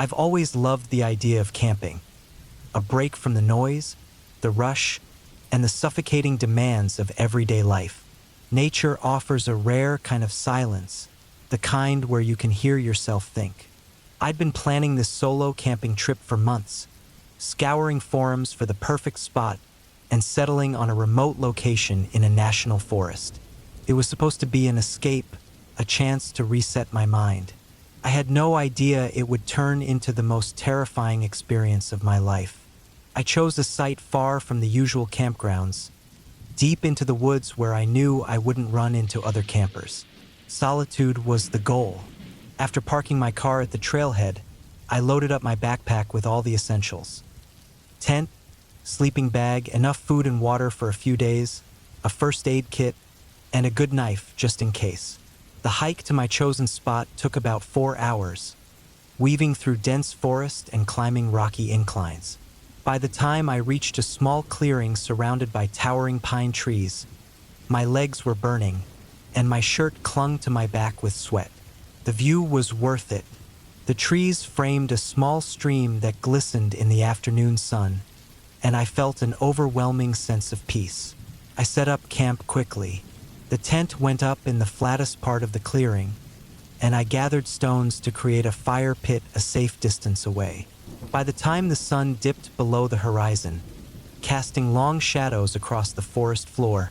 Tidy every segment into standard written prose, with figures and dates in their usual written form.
I've always loved the idea of camping, a break from the noise, the rush, and the suffocating demands of everyday life. Nature offers a rare kind of silence, the kind where you can hear yourself think. I'd been planning this solo camping trip for months, scouring forums for the perfect spot and settling on a remote location in a national forest. It was supposed to be an escape, a chance to reset my mind. I had no idea it would turn into the most terrifying experience of my life. I chose a site far from the usual campgrounds, deep into the woods where I knew I wouldn't run into other campers. Solitude was the goal. After parking my car at the trailhead, I loaded up my backpack with all the essentials. Tent, sleeping bag, enough food and water for a few days, a first aid kit, and a good knife just in case. The hike to my chosen spot took about 4 hours, weaving through dense forest and climbing rocky inclines. By the time I reached a small clearing surrounded by towering pine trees, my legs were burning, and my shirt clung to my back with sweat. The view was worth it. The trees framed a small stream that glistened in the afternoon sun, and I felt an overwhelming sense of peace. I set up camp quickly. The tent went up in the flattest part of the clearing, and I gathered stones to create a fire pit a safe distance away. By the time the sun dipped below the horizon, casting long shadows across the forest floor,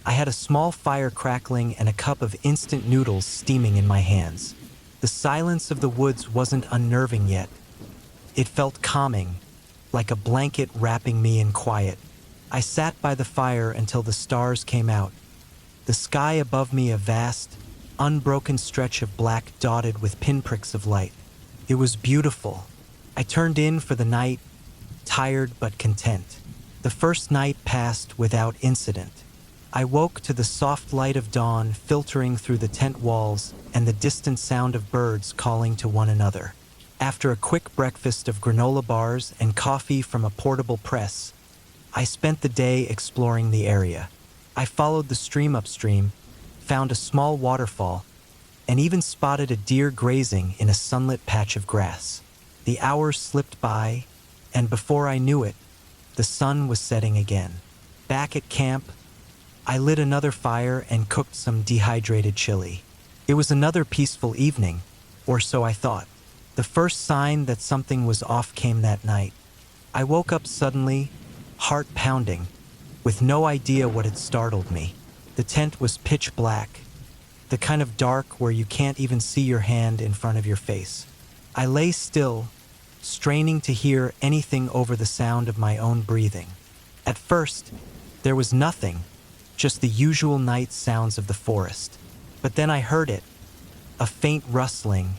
I had a small fire crackling and a cup of instant noodles steaming in my hands. The silence of the woods wasn't unnerving yet. It felt calming, like a blanket wrapping me in quiet. I sat by the fire until the stars came out. The sky above me a vast, unbroken stretch of black dotted with pinpricks of light. It was beautiful. I turned in for the night, tired but content. The first night passed without incident. I woke to the soft light of dawn filtering through the tent walls and the distant sound of birds calling to one another. After a quick breakfast of granola bars and coffee from a portable press, I spent the day exploring the area. I followed the stream upstream, found a small waterfall, and even spotted a deer grazing in a sunlit patch of grass. The hours slipped by, and before I knew it, the sun was setting again. Back at camp, I lit another fire and cooked some dehydrated chili. It was another peaceful evening, or so I thought. The first sign that something was off came that night. I woke up suddenly, heart pounding, with no idea what had startled me. The tent was pitch black, the kind of dark where you can't even see your hand in front of your face. I lay still, straining to hear anything over the sound of my own breathing. At first, there was nothing, just the usual night sounds of the forest. But then I heard it, a faint rustling,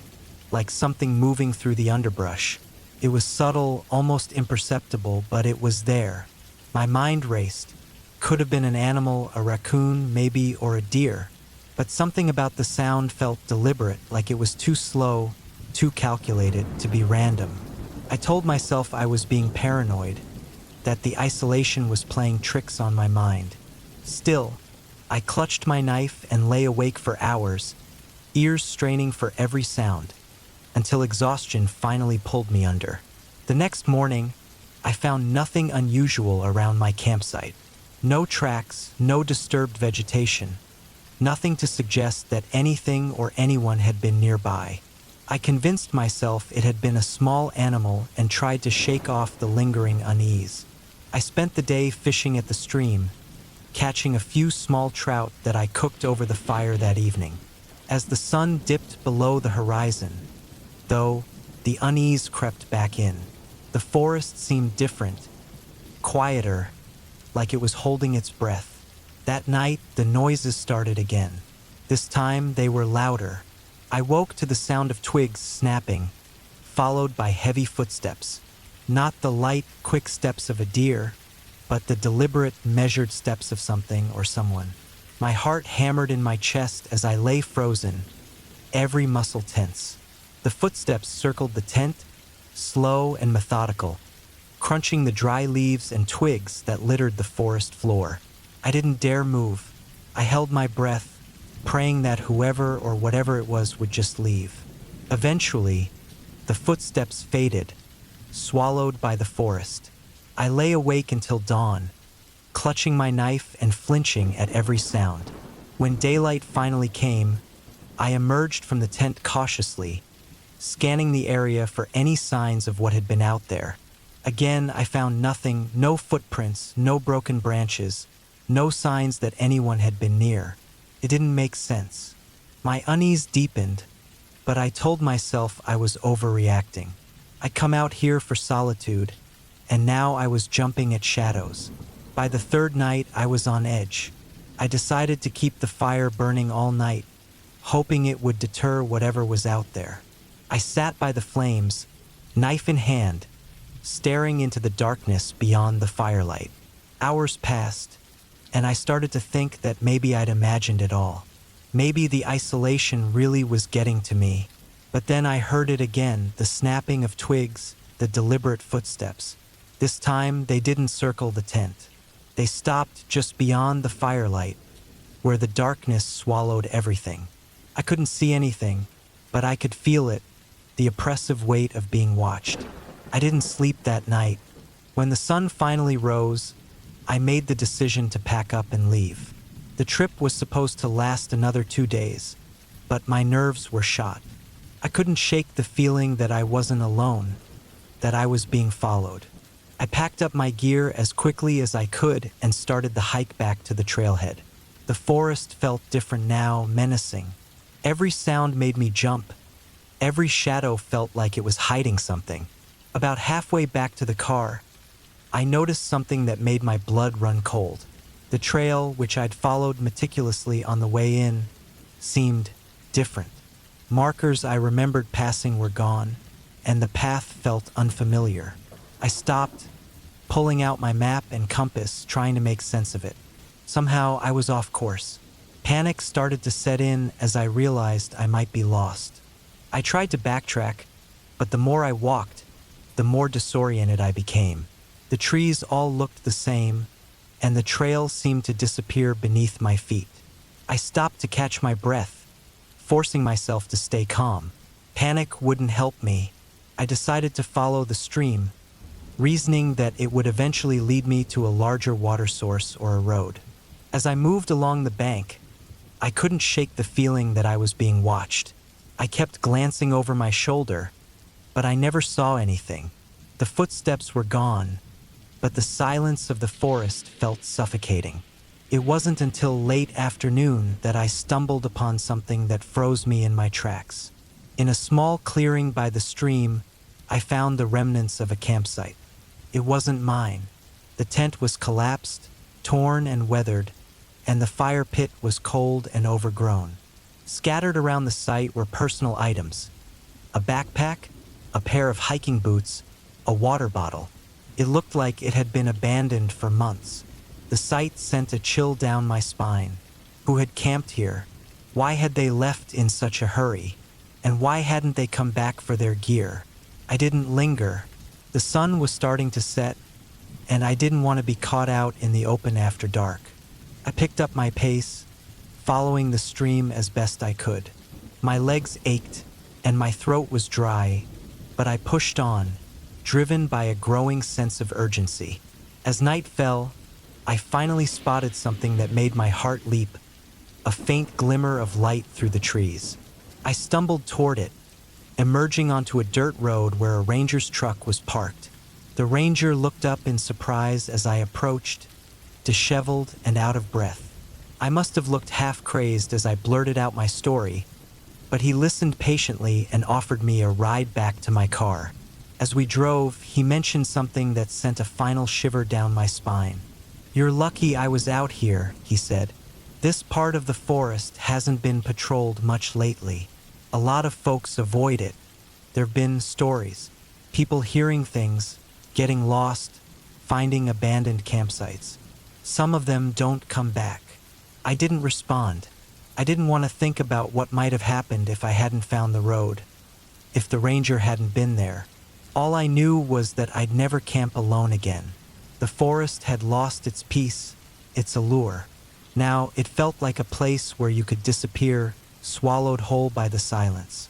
like something moving through the underbrush. It was subtle, almost imperceptible, but it was there. My mind raced. Could have been an animal, a raccoon, maybe, or a deer. But something about the sound felt deliberate, like it was too slow, too calculated to be random. I told myself I was being paranoid, that the isolation was playing tricks on my mind. Still, I clutched my knife and lay awake for hours, ears straining for every sound, until exhaustion finally pulled me under. The next morning, I found nothing unusual around my campsite. No tracks, no disturbed vegetation, nothing to suggest that anything or anyone had been nearby. I convinced myself it had been a small animal and tried to shake off the lingering unease. I spent the day fishing at the stream, catching a few small trout that I cooked over the fire that evening. As the sun dipped below the horizon, though, the unease crept back in. The forest seemed different, quieter, like it was holding its breath. That night, the noises started again. This time, they were louder. I woke to the sound of twigs snapping, followed by heavy footsteps. Not the light, quick steps of a deer, but the deliberate, measured steps of something or someone. My heart hammered in my chest as I lay frozen, every muscle tense. The footsteps circled the tent, slow and methodical, crunching the dry leaves and twigs that littered the forest floor. I didn't dare move. I held my breath, praying that whoever or whatever it was would just leave. Eventually, The footsteps faded, swallowed by the forest. I lay awake until dawn, clutching my knife and flinching at every sound. When daylight finally came, I emerged from the tent cautiously, scanning the area for any signs of what had been out there. Again, I found nothing, no footprints, no broken branches, no signs that anyone had been near. It didn't make sense. My unease deepened, but I told myself I was overreacting. I'd come out here for solitude, and now I was jumping at shadows. By the third night, I was on edge. I decided to keep the fire burning all night, hoping it would deter whatever was out there. I sat by the flames, knife in hand, staring into the darkness beyond the firelight. Hours passed, and I started to think that maybe I'd imagined it all. Maybe the isolation really was getting to me. But then I heard it again, the snapping of twigs, the deliberate footsteps. This time, they didn't circle the tent. They stopped just beyond the firelight, where the darkness swallowed everything. I couldn't see anything, but I could feel it, the oppressive weight of being watched. I didn't sleep that night. When the sun finally rose, I made the decision to pack up and leave. The trip was supposed to last another 2 days, but my nerves were shot. I couldn't shake the feeling that I wasn't alone, that I was being followed. I packed up my gear as quickly as I could and started the hike back to the trailhead. The forest felt different now, menacing. Every sound made me jump. Every shadow felt like it was hiding something. About halfway back to the car, I noticed something that made my blood run cold. The trail, which I'd followed meticulously on the way in, seemed different. Markers I remembered passing were gone, and the path felt unfamiliar. I stopped, pulling out my map and compass, trying to make sense of it. Somehow, I was off course. Panic started to set in as I realized I might be lost. I tried to backtrack, but the more I walked, the more disoriented I became. The trees all looked the same, and the trail seemed to disappear beneath my feet. I stopped to catch my breath, forcing myself to stay calm. Panic wouldn't help me. I decided to follow the stream, reasoning that it would eventually lead me to a larger water source or a road. As I moved along the bank, I couldn't shake the feeling that I was being watched. I kept glancing over my shoulder, but I never saw anything. The footsteps were gone, but the silence of the forest felt suffocating. It wasn't until late afternoon that I stumbled upon something that froze me in my tracks. In a small clearing by the stream, I found the remnants of a campsite. It wasn't mine. The tent was collapsed, torn and weathered, and the fire pit was cold and overgrown. Scattered around the site were personal items: a backpack, a pair of hiking boots, a water bottle. It looked like it had been abandoned for months. The sight sent a chill down my spine. Who had camped here? Why had they left in such a hurry? And why hadn't they come back for their gear? I didn't linger. The sun was starting to set, and I didn't want to be caught out in the open after dark. I picked up my pace, following the stream as best I could. My legs ached, and my throat was dry, but I pushed on, driven by a growing sense of urgency. As night fell, I finally spotted something that made my heart leap, a faint glimmer of light through the trees. I stumbled toward it, emerging onto a dirt road where a ranger's truck was parked. The ranger looked up in surprise as I approached, disheveled and out of breath. I must have looked half-crazed as I blurted out my story, but he listened patiently and offered me a ride back to my car. As we drove, he mentioned something that sent a final shiver down my spine. "You're lucky I was out here," he said. "This part of the forest hasn't been patrolled much lately. A lot of folks avoid it. There've been stories, people hearing things, getting lost, finding abandoned campsites. Some of them don't come back." I didn't respond. I didn't want to think about what might have happened if I hadn't found the road, if the ranger hadn't been there. All I knew was that I'd never camp alone again. The forest had lost its peace, its allure. Now it felt like a place where you could disappear, swallowed whole by the silence.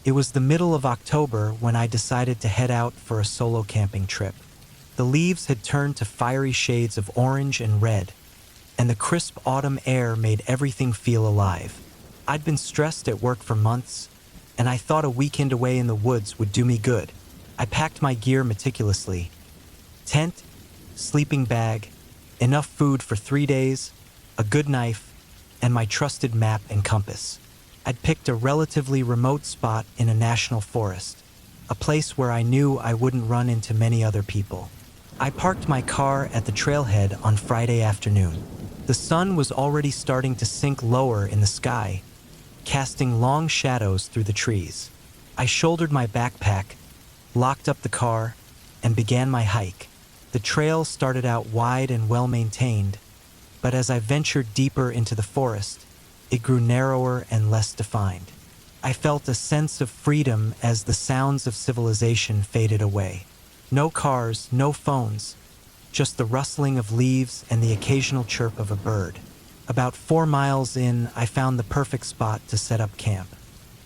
It was the middle of October when I decided to head out for a solo camping trip. The leaves had turned to fiery shades of orange and red, and the crisp autumn air made everything feel alive. I'd been stressed at work for months, and I thought a weekend away in the woods would do me good. I packed my gear meticulously. Tent, sleeping bag, enough food for 3 days, a good knife, and my trusted map and compass. I'd picked a relatively remote spot in a national forest, a place where I knew I wouldn't run into many other people. I parked my car at the trailhead on Friday afternoon. The sun was already starting to sink lower in the sky, casting long shadows through the trees. I shouldered my backpack, locked up the car, and began my hike. The trail started out wide and well-maintained, but as I ventured deeper into the forest, it grew narrower and less defined. I felt a sense of freedom as the sounds of civilization faded away. No cars, no phones, just the rustling of leaves and the occasional chirp of a bird. About 4 miles in, I found the perfect spot to set up camp.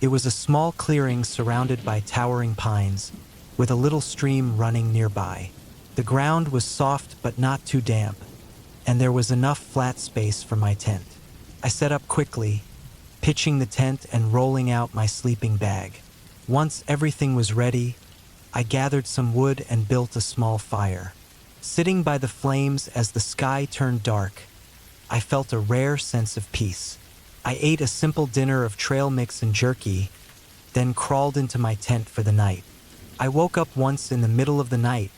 It was a small clearing surrounded by towering pines, with a little stream running nearby. The ground was soft but not too damp, and there was enough flat space for my tent. I set up quickly, pitching the tent and rolling out my sleeping bag. Once everything was ready, I gathered some wood and built a small fire. Sitting by the flames as the sky turned dark, I felt a rare sense of peace. I ate a simple dinner of trail mix and jerky, then crawled into my tent for the night. I woke up once in the middle of the night,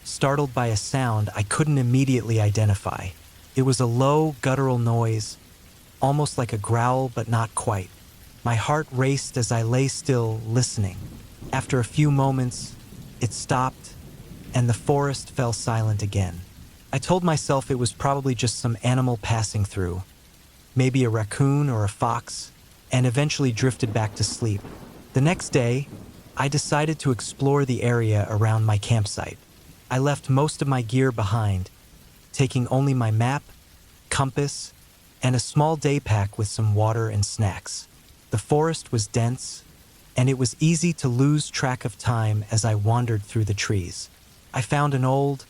startled by a sound I couldn't immediately identify. It was a low, guttural noise, almost like a growl but not quite. My heart raced as I lay still, listening. After a few moments, it stopped, and the forest fell silent again. I told myself it was probably just some animal passing through, maybe a raccoon or a fox, and eventually drifted back to sleep. The next day, I decided to explore the area around my campsite. I left most of my gear behind, taking only my map, compass, and a small day pack with some water and snacks. The forest was dense, and it was easy to lose track of time as I wandered through the trees. I found an old,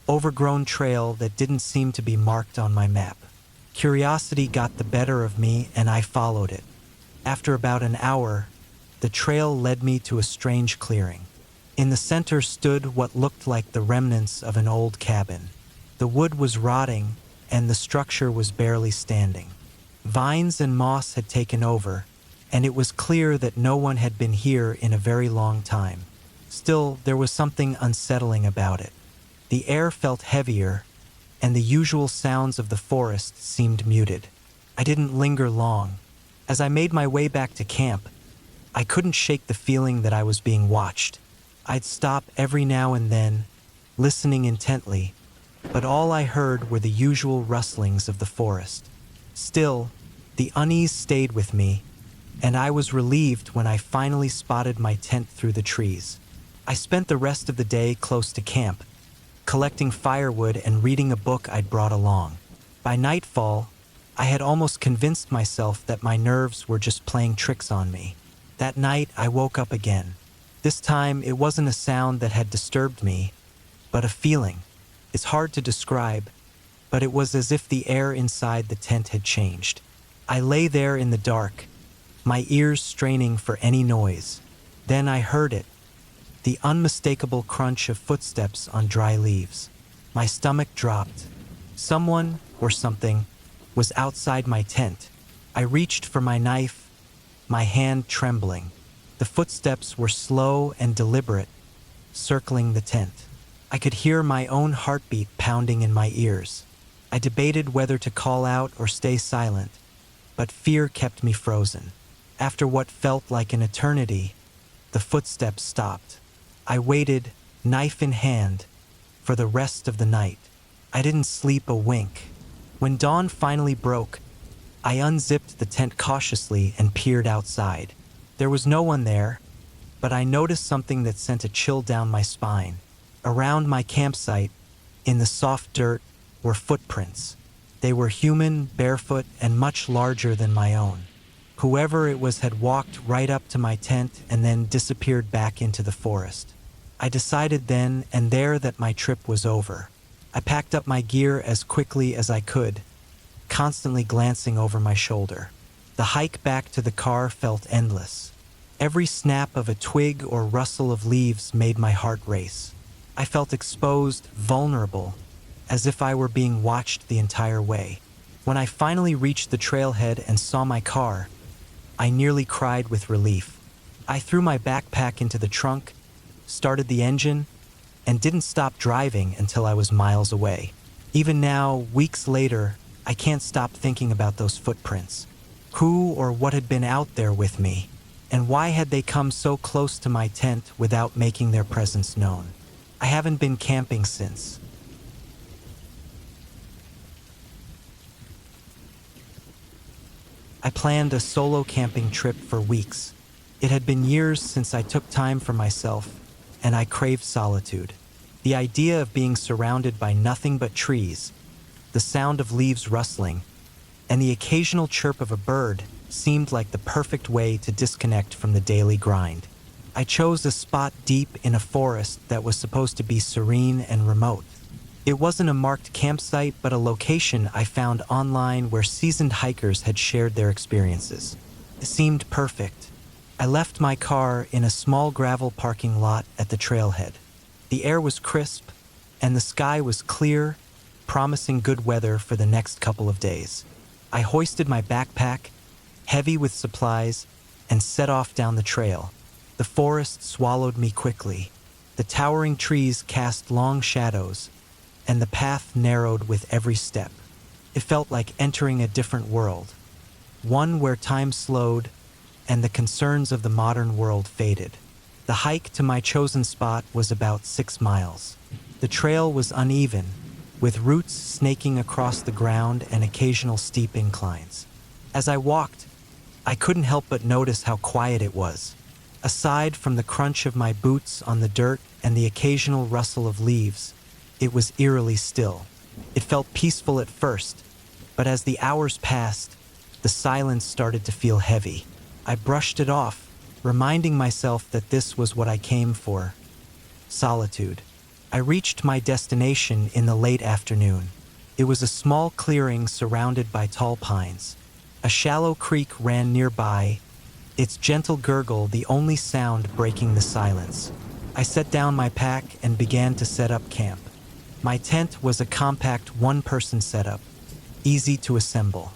overgrown trail that didn't seem to be marked on my map. Curiosity got the better of me, and I followed it. After about an hour, the trail led me to a strange clearing. In the center stood what looked like the remnants of an old cabin. The wood was rotting, and the structure was barely standing. Vines and moss had taken over, and it was clear that no one had been here in a very long time. Still, there was something unsettling about it. The air felt heavier, and the usual sounds of the forest seemed muted. I didn't linger long. As I made my way back to camp, I couldn't shake the feeling that I was being watched. I'd stop every now and then, listening intently, but all I heard were the usual rustlings of the forest. Still, the unease stayed with me, and I was relieved when I finally spotted my tent through the trees. I spent the rest of the day close to camp, collecting firewood and reading a book I'd brought along. By nightfall, I had almost convinced myself that my nerves were just playing tricks on me. That night, I woke up again. This time, it wasn't a sound that had disturbed me, but a feeling. It's hard to describe, but it was as if the air inside the tent had changed. I lay there in the dark, my ears straining for any noise. Then I heard it, the unmistakable crunch of footsteps on dry leaves. My stomach dropped. Someone, or something, was outside my tent. I reached for my knife, my hand trembling. The footsteps were slow and deliberate, circling the tent. I could hear my own heartbeat pounding in my ears. I debated whether to call out or stay silent, but fear kept me frozen. After what felt like an eternity, the footsteps stopped. I waited, knife in hand, for the rest of the night. I didn't sleep a wink. When dawn finally broke, I unzipped the tent cautiously and peered outside. There was no one there, but I noticed something that sent a chill down my spine. Around my campsite, in the soft dirt, were footprints. They were human, barefoot, and much larger than my own. Whoever it was had walked right up to my tent and then disappeared back into the forest. I decided then and there that my trip was over. I packed up my gear as quickly as I could, constantly glancing over my shoulder. The hike back to the car felt endless. Every snap of a twig or rustle of leaves made my heart race. I felt exposed, vulnerable, as if I were being watched the entire way. When I finally reached the trailhead and saw my car, I nearly cried with relief. I threw my backpack into the trunk, started the engine, and didn't stop driving until I was miles away. Even now, weeks later, I can't stop thinking about those footprints. Who or what had been out there with me, and why had they come so close to my tent without making their presence known? I haven't been camping since. I planned a solo camping trip for weeks. It had been years since I took time for myself, and I craved solitude. The idea of being surrounded by nothing but trees, the sound of leaves rustling, and the occasional chirp of a bird seemed like the perfect way to disconnect from the daily grind. I chose a spot deep in a forest that was supposed to be serene and remote. It wasn't a marked campsite, but a location I found online where seasoned hikers had shared their experiences. It seemed perfect. I left my car in a small gravel parking lot at the trailhead. The air was crisp, and the sky was clear, promising good weather for the next couple of days. I hoisted my backpack, heavy with supplies, and set off down the trail. The forest swallowed me quickly. The towering trees cast long shadows, and the path narrowed with every step. It felt like entering a different world, one where time slowed and the concerns of the modern world faded. The hike to my chosen spot was about 6 miles. The trail was uneven, with roots snaking across the ground and occasional steep inclines. As I walked, I couldn't help but notice how quiet it was. Aside from the crunch of my boots on the dirt and the occasional rustle of leaves, it was eerily still. It felt peaceful at first, but as the hours passed, the silence started to feel heavy. I brushed it off, reminding myself that this was what I came for: solitude. I reached my destination in the late afternoon. It was a small clearing surrounded by tall pines. A shallow creek ran nearby, its gentle gurgle the only sound breaking the silence. I set down my pack and began to set up camp. My tent was a compact one-person setup, easy to assemble.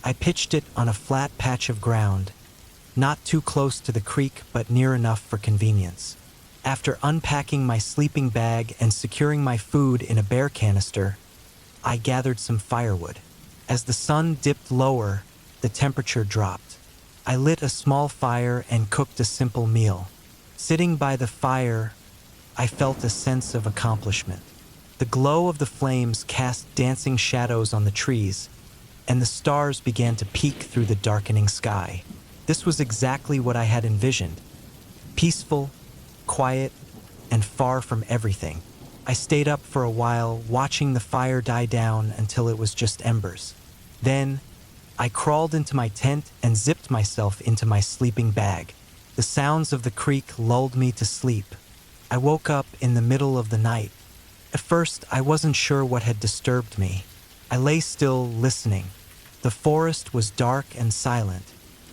I pitched it on a flat patch of ground, not too close to the creek but near enough for convenience. After unpacking my sleeping bag and securing my food in a bear canister, I gathered some firewood. As the sun dipped lower, the temperature dropped. I lit a small fire and cooked a simple meal. Sitting by the fire, I felt a sense of accomplishment. The glow of the flames cast dancing shadows on the trees, and the stars began to peek through the darkening sky. This was exactly what I had envisioned: peaceful, quiet, and far from everything. I stayed up for a while, watching the fire die down until it was just embers. Then, I crawled into my tent and zipped myself into my sleeping bag. The sounds of the creek lulled me to sleep. I woke up in the middle of the night. At first, I wasn't sure what had disturbed me. I lay still, listening. The forest was dark and silent,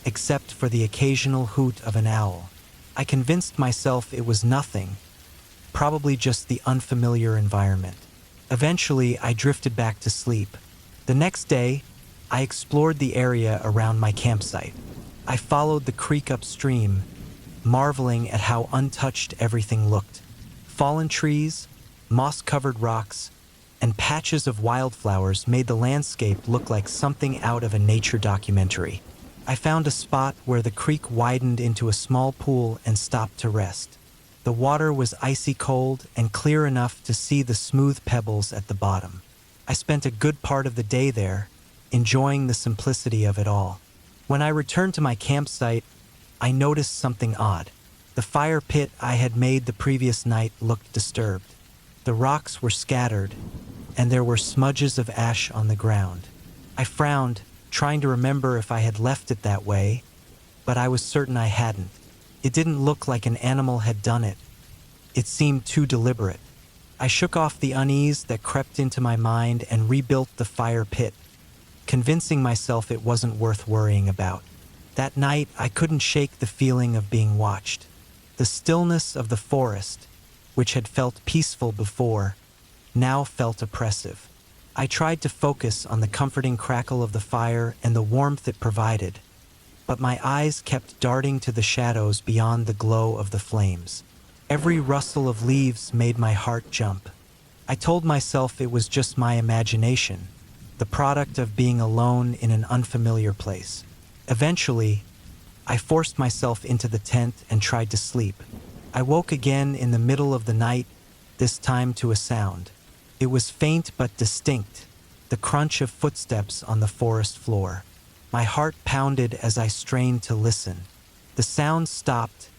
except for the occasional hoot of an owl. I convinced myself it was nothing, probably just the unfamiliar environment. Eventually, I drifted back to sleep. The next day, I explored the area around my campsite. I followed the creek upstream, marveling at how untouched everything looked. Fallen trees, moss-covered rocks, and patches of wildflowers made the landscape look like something out of a nature documentary. I found a spot where the creek widened into a small pool and stopped to rest. The water was icy cold and clear enough to see the smooth pebbles at the bottom. I spent a good part of the day there, enjoying the simplicity of it all. When I returned to my campsite, I noticed something odd. The fire pit I had made the previous night looked disturbed. The rocks were scattered, and there were smudges of ash on the ground. I frowned, trying to remember if I had left it that way, but I was certain I hadn't. It didn't look like an animal had done it. It seemed too deliberate. I shook off the unease that crept into my mind and rebuilt the fire pit, convincing myself it wasn't worth worrying about. That night, I couldn't shake the feeling of being watched. The stillness of the forest, which had felt peaceful before, now felt oppressive. I tried to focus on the comforting crackle of the fire and the warmth it provided, but my eyes kept darting to the shadows beyond the glow of the flames. Every rustle of leaves made my heart jump. I told myself it was just my imagination, the product of being alone in an unfamiliar place. Eventually, I forced myself into the tent and tried to sleep. I woke again in the middle of the night, this time to a sound. It was faint but distinct, the crunch of footsteps on the forest floor. My heart pounded as I strained to listen. The sound stopped,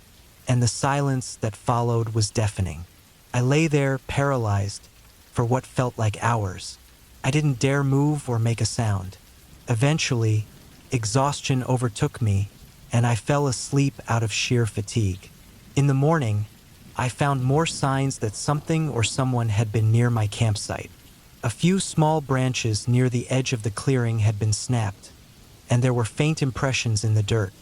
and the silence that followed was deafening. I lay there, paralyzed, for what felt like hours. I didn't dare move or make a sound. Eventually, exhaustion overtook me, and I fell asleep out of sheer fatigue. In the morning, I found more signs that something or someone had been near my campsite. A few small branches near the edge of the clearing had been snapped, and there were faint impressions in the dirt.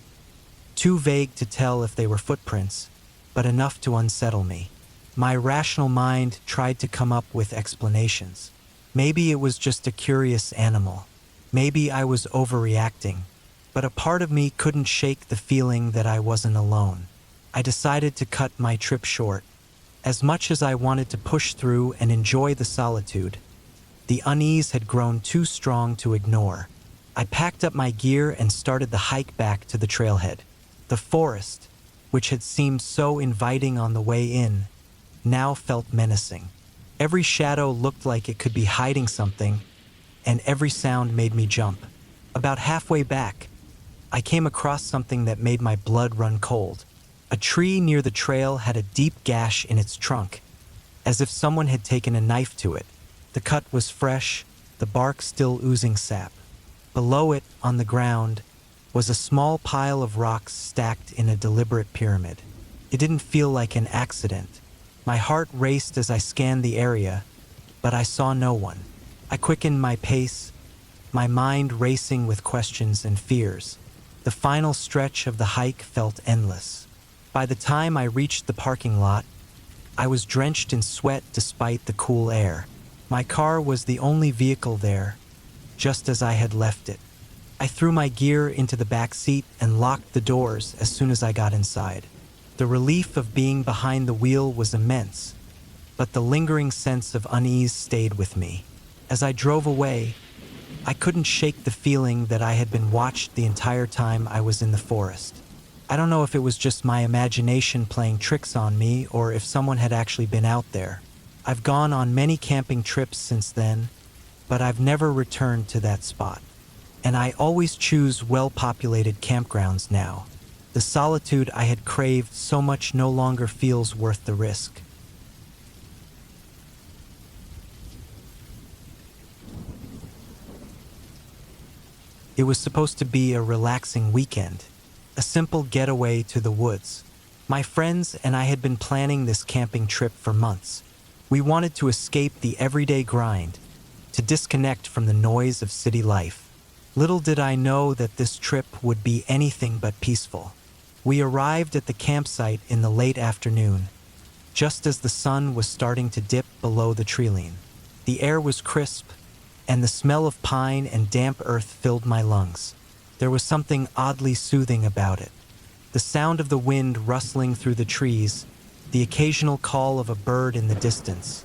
Too vague to tell if they were footprints, but enough to unsettle me. My rational mind tried to come up with explanations. Maybe it was just a curious animal. Maybe I was overreacting. But a part of me couldn't shake the feeling that I wasn't alone. I decided to cut my trip short. As much as I wanted to push through and enjoy the solitude, the unease had grown too strong to ignore. I packed up my gear and started the hike back to the trailhead. The forest, which had seemed so inviting on the way in, now felt menacing. Every shadow looked like it could be hiding something, and every sound made me jump. About halfway back, I came across something that made my blood run cold. A tree near the trail had a deep gash in its trunk, as if someone had taken a knife to it. The cut was fresh, the bark still oozing sap. Below it, on the ground, was a small pile of rocks stacked in a deliberate pyramid. It didn't feel like an accident. My heart raced as I scanned the area, but I saw no one. I quickened my pace, my mind racing with questions and fears. The final stretch of the hike felt endless. By the time I reached the parking lot, I was drenched in sweat despite the cool air. My car was the only vehicle there, just as I had left it. I threw my gear into the back seat and locked the doors as soon as I got inside. The relief of being behind the wheel was immense, but the lingering sense of unease stayed with me. As I drove away, I couldn't shake the feeling that I had been watched the entire time I was in the forest. I don't know if it was just my imagination playing tricks on me or if someone had actually been out there. I've gone on many camping trips since then, but I've never returned to that spot. And I always choose well-populated campgrounds now. The solitude I had craved so much no longer feels worth the risk. It was supposed to be a relaxing weekend, a simple getaway to the woods. My friends and I had been planning this camping trip for months. We wanted to escape the everyday grind, to disconnect from the noise of city life. Little did I know that this trip would be anything but peaceful. We arrived at the campsite in the late afternoon, just as the sun was starting to dip below the treeline. The air was crisp, and the smell of pine and damp earth filled my lungs. There was something oddly soothing about it. The sound of the wind rustling through the trees, the occasional call of a bird in the distance.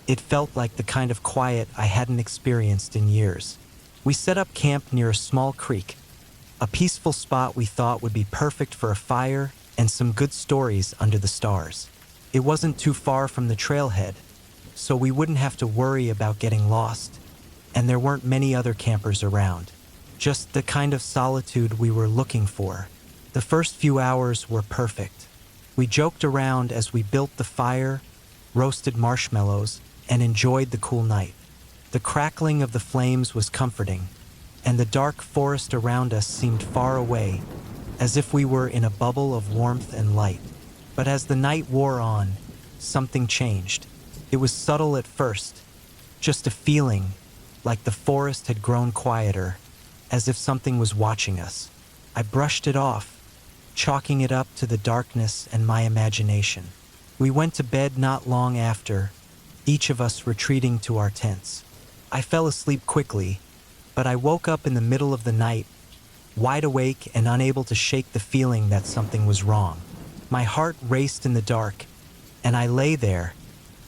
It felt like the kind of quiet I hadn't experienced in years. We set up camp near a small creek, a peaceful spot we thought would be perfect for a fire and some good stories under the stars. It wasn't too far from the trailhead, so we wouldn't have to worry about getting lost, and there weren't many other campers around. Just the kind of solitude we were looking for. The first few hours were perfect. We joked around as we built the fire, roasted marshmallows, and enjoyed the cool night. The crackling of the flames was comforting, and the dark forest around us seemed far away, as if we were in a bubble of warmth and light. But as the night wore on, something changed. It was subtle at first, just a feeling like the forest had grown quieter, as if something was watching us. I brushed it off, chalking it up to the darkness and my imagination. We went to bed not long after, each of us retreating to our tents. I fell asleep quickly, but I woke up in the middle of the night, wide awake and unable to shake the feeling that something was wrong. My heart raced in the dark, and I lay there,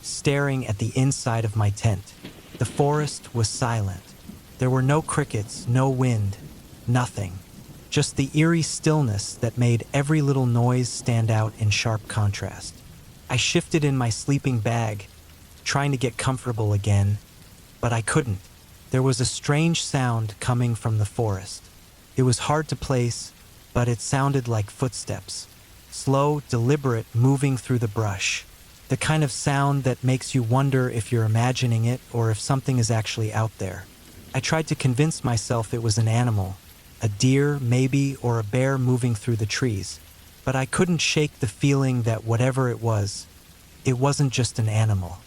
staring at the inside of my tent. The forest was silent. There were no crickets, no wind, nothing. Just the eerie stillness that made every little noise stand out in sharp contrast. I shifted in my sleeping bag, trying to get comfortable again, but I couldn't. There was a strange sound coming from the forest. It was hard to place, but it sounded like footsteps. Slow, deliberate, moving through the brush. The kind of sound that makes you wonder if you're imagining it or if something is actually out there. I tried to convince myself it was an animal, a deer maybe, or a bear moving through the trees. But I couldn't shake the feeling that whatever it wasn't just an animal.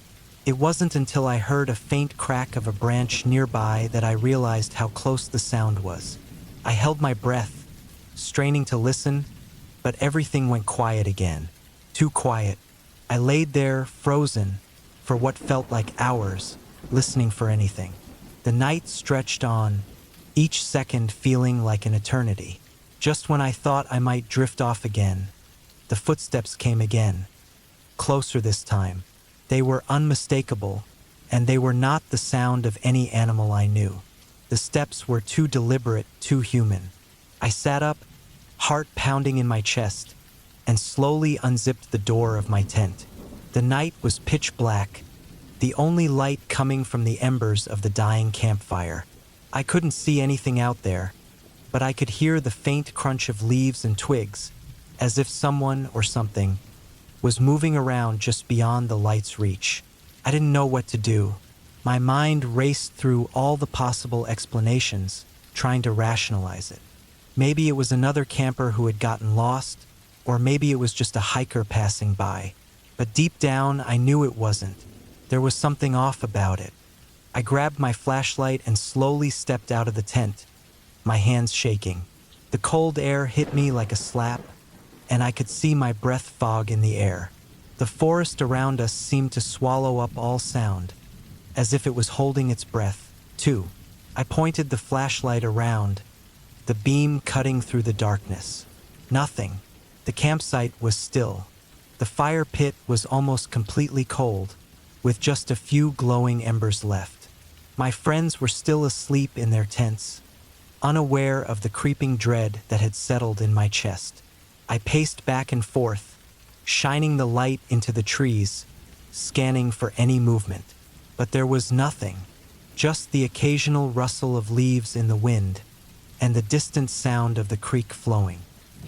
It wasn't until I heard a faint crack of a branch nearby that I realized how close the sound was. I held my breath, straining to listen, but everything went quiet again. Too quiet. I laid there, frozen, for what felt like hours, listening for anything. The night stretched on, each second feeling like an eternity. Just when I thought I might drift off again, the footsteps came again. Closer this time. They were unmistakable, and they were not the sound of any animal I knew. The steps were too deliberate, too human. I sat up, heart pounding in my chest, and slowly unzipped the door of my tent. The night was pitch black, the only light coming from the embers of the dying campfire. I couldn't see anything out there, but I could hear the faint crunch of leaves and twigs, as if someone or something was moving around just beyond the light's reach. I didn't know what to do. My mind raced through all the possible explanations, trying to rationalize it. Maybe it was another camper who had gotten lost, or maybe it was just a hiker passing by. But deep down, I knew it wasn't. There was something off about it. I grabbed my flashlight and slowly stepped out of the tent, my hands shaking. The cold air hit me like a slap, and I could see my breath fog in the air. The forest around us seemed to swallow up all sound, as if it was holding its breath, too. I pointed the flashlight around, the beam cutting through the darkness. Nothing. The campsite was still. The fire pit was almost completely cold, with just a few glowing embers left. My friends were still asleep in their tents, unaware of the creeping dread that had settled in my chest. I paced back and forth, shining the light into the trees, scanning for any movement. But there was nothing, just the occasional rustle of leaves in the wind and the distant sound of the creek flowing.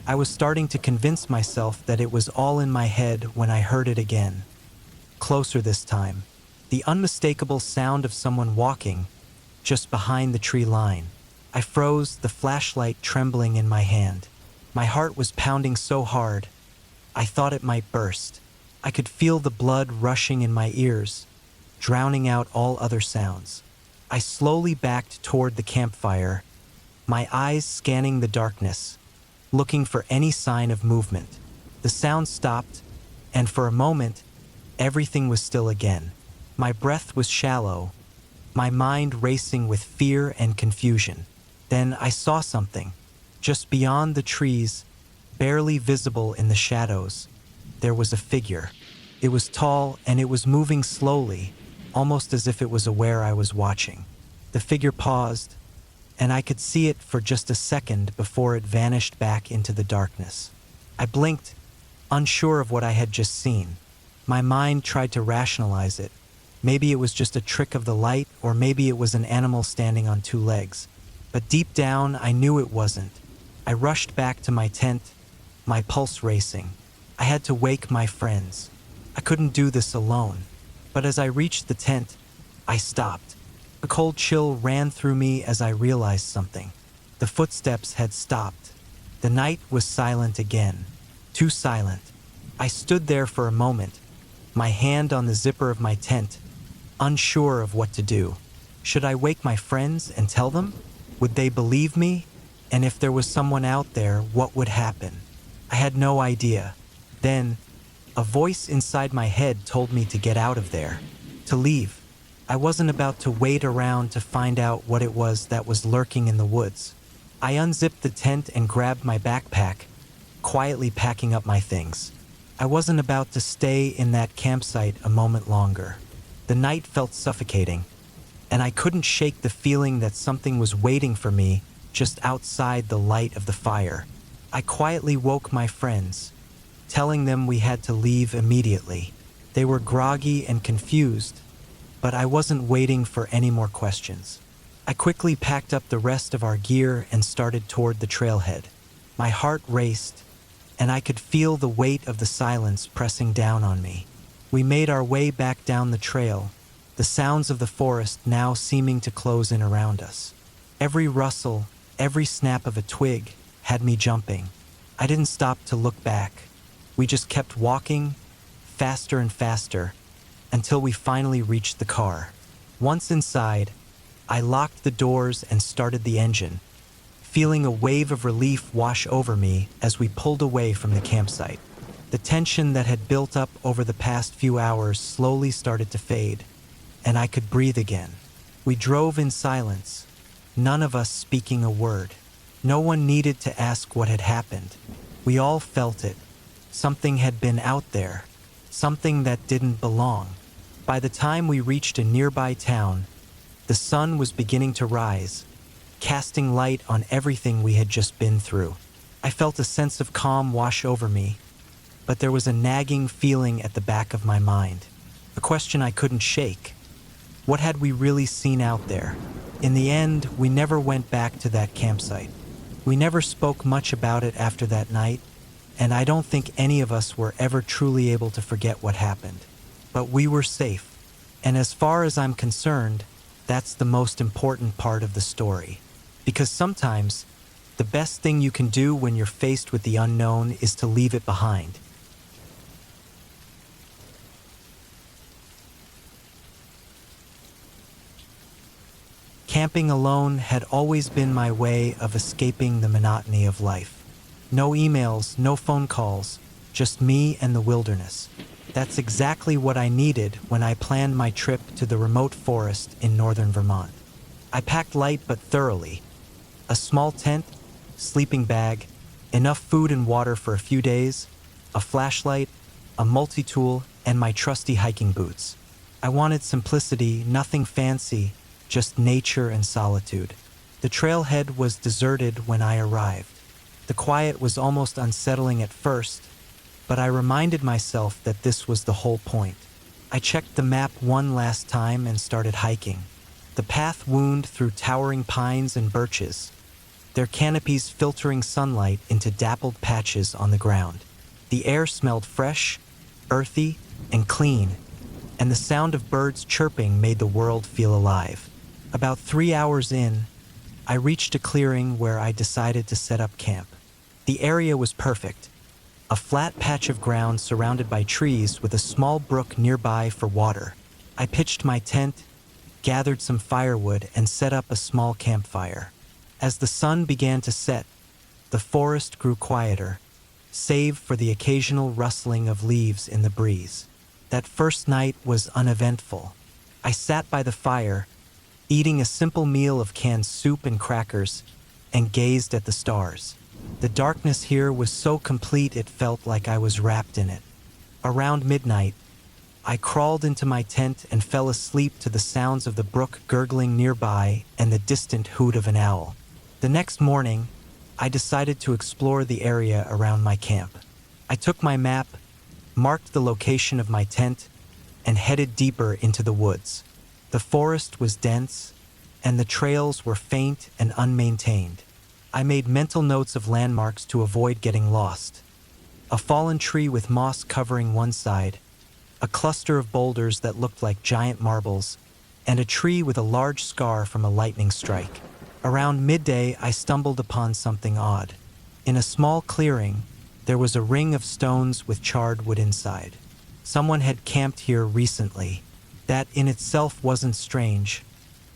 I was starting to convince myself that it was all in my head when I heard it again. Closer this time, the unmistakable sound of someone walking just behind the tree line. I froze, the flashlight trembling in my hand. My heart was pounding so hard, I thought it might burst. I could feel the blood rushing in my ears, drowning out all other sounds. I slowly backed toward the campfire, my eyes scanning the darkness, looking for any sign of movement. The sound stopped, and for a moment, everything was still again. My breath was shallow, my mind racing with fear and confusion. Then I saw something. Just beyond the trees, barely visible in the shadows, there was a figure. It was tall, and it was moving slowly, almost as if it was aware I was watching. The figure paused, and I could see it for just a second before it vanished back into the darkness. I blinked, unsure of what I had just seen. My mind tried to rationalize it. Maybe it was just a trick of the light, or maybe it was an animal standing on two legs. But deep down, I knew it wasn't. I rushed back to my tent, my pulse racing. I had to wake my friends. I couldn't do this alone. But as I reached the tent, I stopped. A cold chill ran through me as I realized something. The footsteps had stopped. The night was silent again, too silent. I stood there for a moment, my hand on the zipper of my tent, unsure of what to do. Should I wake my friends and tell them? Would they believe me? And if there was someone out there, what would happen? I had no idea. Then, a voice inside my head told me to get out of there, to leave. I wasn't about to wait around to find out what it was that was lurking in the woods. I unzipped the tent and grabbed my backpack, quietly packing up my things. I wasn't about to stay in that campsite a moment longer. The night felt suffocating, and I couldn't shake the feeling that something was waiting for me just outside the light of the fire. I quietly woke my friends, telling them we had to leave immediately. They were groggy and confused, but I wasn't waiting for any more questions. I quickly packed up the rest of our gear and started toward the trailhead. My heart raced, and I could feel the weight of the silence pressing down on me. We made our way back down the trail, the sounds of the forest now seeming to close in around us. Every rustle, every snap of a twig had me jumping. I didn't stop to look back. We just kept walking, faster and faster, until we finally reached the car. Once inside, I locked the doors and started the engine, feeling a wave of relief wash over me as we pulled away from the campsite. The tension that had built up over the past few hours slowly started to fade, and I could breathe again. We drove in silence, none of us speaking a word. No one needed to ask what had happened. We all felt it. Something had been out there, something that didn't belong. By the time we reached a nearby town, the sun was beginning to rise, casting light on everything we had just been through. I felt a sense of calm wash over me, but there was a nagging feeling at the back of my mind, a question I couldn't shake. What had we really seen out there? In the end, we never went back to that campsite. We never spoke much about it after that night, and I don't think any of us were ever truly able to forget what happened. But we were safe, and as far as I'm concerned, that's the most important part of the story. Because sometimes, the best thing you can do when you're faced with the unknown is to leave it behind. Camping alone had always been my way of escaping the monotony of life. No emails, no phone calls, just me and the wilderness. That's exactly what I needed when I planned my trip to the remote forest in northern Vermont. I packed light but thoroughly. A small tent, sleeping bag, enough food and water for a few days, a flashlight, a multi-tool, and my trusty hiking boots. I wanted simplicity, nothing fancy, just nature and solitude. The trailhead was deserted when I arrived. The quiet was almost unsettling at first, but I reminded myself that this was the whole point. I checked the map one last time and started hiking. The path wound through towering pines and birches, their canopies filtering sunlight into dappled patches on the ground. The air smelled fresh, earthy, and clean, and the sound of birds chirping made the world feel alive. About 3 hours in, I reached a clearing where I decided to set up camp. The area was perfect. A flat patch of ground surrounded by trees with a small brook nearby for water. I pitched my tent, gathered some firewood, and set up a small campfire. As the sun began to set, the forest grew quieter, save for the occasional rustling of leaves in the breeze. That first night was uneventful. I sat by the fire, eating a simple meal of canned soup and crackers, and gazed at the stars. The darkness here was so complete it felt like I was wrapped in it. Around midnight, I crawled into my tent and fell asleep to the sounds of the brook gurgling nearby and the distant hoot of an owl. The next morning, I decided to explore the area around my camp. I took my map, marked the location of my tent, and headed deeper into the woods. The forest was dense, and the trails were faint and unmaintained. I made mental notes of landmarks to avoid getting lost. A fallen tree with moss covering one side, a cluster of boulders that looked like giant marbles, and a tree with a large scar from a lightning strike. Around midday, I stumbled upon something odd. In a small clearing, there was a ring of stones with charred wood inside. Someone had camped here recently. That in itself wasn't strange,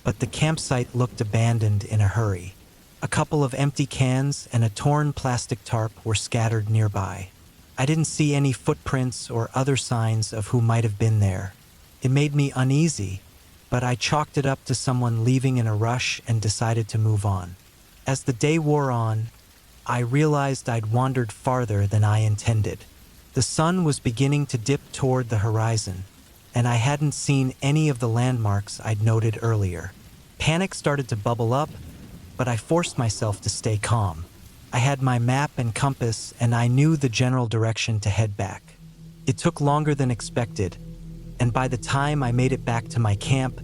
but the campsite looked abandoned in a hurry. A couple of empty cans and a torn plastic tarp were scattered nearby. I didn't see any footprints or other signs of who might have been there. It made me uneasy, but I chalked it up to someone leaving in a rush and decided to move on. As the day wore on, I realized I'd wandered farther than I intended. The sun was beginning to dip toward the horizon, and I hadn't seen any of the landmarks I'd noted earlier. Panic started to bubble up, but I forced myself to stay calm. I had my map and compass, and I knew the general direction to head back. It took longer than expected, and by the time I made it back to my camp,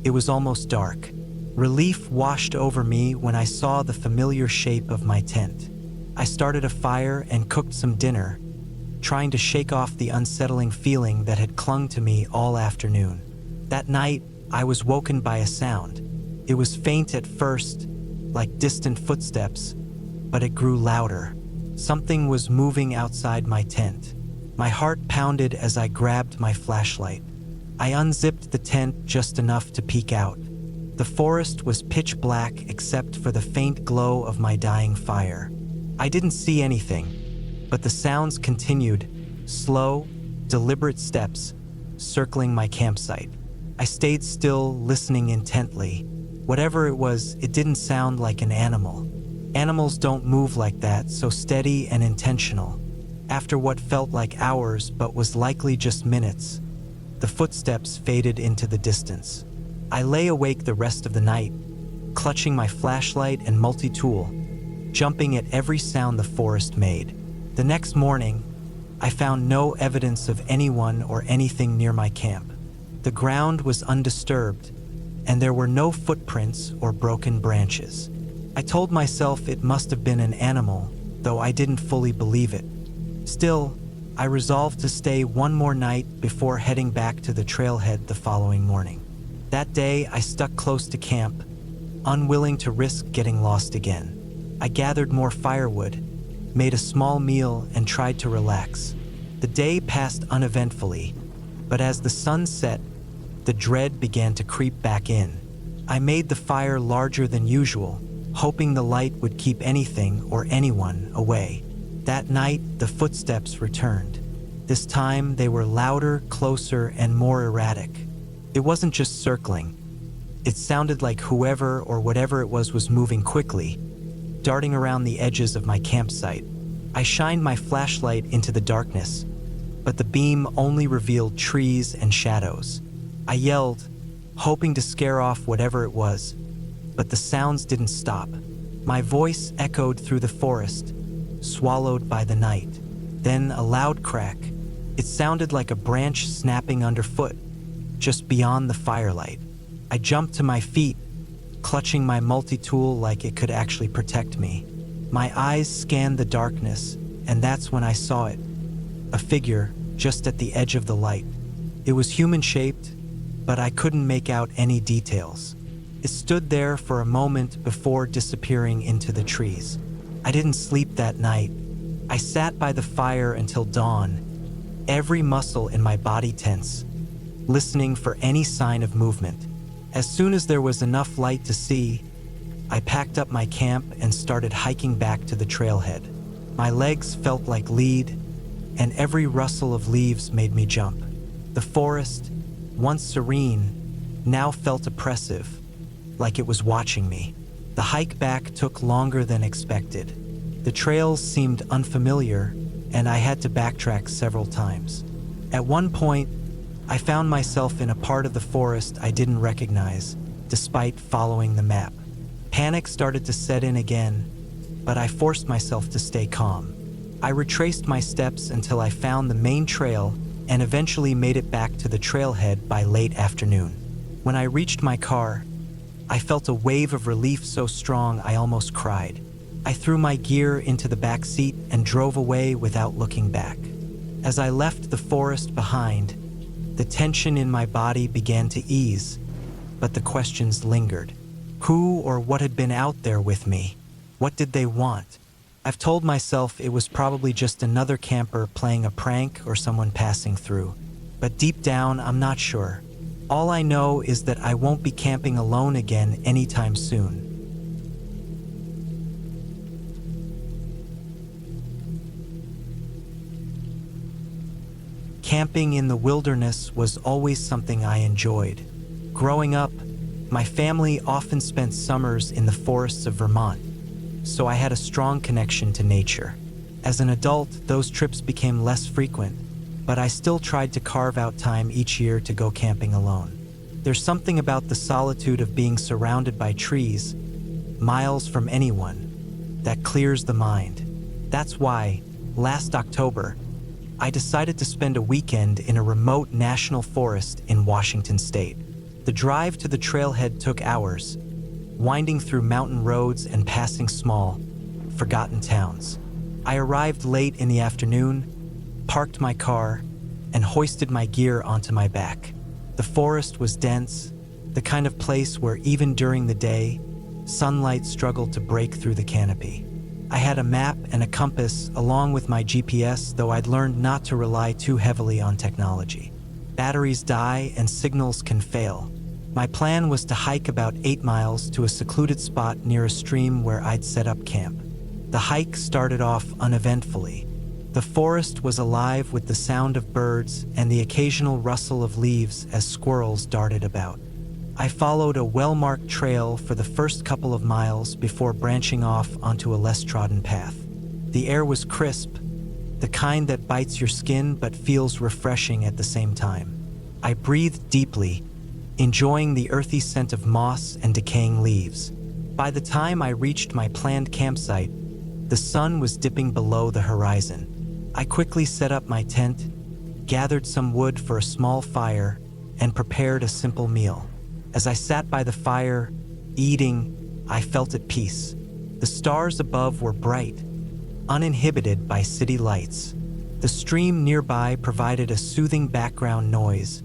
it was almost dark. Relief washed over me when I saw the familiar shape of my tent. I started a fire and cooked some dinner, trying to shake off the unsettling feeling that had clung to me all afternoon. That night, I was woken by a sound. It was faint at first, like distant footsteps, but it grew louder. Something was moving outside my tent. My heart pounded as I grabbed my flashlight. I unzipped the tent just enough to peek out. The forest was pitch black except for the faint glow of my dying fire. I didn't see anything, but the sounds continued, slow, deliberate steps, circling my campsite. I stayed still, listening intently. Whatever it was, it didn't sound like an animal. Animals don't move like that, so steady and intentional. After what felt like hours but was likely just minutes, the footsteps faded into the distance. I lay awake the rest of the night, clutching my flashlight and multi-tool, jumping at every sound the forest made. The next morning, I found no evidence of anyone or anything near my camp. The ground was undisturbed, and there were no footprints or broken branches. I told myself it must have been an animal, though I didn't fully believe it. Still, I resolved to stay one more night before heading back to the trailhead the following morning. That day, I stuck close to camp, unwilling to risk getting lost again. I gathered more firewood, made a small meal, and tried to relax. The day passed uneventfully, but as the sun set, the dread began to creep back in. I made the fire larger than usual, hoping the light would keep anything or anyone away. That night, the footsteps returned. This time, they were louder, closer, and more erratic. It wasn't just circling. It sounded like whoever or whatever it was moving quickly, darting around the edges of my campsite. I shined my flashlight into the darkness, but the beam only revealed trees and shadows. I yelled, hoping to scare off whatever it was, but the sounds didn't stop. My voice echoed through the forest, swallowed by the night. Then a loud crack. It sounded like a branch snapping underfoot, just beyond the firelight. I jumped to my feet, clutching my multi-tool like it could actually protect me. My eyes scanned the darkness, and that's when I saw it. A figure just at the edge of the light. It was human-shaped, but I couldn't make out any details. It stood there for a moment before disappearing into the trees. I didn't sleep that night. I sat by the fire until dawn, every muscle in my body tense, listening for any sign of movement. As soon as there was enough light to see, I packed up my camp and started hiking back to the trailhead. My legs felt like lead, and every rustle of leaves made me jump. The forest, once serene, now felt oppressive, like it was watching me. The hike back took longer than expected. The trails seemed unfamiliar, and I had to backtrack several times. At one point, I found myself in a part of the forest I didn't recognize, despite following the map. Panic started to set in again, but I forced myself to stay calm. I retraced my steps until I found the main trail and eventually made it back to the trailhead by late afternoon. When I reached my car, I felt a wave of relief so strong I almost cried. I threw my gear into the back seat and drove away without looking back. As I left the forest behind, the tension in my body began to ease, but the questions lingered. Who or what had been out there with me? What did they want? I've told myself it was probably just another camper playing a prank or someone passing through. But deep down, I'm not sure. All I know is that I won't be camping alone again anytime soon. Camping in the wilderness was always something I enjoyed. Growing up, my family often spent summers in the forests of Vermont, so I had a strong connection to nature. As an adult, those trips became less frequent, but I still tried to carve out time each year to go camping alone. There's something about the solitude of being surrounded by trees, miles from anyone, that clears the mind. That's why, last October, I decided to spend a weekend in a remote national forest in Washington state. The drive to the trailhead took hours, winding through mountain roads and passing small, forgotten towns. I arrived late in the afternoon, parked my car, and hoisted my gear onto my back. The forest was dense, the kind of place where even during the day, sunlight struggled to break through the canopy. I had a map and a compass along with my GPS, though I'd learned not to rely too heavily on technology. Batteries die and signals can fail. My plan was to hike about 8 miles to a secluded spot near a stream where I'd set up camp. The hike started off uneventfully. The forest was alive with the sound of birds and the occasional rustle of leaves as squirrels darted about. I followed a well-marked trail for the first couple of miles before branching off onto a less trodden path. The air was crisp, the kind that bites your skin but feels refreshing at the same time. I breathed deeply, enjoying the earthy scent of moss and decaying leaves. By the time I reached my planned campsite, the sun was dipping below the horizon. I quickly set up my tent, gathered some wood for a small fire, and prepared a simple meal. As I sat by the fire, eating, I felt at peace. The stars above were bright, uninhibited by city lights. The stream nearby provided a soothing background noise,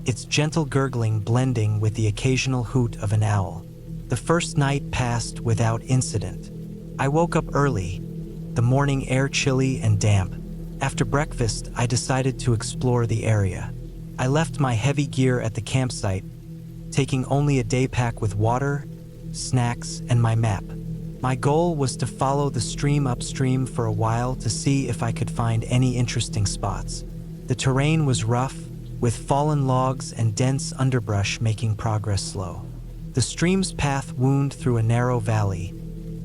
its gentle gurgling blending with the occasional hoot of an owl. The first night passed without incident. I woke up early, the morning air chilly and damp. After breakfast, I decided to explore the area. I left my heavy gear at the campsite, taking only a day pack with water, snacks, and my map. My goal was to follow the stream upstream for a while to see if I could find any interesting spots. The terrain was rough, with fallen logs and dense underbrush making progress slow. The stream's path wound through a narrow valley,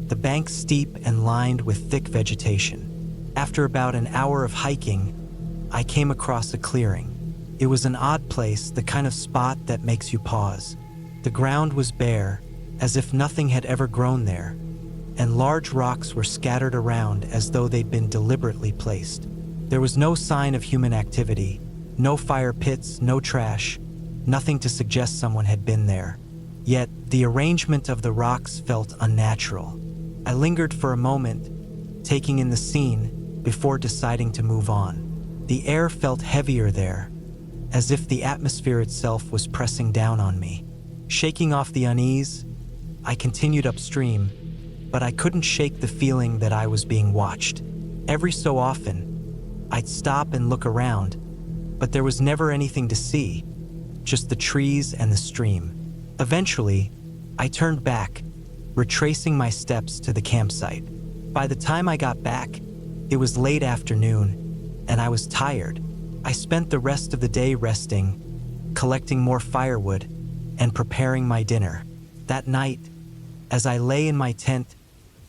the bank steep and lined with thick vegetation. After about an hour of hiking, I came across a clearing. It was an odd place, the kind of spot that makes you pause. The ground was bare, as if nothing had ever grown there, and large rocks were scattered around as though they'd been deliberately placed. There was no sign of human activity, no fire pits, no trash, nothing to suggest someone had been there. Yet, the arrangement of the rocks felt unnatural. I lingered for a moment, taking in the scene, before deciding to move on. The air felt heavier there, as if the atmosphere itself was pressing down on me. Shaking off the unease, I continued upstream, but I couldn't shake the feeling that I was being watched. Every so often, I'd stop and look around, but there was never anything to see, just the trees and the stream. Eventually, I turned back, retracing my steps to the campsite. By the time I got back, it was late afternoon, and I was tired. I spent the rest of the day resting, collecting more firewood, and preparing my dinner. That night, as I lay in my tent,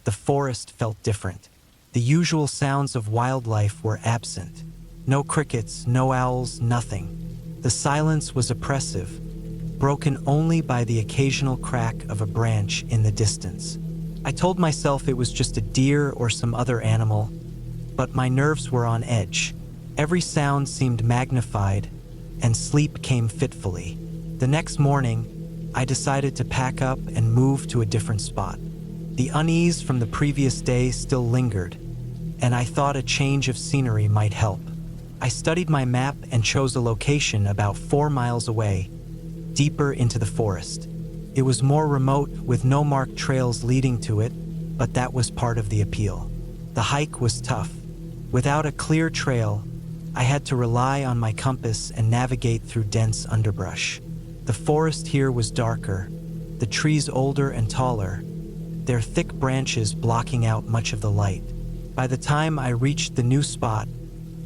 the forest felt different. The usual sounds of wildlife were absent. No crickets, no owls, nothing. The silence was oppressive, broken only by the occasional crack of a branch in the distance. I told myself it was just a deer or some other animal, but my nerves were on edge. Every sound seemed magnified, and sleep came fitfully. The next morning, I decided to pack up and move to a different spot. The unease from the previous day still lingered, and I thought a change of scenery might help. I studied my map and chose a location about 4 miles away, deeper into the forest. It was more remote with no marked trails leading to it, but that was part of the appeal. The hike was tough. Without a clear trail, I had to rely on my compass and navigate through dense underbrush. The forest here was darker, the trees older and taller, their thick branches blocking out much of the light. By the time I reached the new spot,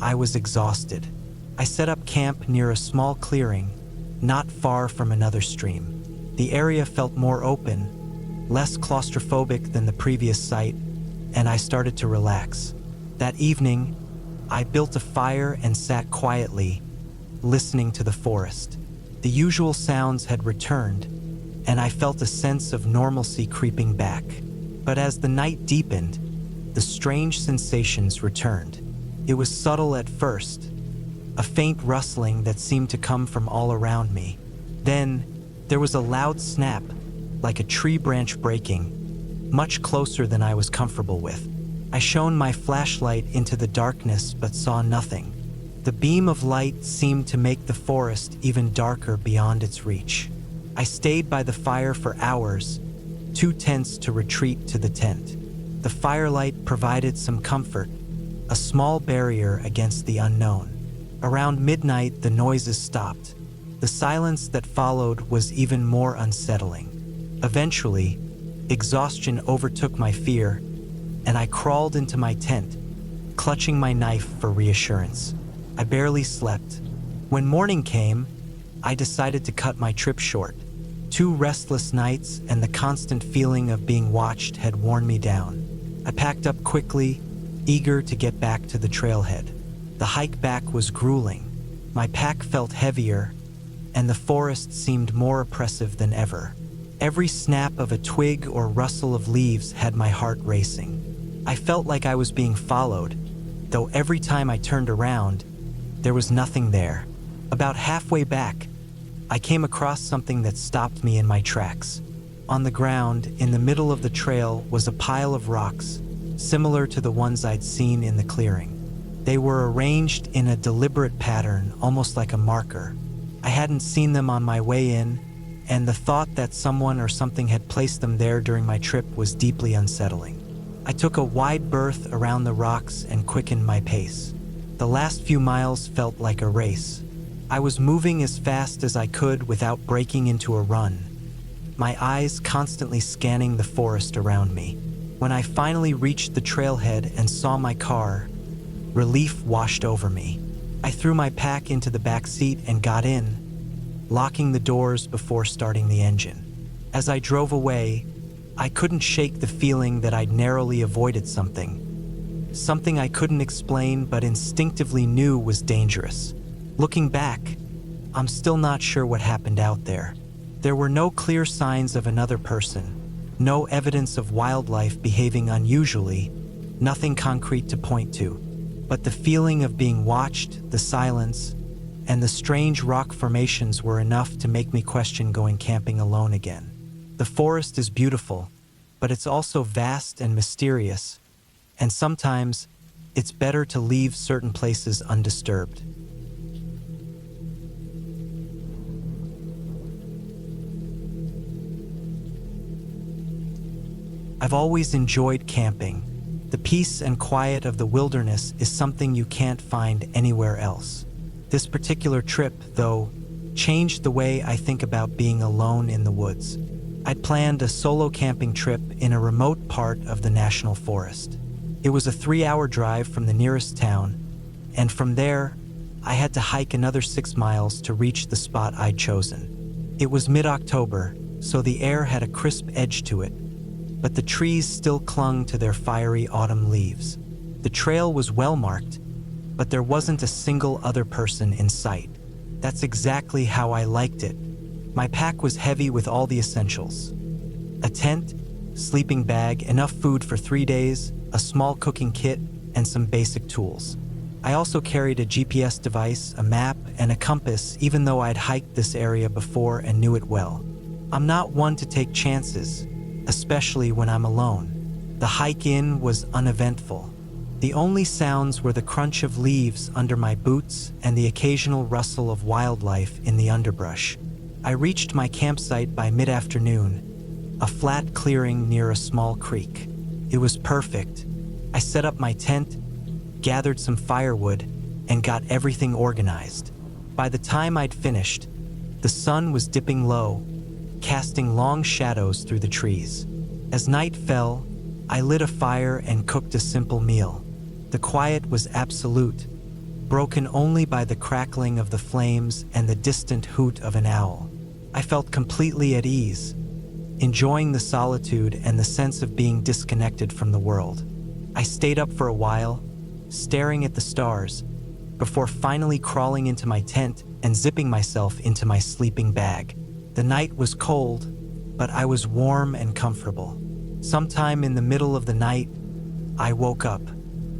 I was exhausted. I set up camp near a small clearing, not far from another stream. The area felt more open, less claustrophobic than the previous site, and I started to relax. That evening, I built a fire and sat quietly, listening to the forest. The usual sounds had returned, and I felt a sense of normalcy creeping back. But as the night deepened, the strange sensations returned. It was subtle at first, a faint rustling that seemed to come from all around me. Then, there was a loud snap, like a tree branch breaking, much closer than I was comfortable with. I shone my flashlight into the darkness but saw nothing. The beam of light seemed to make the forest even darker beyond its reach. I stayed by the fire for hours, too tense to retreat to the tent. The firelight provided some comfort, a small barrier against the unknown. Around midnight, the noises stopped. The silence that followed was even more unsettling. Eventually, exhaustion overtook my fear, and I crawled into my tent, clutching my knife for reassurance. I barely slept. When morning came, I decided to cut my trip short. 2 restless nights and the constant feeling of being watched had worn me down. I packed up quickly, eager to get back to the trailhead. The hike back was grueling. My pack felt heavier, and the forest seemed more oppressive than ever. Every snap of a twig or rustle of leaves had my heart racing. I felt like I was being followed, though every time I turned around, there was nothing there. About halfway back, I came across something that stopped me in my tracks. On the ground, in the middle of the trail, was a pile of rocks, similar to the ones I'd seen in the clearing. They were arranged in a deliberate pattern, almost like a marker. I hadn't seen them on my way in, and the thought that someone or something had placed them there during my trip was deeply unsettling. I took a wide berth around the rocks and quickened my pace. The last few miles felt like a race. I was moving as fast as I could without breaking into a run, my eyes constantly scanning the forest around me. When I finally reached the trailhead and saw my car, relief washed over me. I threw my pack into the back seat and got in, locking the doors before starting the engine. As I drove away, I couldn't shake the feeling that I'd narrowly avoided something I couldn't explain but instinctively knew was dangerous. Looking back, I'm still not sure what happened out there. There were no clear signs of another person, no evidence of wildlife behaving unusually, nothing concrete to point to. But the feeling of being watched, the silence, and the strange rock formations were enough to make me question going camping alone again. The forest is beautiful, but it's also vast and mysterious, and sometimes it's better to leave certain places undisturbed. I've always enjoyed camping. The peace and quiet of the wilderness is something you can't find anywhere else. This particular trip, though, changed the way I think about being alone in the woods. I'd planned a solo camping trip in a remote part of the national forest. It was a 3-hour drive from the nearest town, and from there, I had to hike another 6 miles to reach the spot I'd chosen. It was mid-October, so the air had a crisp edge to it, but the trees still clung to their fiery autumn leaves. The trail was well marked, but there wasn't a single other person in sight. That's exactly how I liked it. My pack was heavy with all the essentials: a tent, sleeping bag, enough food for 3 days, a small cooking kit, and some basic tools. I also carried a GPS device, a map, and a compass, even though I'd hiked this area before and knew it well. I'm not one to take chances, especially when I'm alone. The hike in was uneventful. The only sounds were the crunch of leaves under my boots and the occasional rustle of wildlife in the underbrush. I reached my campsite by mid-afternoon, a flat clearing near a small creek. It was perfect, I set up my tent, gathered some firewood, and got everything organized. By the time I'd finished, the sun was dipping low, casting long shadows through the trees. As night fell, I lit a fire and cooked a simple meal. The quiet was absolute, broken only by the crackling of the flames and the distant hoot of an owl. I felt completely at ease, enjoying the solitude and the sense of being disconnected from the world. I stayed up for a while, staring at the stars, before finally crawling into my tent and zipping myself into my sleeping bag. The night was cold, but I was warm and comfortable. Sometime in the middle of the night, I woke up.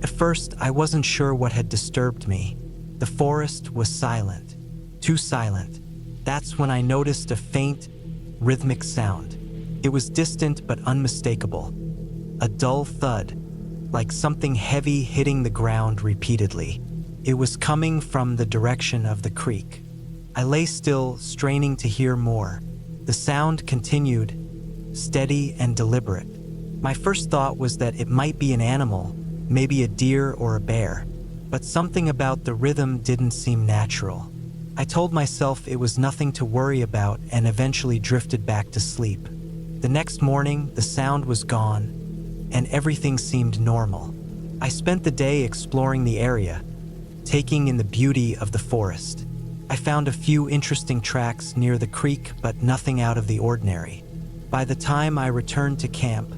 At first, I wasn't sure what had disturbed me. The forest was silent, too silent. That's when I noticed a faint, rhythmic sound. It was distant but unmistakable. A dull thud, like something heavy hitting the ground repeatedly. It was coming from the direction of the creek. I lay still, straining to hear more. The sound continued, steady and deliberate. My first thought was that it might be an animal, maybe a deer or a bear, but something about the rhythm didn't seem natural. I told myself it was nothing to worry about and eventually drifted back to sleep. The next morning, the sound was gone, and everything seemed normal. I spent the day exploring the area, taking in the beauty of the forest. I found a few interesting tracks near the creek, but nothing out of the ordinary. By the time I returned to camp,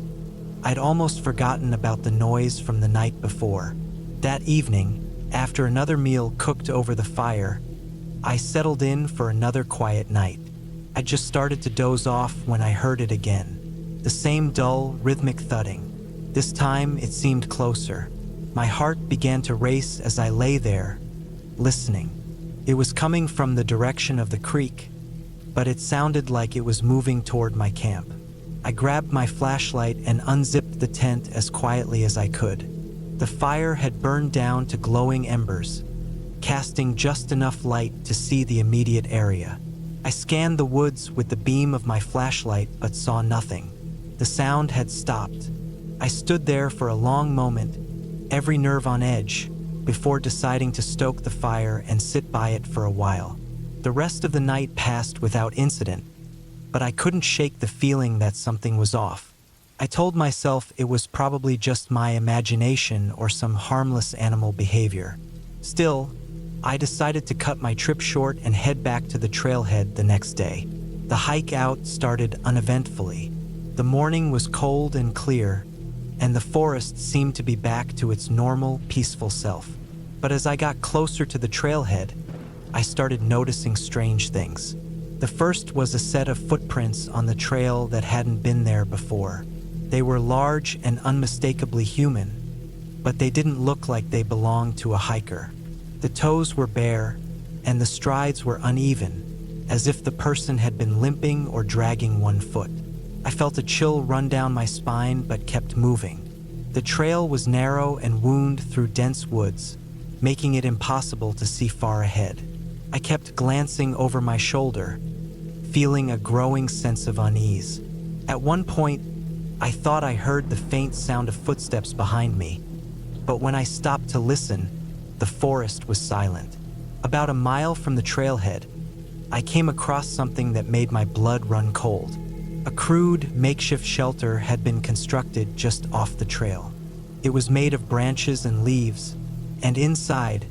I'd almost forgotten about the noise from the night before. That evening, after another meal cooked over the fire, I settled in for another quiet night. I just started to doze off when I heard it again. The same dull, rhythmic thudding. This time, it seemed closer. My heart began to race as I lay there, listening. It was coming from the direction of the creek, but it sounded like it was moving toward my camp. I grabbed my flashlight and unzipped the tent as quietly as I could. The fire had burned down to glowing embers, casting just enough light to see the immediate area. I scanned the woods with the beam of my flashlight but saw nothing. The sound had stopped. I stood there for a long moment, every nerve on edge, before deciding to stoke the fire and sit by it for a while. The rest of the night passed without incident, but I couldn't shake the feeling that something was off. I told myself it was probably just my imagination or some harmless animal behavior. Still, I decided to cut my trip short and head back to the trailhead the next day. The hike out started uneventfully. The morning was cold and clear, and the forest seemed to be back to its normal, peaceful self. But as I got closer to the trailhead, I started noticing strange things. The first was a set of footprints on the trail that hadn't been there before. They were large and unmistakably human, but they didn't look like they belonged to a hiker. The toes were bare, and the strides were uneven, as if the person had been limping or dragging one foot. I felt a chill run down my spine but kept moving. The trail was narrow and wound through dense woods, making it impossible to see far ahead. I kept glancing over my shoulder, feeling a growing sense of unease. At one point, I thought I heard the faint sound of footsteps behind me, but when I stopped to listen, the forest was silent. About a mile from the trailhead, I came across something that made my blood run cold. A crude, makeshift shelter had been constructed just off the trail. It was made of branches and leaves, and inside,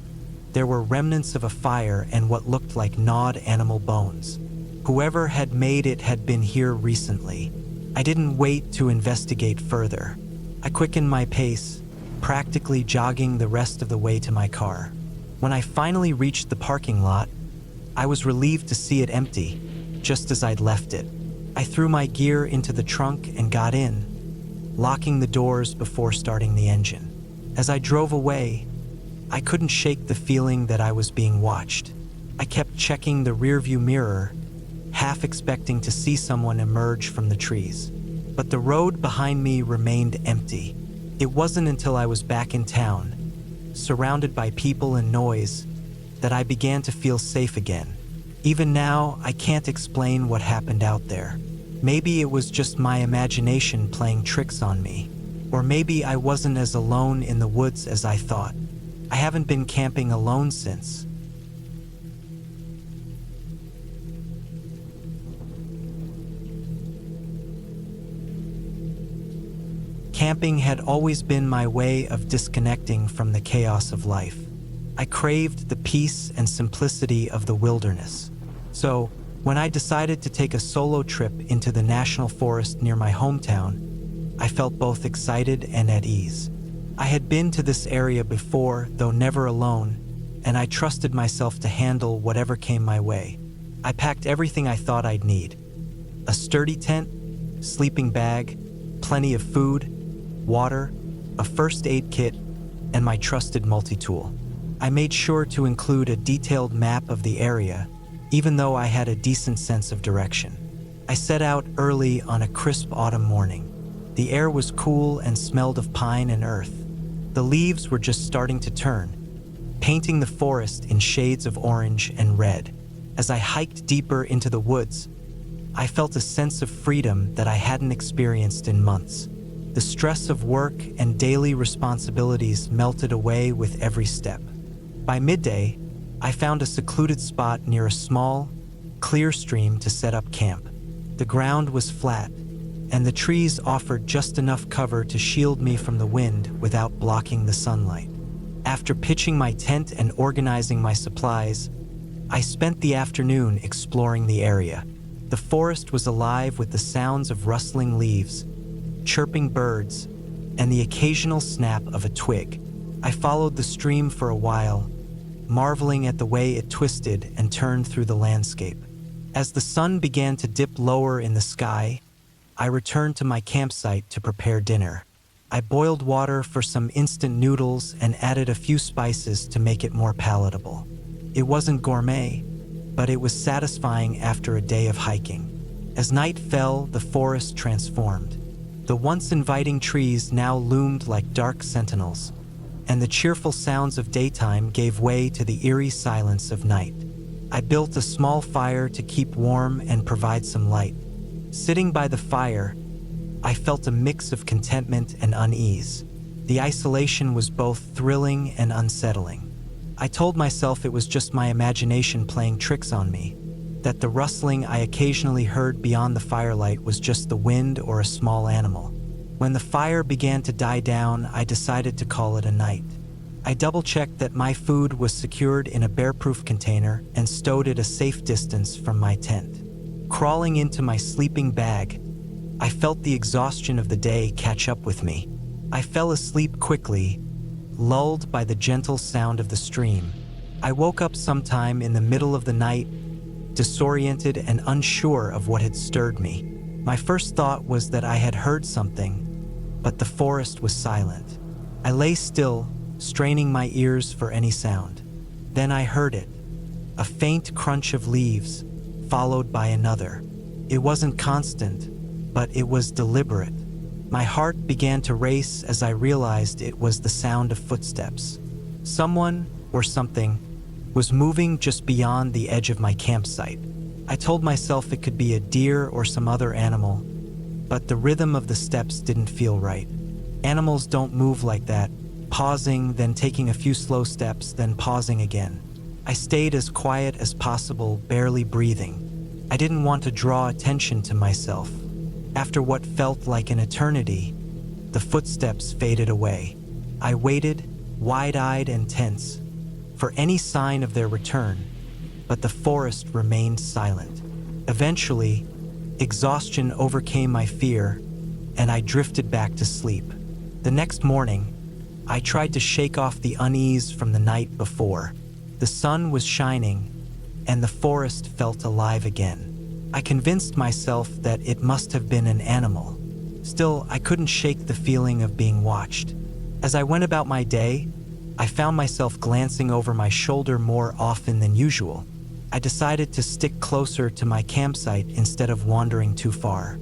there were remnants of a fire and what looked like gnawed animal bones. Whoever had made it had been here recently. I didn't wait to investigate further. I quickened my pace, practically jogging the rest of the way to my car. When I finally reached the parking lot, I was relieved to see it empty, just as I'd left it. I threw my gear into the trunk and got in, locking the doors before starting the engine. As I drove away, I couldn't shake the feeling that I was being watched. I kept checking the rearview mirror, half expecting to see someone emerge from the trees. But the road behind me remained empty. It wasn't until I was back in town, surrounded by people and noise, that I began to feel safe again. Even now, I can't explain what happened out there. Maybe it was just my imagination playing tricks on me, Or maybe I wasn't as alone in the woods as I thought. I haven't been camping alone since. Camping had always been my way of disconnecting from the chaos of life. I craved the peace and simplicity of the wilderness. So, when I decided to take a solo trip into the national forest near my hometown, I felt both excited and at ease. I had been to this area before, though never alone, and I trusted myself to handle whatever came my way. I packed everything I thought I'd need: a sturdy tent, sleeping bag, plenty of food, water, a first aid kit, and my trusted multi-tool. I made sure to include a detailed map of the area, even though I had a decent sense of direction. I set out early on a crisp autumn morning. The air was cool and smelled of pine and earth. The leaves were just starting to turn, painting the forest in shades of orange and red. As I hiked deeper into the woods, I felt a sense of freedom that I hadn't experienced in months. The stress of work and daily responsibilities melted away with every step. By midday, I found a secluded spot near a small, clear stream to set up camp. The ground was flat, and the trees offered just enough cover to shield me from the wind without blocking the sunlight. After pitching my tent and organizing my supplies, I spent the afternoon exploring the area. The forest was alive with the sounds of rustling leaves, chirping birds, and the occasional snap of a twig. I followed the stream for a while, marveling at the way it twisted and turned through the landscape. As the sun began to dip lower in the sky, I returned to my campsite to prepare dinner. I boiled water for some instant noodles and added a few spices to make it more palatable. It wasn't gourmet, but it was satisfying after a day of hiking. As night fell, the forest transformed. The once inviting trees now loomed like dark sentinels, and the cheerful sounds of daytime gave way to the eerie silence of night. I built a small fire to keep warm and provide some light. Sitting by the fire, I felt a mix of contentment and unease. The isolation was both thrilling and unsettling. I told myself it was just my imagination playing tricks on me, that the rustling I occasionally heard beyond the firelight was just the wind or a small animal. When the fire began to die down, I decided to call it a night. I double-checked that my food was secured in a bear-proof container and stowed it a safe distance from my tent. Crawling into my sleeping bag, I felt the exhaustion of the day catch up with me. I fell asleep quickly, lulled by the gentle sound of the stream. I woke up sometime in the middle of the night, disoriented and unsure of what had stirred me. My first thought was that I had heard something, but the forest was silent. I lay still, straining my ears for any sound. Then I heard it, a faint crunch of leaves, followed by another. It wasn't constant, but it was deliberate. My heart began to race as I realized it was the sound of footsteps. Someone, or something, was moving just beyond the edge of my campsite. I told myself it could be a deer or some other animal, but the rhythm of the steps didn't feel right. Animals don't move like that, pausing, then taking a few slow steps, then pausing again. I stayed as quiet as possible, barely breathing. I didn't want to draw attention to myself. After what felt like an eternity, the footsteps faded away. I waited, wide-eyed and tense, for any sign of their return, but the forest remained silent. Eventually, exhaustion overcame my fear, and I drifted back to sleep. The next morning, I tried to shake off the unease from the night before. The sun was shining, and the forest felt alive again. I convinced myself that it must have been an animal. Still, I couldn't shake the feeling of being watched. As I went about my day, I found myself glancing over my shoulder more often than usual. I decided to stick closer to my campsite instead of wandering too far.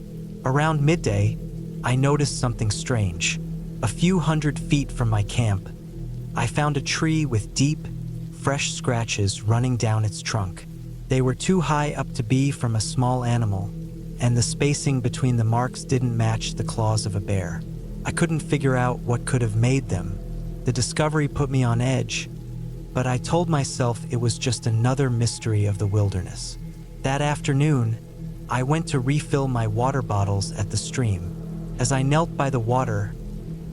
Around midday, I noticed something strange. A few hundred feet from my camp, I found a tree with deep, fresh scratches running down its trunk. They were too high up to be from a small animal, and the spacing between the marks didn't match the claws of a bear. I couldn't figure out what could have made them. The discovery put me on edge, but I told myself it was just another mystery of the wilderness. That afternoon, I went to refill my water bottles at the stream. As I knelt by the water,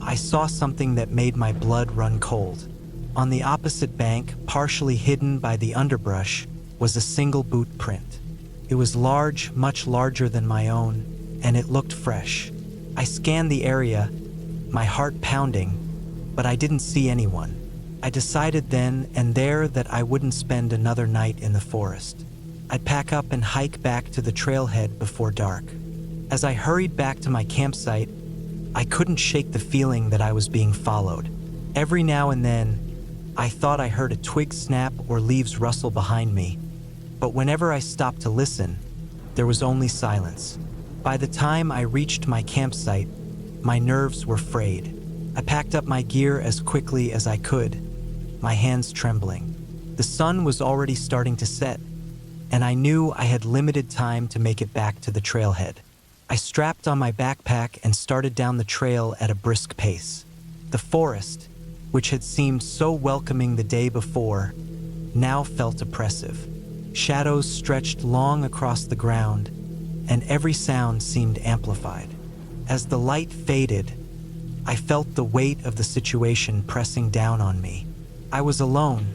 I saw something that made my blood run cold. On the opposite bank, partially hidden by the underbrush, was a single boot print. It was large, much larger than my own, and it looked fresh. I scanned the area, my heart pounding, but I didn't see anyone. I decided then and there that I wouldn't spend another night in the forest. I'd pack up and hike back to the trailhead before dark. As I hurried back to my campsite, I couldn't shake the feeling that I was being followed. Every now and then, I thought I heard a twig snap or leaves rustle behind me, but whenever I stopped to listen, there was only silence. By the time I reached my campsite, my nerves were frayed. I packed up my gear as quickly as I could, my hands trembling. The sun was already starting to set, and I knew I had limited time to make it back to the trailhead. I strapped on my backpack and started down the trail at a brisk pace. The forest, which had seemed so welcoming the day before, now felt oppressive. Shadows stretched long across the ground, and every sound seemed amplified. As the light faded, I felt the weight of the situation pressing down on me. I was alone,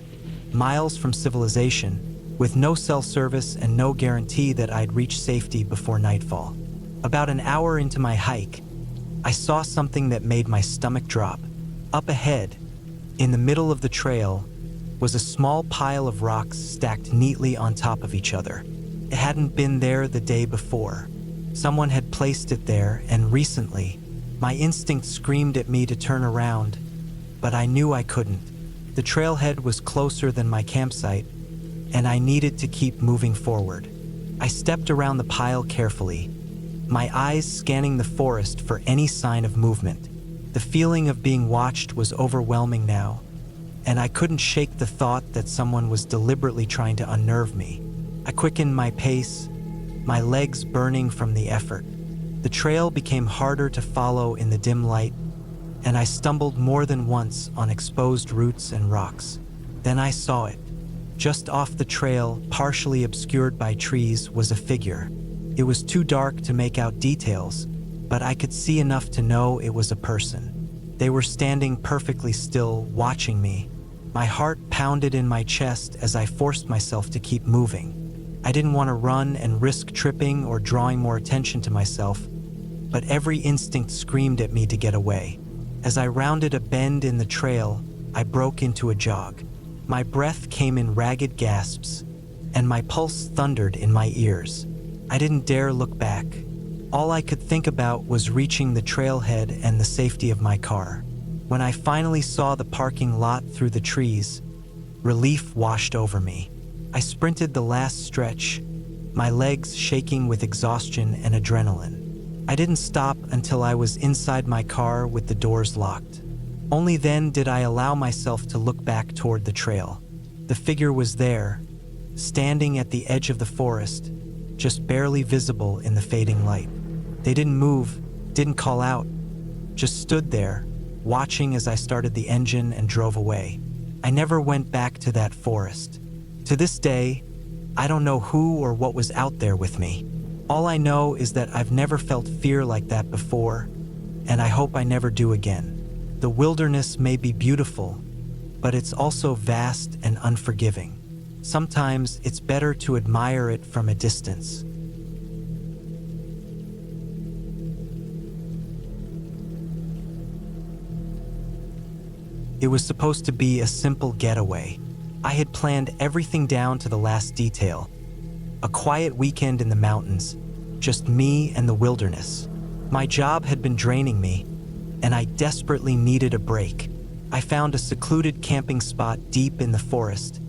miles from civilization, with no cell service and no guarantee that I'd reach safety before nightfall. About an hour into my hike, I saw something that made my stomach drop. Up ahead, in the middle of the trail, was a small pile of rocks stacked neatly on top of each other. It hadn't been there the day before. Someone had placed it there, and recently, my instinct screamed at me to turn around, but I knew I couldn't. The trailhead was closer than my campsite, and I needed to keep moving forward. I stepped around the pile carefully, my eyes scanning the forest for any sign of movement. The feeling of being watched was overwhelming now, and I couldn't shake the thought that someone was deliberately trying to unnerve me. I quickened my pace, my legs burning from the effort. The trail became harder to follow in the dim light, and I stumbled more than once on exposed roots and rocks. Then I saw it. Just off the trail, partially obscured by trees, was a figure. It was too dark to make out details, but I could see enough to know it was a person. They were standing perfectly still, watching me. My heart pounded in my chest as I forced myself to keep moving. I didn't want to run and risk tripping or drawing more attention to myself, but every instinct screamed at me to get away. As I rounded a bend in the trail, I broke into a jog. My breath came in ragged gasps, and my pulse thundered in my ears. I didn't dare look back. All I could think about was reaching the trailhead and the safety of my car. When I finally saw the parking lot through the trees, relief washed over me. I sprinted the last stretch, my legs shaking with exhaustion and adrenaline. I didn't stop until I was inside my car with the doors locked. Only then did I allow myself to look back toward the trail. The figure was there, standing at the edge of the forest, just barely visible in the fading light. They didn't move, didn't call out, just stood there, watching as I started the engine and drove away. I never went back to that forest. To this day, I don't know who or what was out there with me. All I know is that I've never felt fear like that before, and I hope I never do again. The wilderness may be beautiful, but it's also vast and unforgiving. Sometimes it's better to admire it from a distance. It was supposed to be a simple getaway. I had planned everything down to the last detail. A quiet weekend in the mountains, just me and the wilderness. My job had been draining me, and I desperately needed a break. I found a secluded camping spot deep in the forest,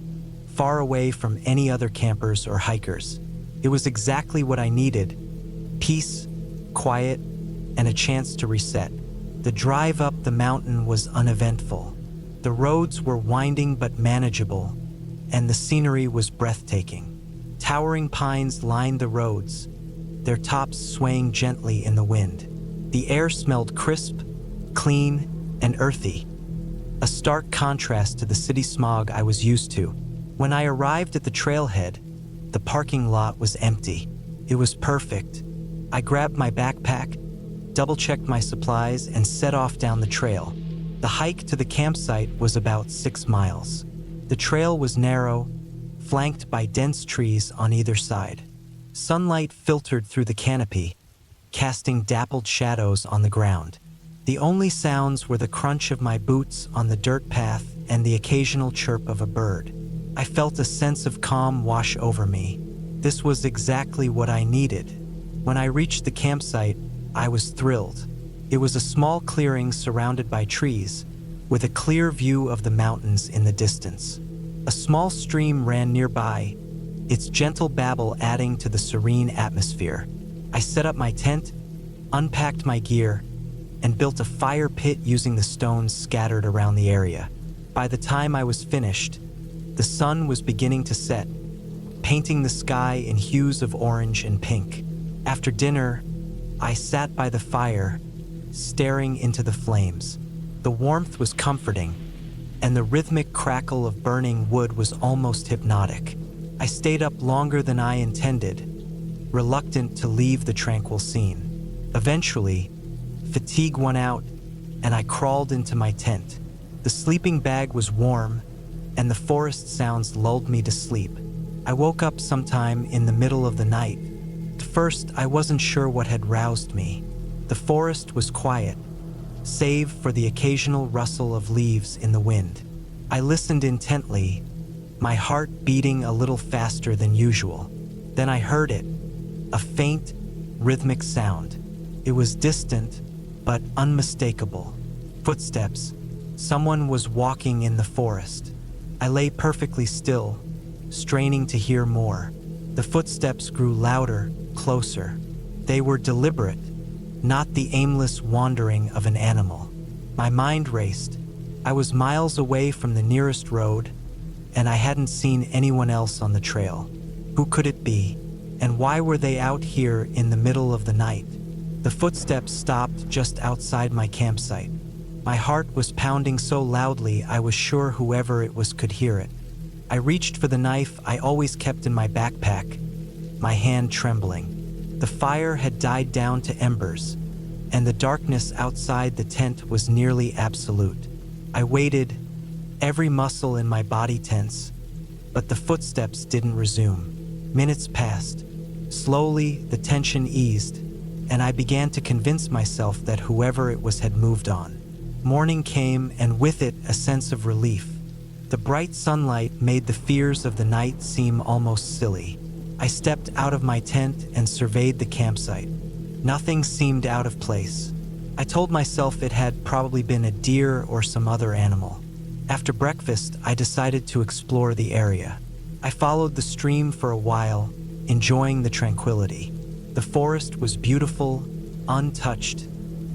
far away from any other campers or hikers. It was exactly what I needed: peace, quiet, and a chance to reset. The drive up the mountain was uneventful. The roads were winding but manageable, and the scenery was breathtaking. Towering pines lined the roads, their tops swaying gently in the wind. The air smelled crisp, clean and earthy, a stark contrast to the city smog I was used to. When I arrived at the trailhead, the parking lot was empty. It was perfect. I grabbed my backpack, double-checked my supplies, and set off down the trail. The hike to the campsite was about 6 miles. The trail was narrow, flanked by dense trees on either side. Sunlight filtered through the canopy, casting dappled shadows on the ground. The only sounds were the crunch of my boots on the dirt path and the occasional chirp of a bird. I felt a sense of calm wash over me. This was exactly what I needed. When I reached the campsite, I was thrilled. It was a small clearing surrounded by trees, with a clear view of the mountains in the distance. A small stream ran nearby, its gentle babble adding to the serene atmosphere. I set up my tent, unpacked my gear, and built a fire pit using the stones scattered around the area. By the time I was finished, the sun was beginning to set, painting the sky in hues of orange and pink. After dinner, I sat by the fire, staring into the flames. The warmth was comforting, and the rhythmic crackle of burning wood was almost hypnotic. I stayed up longer than I intended, reluctant to leave the tranquil scene. Eventually, fatigue won out, and I crawled into my tent. The sleeping bag was warm, and the forest sounds lulled me to sleep. I woke up sometime in the middle of the night. At first, I wasn't sure what had roused me. The forest was quiet, save for the occasional rustle of leaves in the wind. I listened intently, my heart beating a little faster than usual. Then I heard it, a faint, rhythmic sound. It was distant, but unmistakable. Footsteps. Someone was walking in the forest. I lay perfectly still, straining to hear more. The footsteps grew louder, closer. They were deliberate, not the aimless wandering of an animal. My mind raced. I was miles away from the nearest road, and I hadn't seen anyone else on the trail. Who could it be? And why were they out here in the middle of the night? The footsteps stopped just outside my campsite. My heart was pounding so loudly I was sure whoever it was could hear it. I reached for the knife I always kept in my backpack, my hand trembling. The fire had died down to embers, and the darkness outside the tent was nearly absolute. I waited, every muscle in my body tense, but the footsteps didn't resume. Minutes passed. Slowly, the tension eased, and I began to convince myself that whoever it was had moved on. Morning came, and with it, a sense of relief. The bright sunlight made the fears of the night seem almost silly. I stepped out of my tent and surveyed the campsite. Nothing seemed out of place. I told myself it had probably been a deer or some other animal. After breakfast, I decided to explore the area. I followed the stream for a while, enjoying the tranquility. The forest was beautiful, untouched,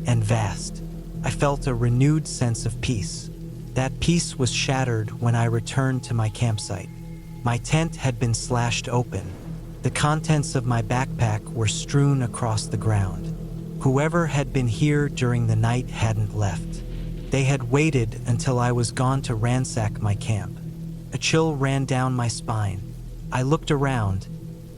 and vast. I felt a renewed sense of peace. That peace was shattered when I returned to my campsite. My tent had been slashed open. The contents of my backpack were strewn across the ground. Whoever had been here during the night hadn't left. They had waited until I was gone to ransack my camp. A chill ran down my spine. I looked around,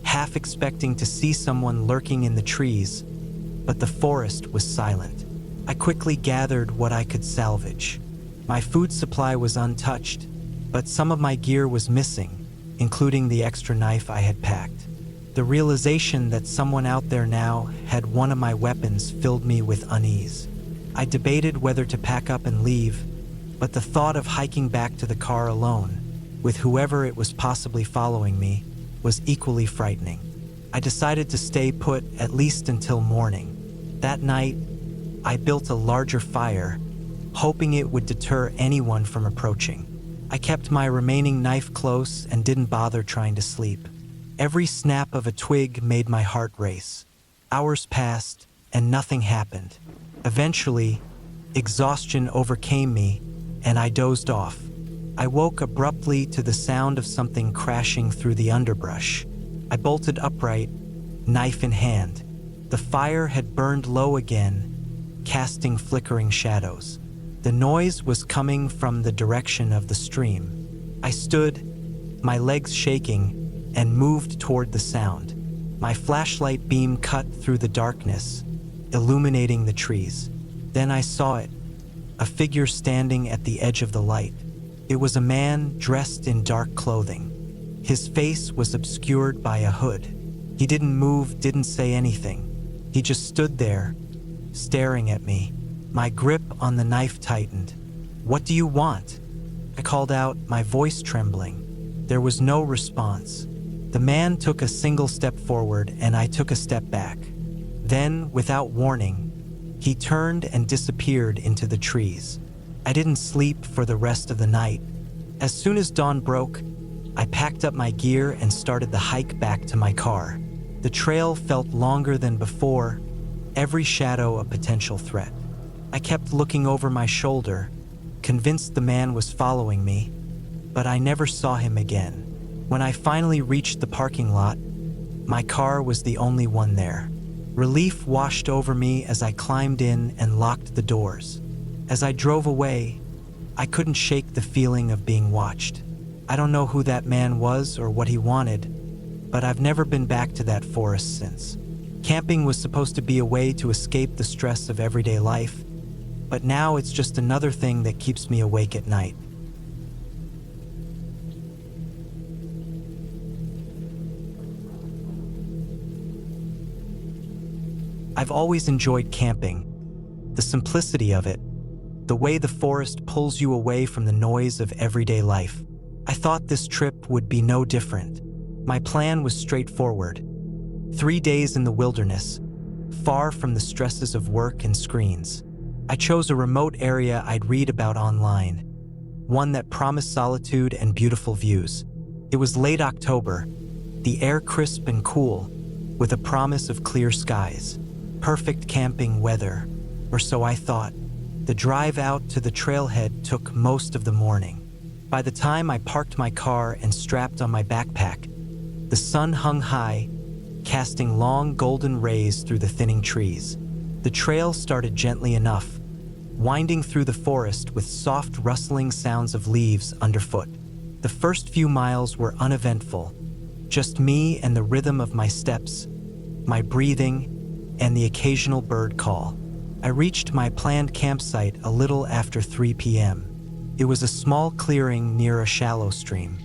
half expecting to see someone lurking in the trees, but the forest was silent. I quickly gathered what I could salvage. My food supply was untouched, but some of my gear was missing, including the extra knife I had packed. The realization that someone out there now had one of my weapons filled me with unease. I debated whether to pack up and leave, but the thought of hiking back to the car alone, with whoever it was possibly following me, was equally frightening. I decided to stay put at least until morning. That night, I built a larger fire, hoping it would deter anyone from approaching. I kept my remaining knife close and didn't bother trying to sleep. Every snap of a twig made my heart race. Hours passed, and nothing happened. Eventually, exhaustion overcame me, and I dozed off. I woke abruptly to the sound of something crashing through the underbrush. I bolted upright, knife in hand. The fire had burned low again, casting flickering shadows. The noise was coming from the direction of the stream. I stood, my legs shaking, and moved toward the sound. My flashlight beam cut through the darkness, illuminating the trees. Then I saw it, a figure standing at the edge of the light. It was a man dressed in dark clothing. His face was obscured by a hood. He didn't move, didn't say anything. He just stood there, staring at me. My grip on the knife tightened. "What do you want?" I called out, my voice trembling. There was no response. The man took a single step forward and I took a step back. Then, without warning, he turned and disappeared into the trees. I didn't sleep for the rest of the night. As soon as dawn broke, I packed up my gear and started the hike back to my car. The trail felt longer than before, every shadow a potential threat. I kept looking over my shoulder, convinced the man was following me, but I never saw him again. When I finally reached the parking lot, my car was the only one there. Relief washed over me as I climbed in and locked the doors. As I drove away, I couldn't shake the feeling of being watched. I don't know who that man was or what he wanted, but I've never been back to that forest since. Camping was supposed to be a way to escape the stress of everyday life, but now it's just another thing that keeps me awake at night. I've always enjoyed camping, the simplicity of it, the way the forest pulls you away from the noise of everyday life. I thought this trip would be no different. My plan was straightforward. 3 days in the wilderness, far from the stresses of work and screens. I chose a remote area I'd read about online, one that promised solitude and beautiful views. It was late October, the air crisp and cool, with a promise of clear skies. Perfect camping weather, or so I thought. The drive out to the trailhead took most of the morning. By the time I parked my car and strapped on my backpack, the sun hung high, casting long golden rays through the thinning trees. The trail started gently enough, winding through the forest with soft rustling sounds of leaves underfoot. The first few miles were uneventful, just me and the rhythm of my steps, my breathing, and the occasional bird call. I reached my planned campsite a little after 3 p.m. It was a small clearing near a shallow stream.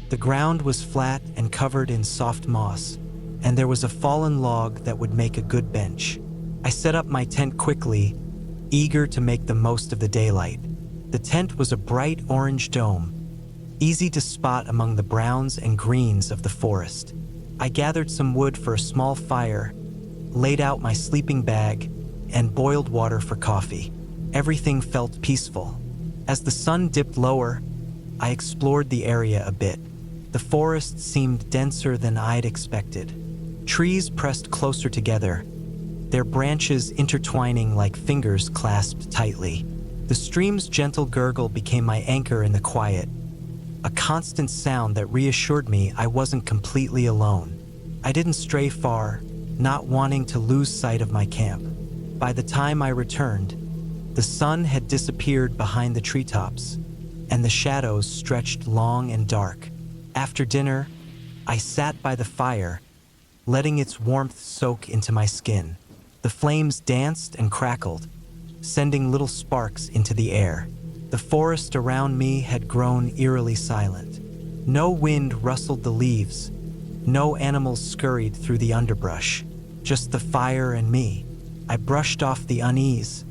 The ground was flat and covered in soft moss, and there was a fallen log that would make a good bench. I set up my tent quickly, eager to make the most of the daylight. The tent was a bright orange dome, easy to spot among the browns and greens of the forest. I gathered some wood for a small fire, laid out my sleeping bag, and boiled water for coffee. Everything felt peaceful. As the sun dipped lower, I explored the area a bit. The forest seemed denser than I'd expected. Trees pressed closer together, their branches intertwining like fingers clasped tightly. The stream's gentle gurgle became my anchor in the quiet, a constant sound that reassured me I wasn't completely alone. I didn't stray far, not wanting to lose sight of my camp. By the time I returned, the sun had disappeared behind the treetops, and the shadows stretched long and dark. After dinner, I sat by the fire, letting its warmth soak into my skin. The flames danced and crackled, sending little sparks into the air. The forest around me had grown eerily silent. No wind rustled the leaves, no animals scurried through the underbrush, just the fire and me. I brushed off the unease,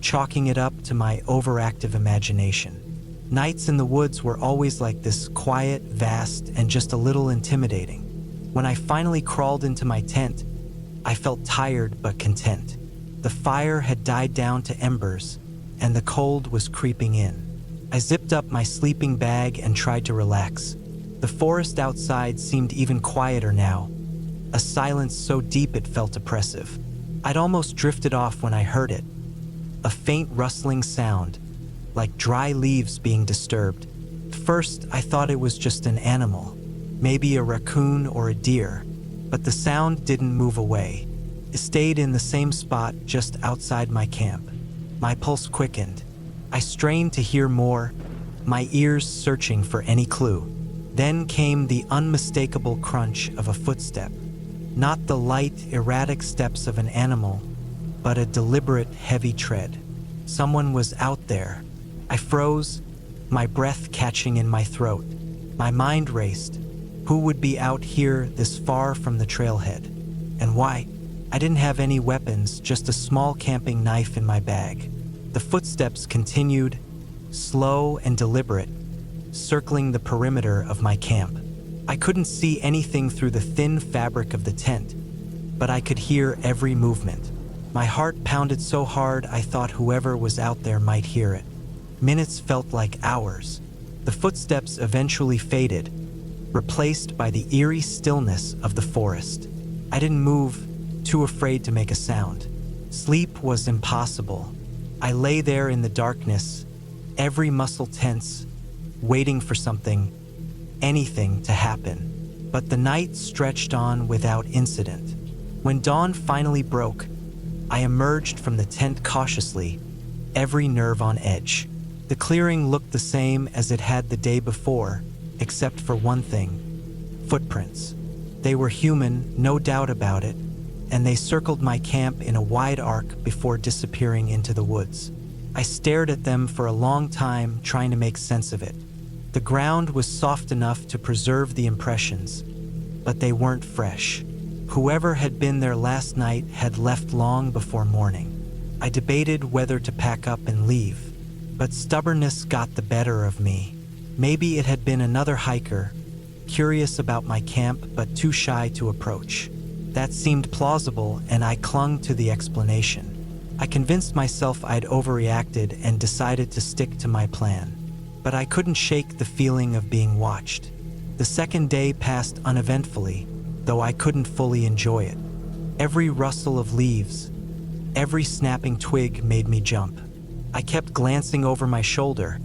chalking it up to my overactive imagination. Nights in the woods were always like this, quiet, vast, and just a little intimidating. When I finally crawled into my tent, I felt tired but content. The fire had died down to embers, and the cold was creeping in. I zipped up my sleeping bag and tried to relax. The forest outside seemed even quieter now, a silence so deep it felt oppressive. I'd almost drifted off when I heard it, a faint rustling sound, like dry leaves being disturbed. First, I thought it was just an animal, maybe a raccoon or a deer, but the sound didn't move away. It stayed in the same spot just outside my camp. My pulse quickened. I strained to hear more, my ears searching for any clue. Then came the unmistakable crunch of a footstep. Not the light, erratic steps of an animal, but a deliberate, heavy tread. Someone was out there. I froze, my breath catching in my throat. My mind raced. Who would be out here this far from the trailhead? And why? I didn't have any weapons, just a small camping knife in my bag. The footsteps continued, slow and deliberate, circling the perimeter of my camp. I couldn't see anything through the thin fabric of the tent, but I could hear every movement. My heart pounded so hard I thought whoever was out there might hear it. Minutes felt like hours. The footsteps eventually faded, replaced by the eerie stillness of the forest. I didn't move, too afraid to make a sound. Sleep was impossible. I lay there in the darkness, every muscle tense, waiting for something, anything to happen. But the night stretched on without incident. When dawn finally broke, I emerged from the tent cautiously, every nerve on edge. The clearing looked the same as it had the day before, except for one thing: footprints. They were human, no doubt about it, and they circled my camp in a wide arc before disappearing into the woods. I stared at them for a long time, trying to make sense of it. The ground was soft enough to preserve the impressions, but they weren't fresh. Whoever had been there last night had left long before morning. I debated whether to pack up and leave, but stubbornness got the better of me. Maybe it had been another hiker, curious about my camp but too shy to approach. That seemed plausible, and I clung to the explanation. I convinced myself I'd overreacted and decided to stick to my plan. But I couldn't shake the feeling of being watched. The second day passed uneventfully, though I couldn't fully enjoy it. Every rustle of leaves, every snapping twig made me jump. I kept glancing over my shoulder,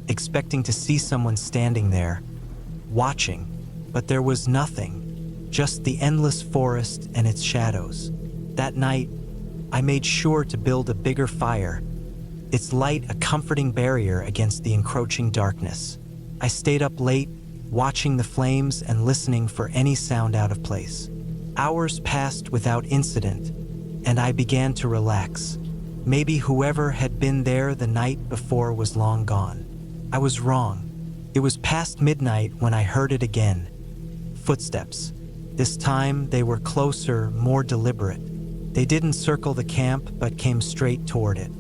expecting to see someone standing there, watching, but there was nothing. Just the endless forest and its shadows. That night, I made sure to build a bigger fire, its light a comforting barrier against the encroaching darkness. I stayed up late, watching the flames and listening for any sound out of place. Hours passed without incident, and I began to relax. Maybe whoever had been there the night before was long gone. I was wrong. It was past midnight when I heard it again. Footsteps. This time, they were closer, more deliberate. They didn't circle the camp, but came straight toward it.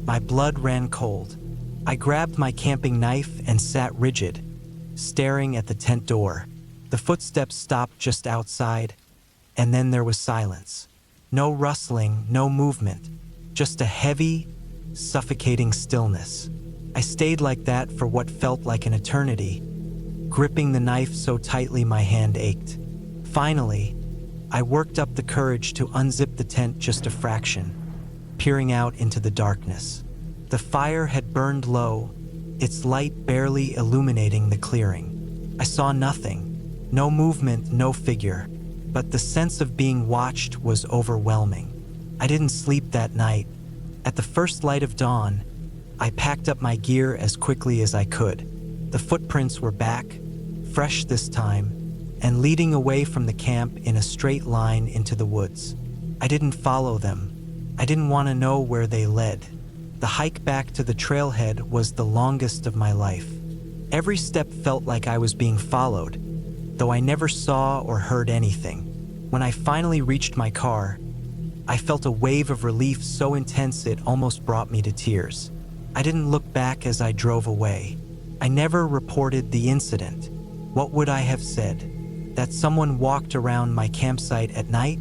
My blood ran cold. I grabbed my camping knife and sat rigid, staring at the tent door. The footsteps stopped just outside, and then there was silence. No rustling, no movement, just a heavy, suffocating stillness. I stayed like that for what felt like an eternity, gripping the knife so tightly my hand ached. Finally, I worked up the courage to unzip the tent just a fraction, peering out into the darkness. The fire had burned low, its light barely illuminating the clearing. I saw nothing, no movement, no figure, but the sense of being watched was overwhelming. I didn't sleep that night. At the first light of dawn, I packed up my gear as quickly as I could. The footprints were back, fresh this time, and leading away from the camp in a straight line into the woods. I didn't follow them. I didn't want to know where they led. The hike back to the trailhead was the longest of my life. Every step felt like I was being followed, though I never saw or heard anything. When I finally reached my car, I felt a wave of relief so intense it almost brought me to tears. I didn't look back as I drove away. I never reported the incident. What would I have said? That someone walked around my campsite at night?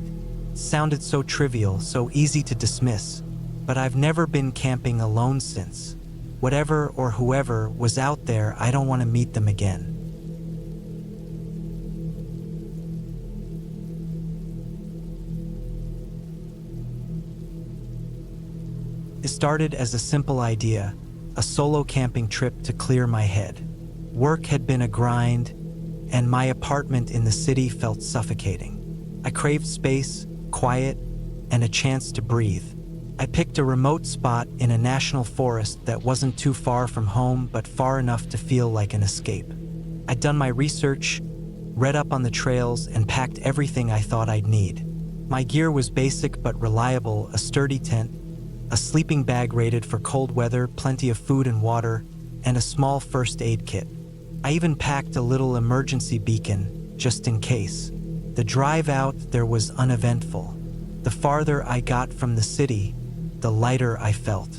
Sounded so trivial, so easy to dismiss. But I've never been camping alone since. Whatever or whoever was out there, I don't want to meet them again. It started as a simple idea, a solo camping trip to clear my head. Work had been a grind, and my apartment in the city felt suffocating. I craved space, quiet, and a chance to breathe. I picked a remote spot in a national forest that wasn't too far from home but far enough to feel like an escape. I'd done my research, read up on the trails, and packed everything I thought I'd need. My gear was basic but reliable: a sturdy tent, a sleeping bag rated for cold weather, plenty of food and water, and a small first aid kit. I even packed a little emergency beacon, just in case. The drive out there was uneventful. The farther I got from the city, the lighter I felt.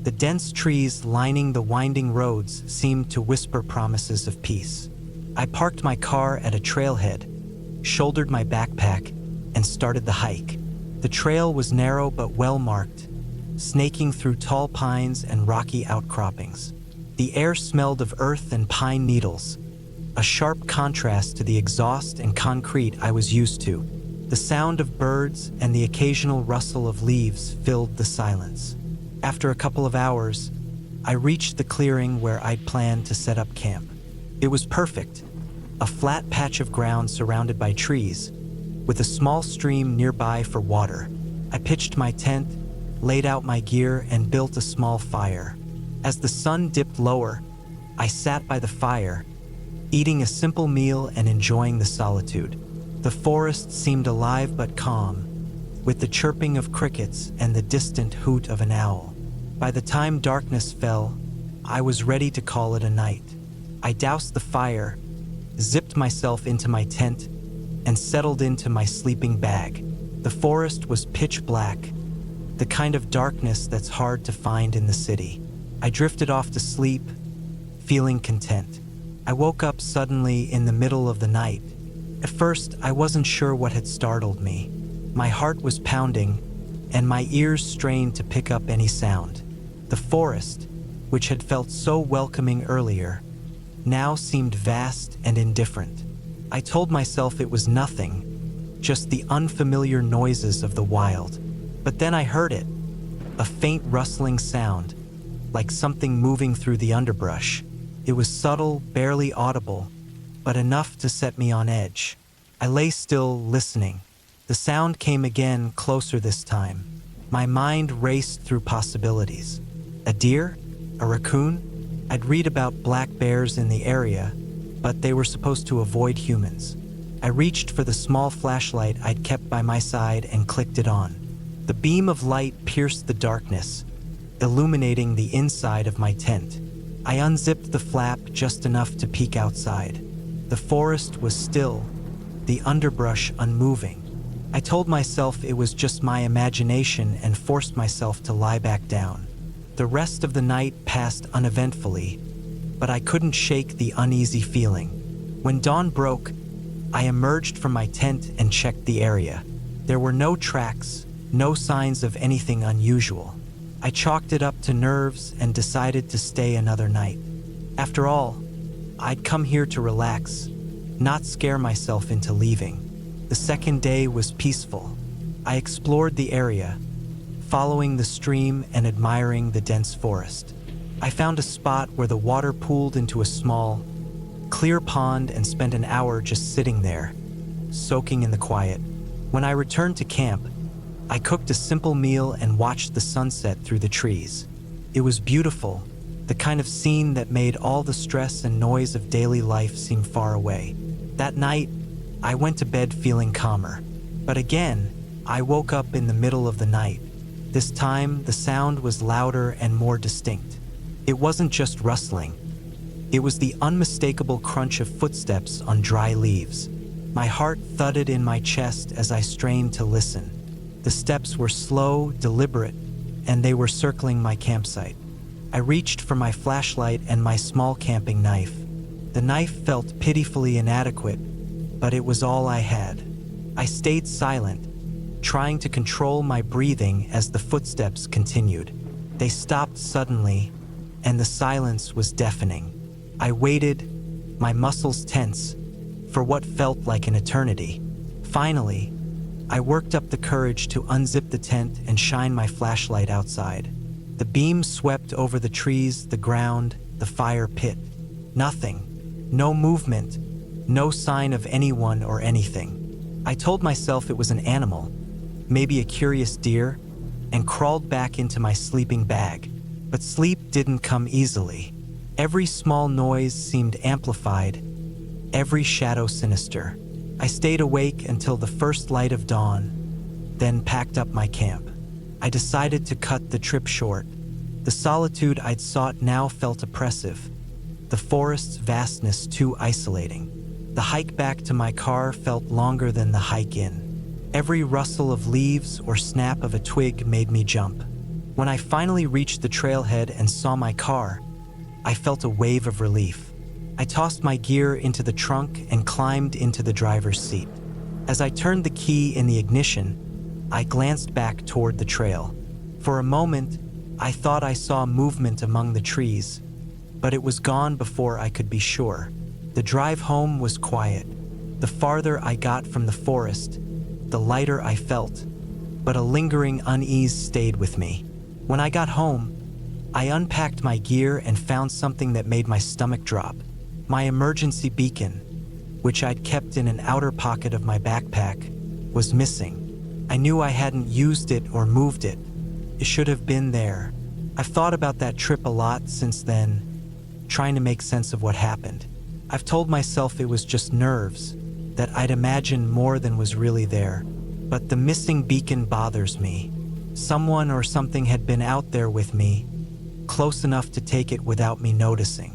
The dense trees lining the winding roads seemed to whisper promises of peace. I parked my car at a trailhead, shouldered my backpack, and started the hike. The trail was narrow but well marked, snaking through tall pines and rocky outcroppings. The air smelled of earth and pine needles, a sharp contrast to the exhaust and concrete I was used to. The sound of birds and the occasional rustle of leaves filled the silence. After a couple of hours, I reached the clearing where I'd planned to set up camp. It was perfect, a flat patch of ground surrounded by trees, with a small stream nearby for water. I pitched my tent, laid out my gear, and built a small fire. As the sun dipped lower, I sat by the fire, eating a simple meal and enjoying the solitude. The forest seemed alive but calm, with the chirping of crickets and the distant hoot of an owl. By the time darkness fell, I was ready to call it a night. I doused the fire, zipped myself into my tent, and settled into my sleeping bag. The forest was pitch black, the kind of darkness that's hard to find in the city. I drifted off to sleep, feeling content. I woke up suddenly in the middle of the night. At first, I wasn't sure what had startled me. My heart was pounding, and my ears strained to pick up any sound. The forest, which had felt so welcoming earlier, now seemed vast and indifferent. I told myself it was nothing, just the unfamiliar noises of the wild. But then I heard it, a faint rustling sound, like something moving through the underbrush. It was subtle, barely audible, but enough to set me on edge. I lay still, listening. The sound came again, closer this time. My mind raced through possibilities. A deer? A raccoon? I'd read about black bears in the area, but they were supposed to avoid humans. I reached for the small flashlight I'd kept by my side and clicked it on. The beam of light pierced the darkness, illuminating the inside of my tent. I unzipped the flap just enough to peek outside. The forest was still, the underbrush unmoving. I told myself it was just my imagination and forced myself to lie back down. The rest of the night passed uneventfully, but I couldn't shake the uneasy feeling. When dawn broke, I emerged from my tent and checked the area. There were no tracks, no signs of anything unusual. I chalked it up to nerves and decided to stay another night. After all, I'd come here to relax, not scare myself into leaving. The second day was peaceful. I explored the area, following the stream and admiring the dense forest. I found a spot where the water pooled into a small, clear pond and spent an hour just sitting there, soaking in the quiet. When I returned to camp, I cooked a simple meal and watched the sunset through the trees. It was beautiful, the kind of scene that made all the stress and noise of daily life seem far away. That night, I went to bed feeling calmer. But again, I woke up in the middle of the night. This time, the sound was louder and more distinct. It wasn't just rustling. It was the unmistakable crunch of footsteps on dry leaves. My heart thudded in my chest as I strained to listen. The steps were slow, deliberate, and they were circling my campsite. I reached for my flashlight and my small camping knife. The knife felt pitifully inadequate, but it was all I had. I stayed silent, trying to control my breathing as the footsteps continued. They stopped suddenly, and the silence was deafening. I waited, my muscles tense, for what felt like an eternity. Finally, I worked up the courage to unzip the tent and shine my flashlight outside. The beam swept over the trees, the ground, the fire pit. Nothing. No movement. No sign of anyone or anything. I told myself it was an animal, maybe a curious deer, and crawled back into my sleeping bag. But sleep didn't come easily. Every small noise seemed amplified, every shadow sinister. I stayed awake until the first light of dawn, then packed up my camp. I decided to cut the trip short. The solitude I'd sought now felt oppressive, the forest's vastness too isolating. The hike back to my car felt longer than the hike in. Every rustle of leaves or snap of a twig made me jump. When I finally reached the trailhead and saw my car, I felt a wave of relief. I tossed my gear into the trunk and climbed into the driver's seat. As I turned the key in the ignition, I glanced back toward the trail. For a moment, I thought I saw movement among the trees, but it was gone before I could be sure. The drive home was quiet. The farther I got from the forest, the lighter I felt, but a lingering unease stayed with me. When I got home, I unpacked my gear and found something that made my stomach drop. My emergency beacon, which I'd kept in an outer pocket of my backpack, was missing. I knew I hadn't used it or moved it. It should have been there. I've thought about that trip a lot since then, trying to make sense of what happened. I've told myself it was just nerves, that I'd imagined more than was really there. But the missing beacon bothers me. Someone or something had been out there with me, close enough to take it without me noticing.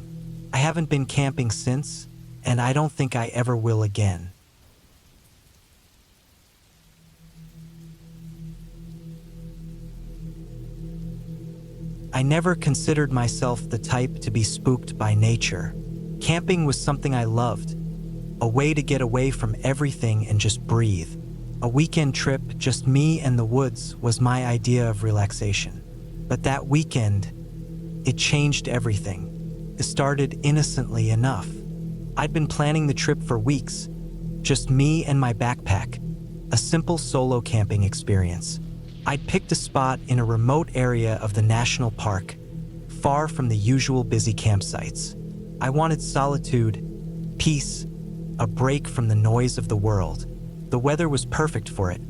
I haven't been camping since, and I don't think I ever will again. I never considered myself the type to be spooked by nature. Camping was something I loved, a way to get away from everything and just breathe. A weekend trip, just me and the woods, was my idea of relaxation. But that weekend, it changed everything. It started innocently enough. I'd been planning the trip for weeks, just me and my backpack, a simple solo camping experience. I'd picked a spot in a remote area of the national park, far from the usual busy campsites. I wanted solitude, peace, a break from the noise of the world. The weather was perfect for it.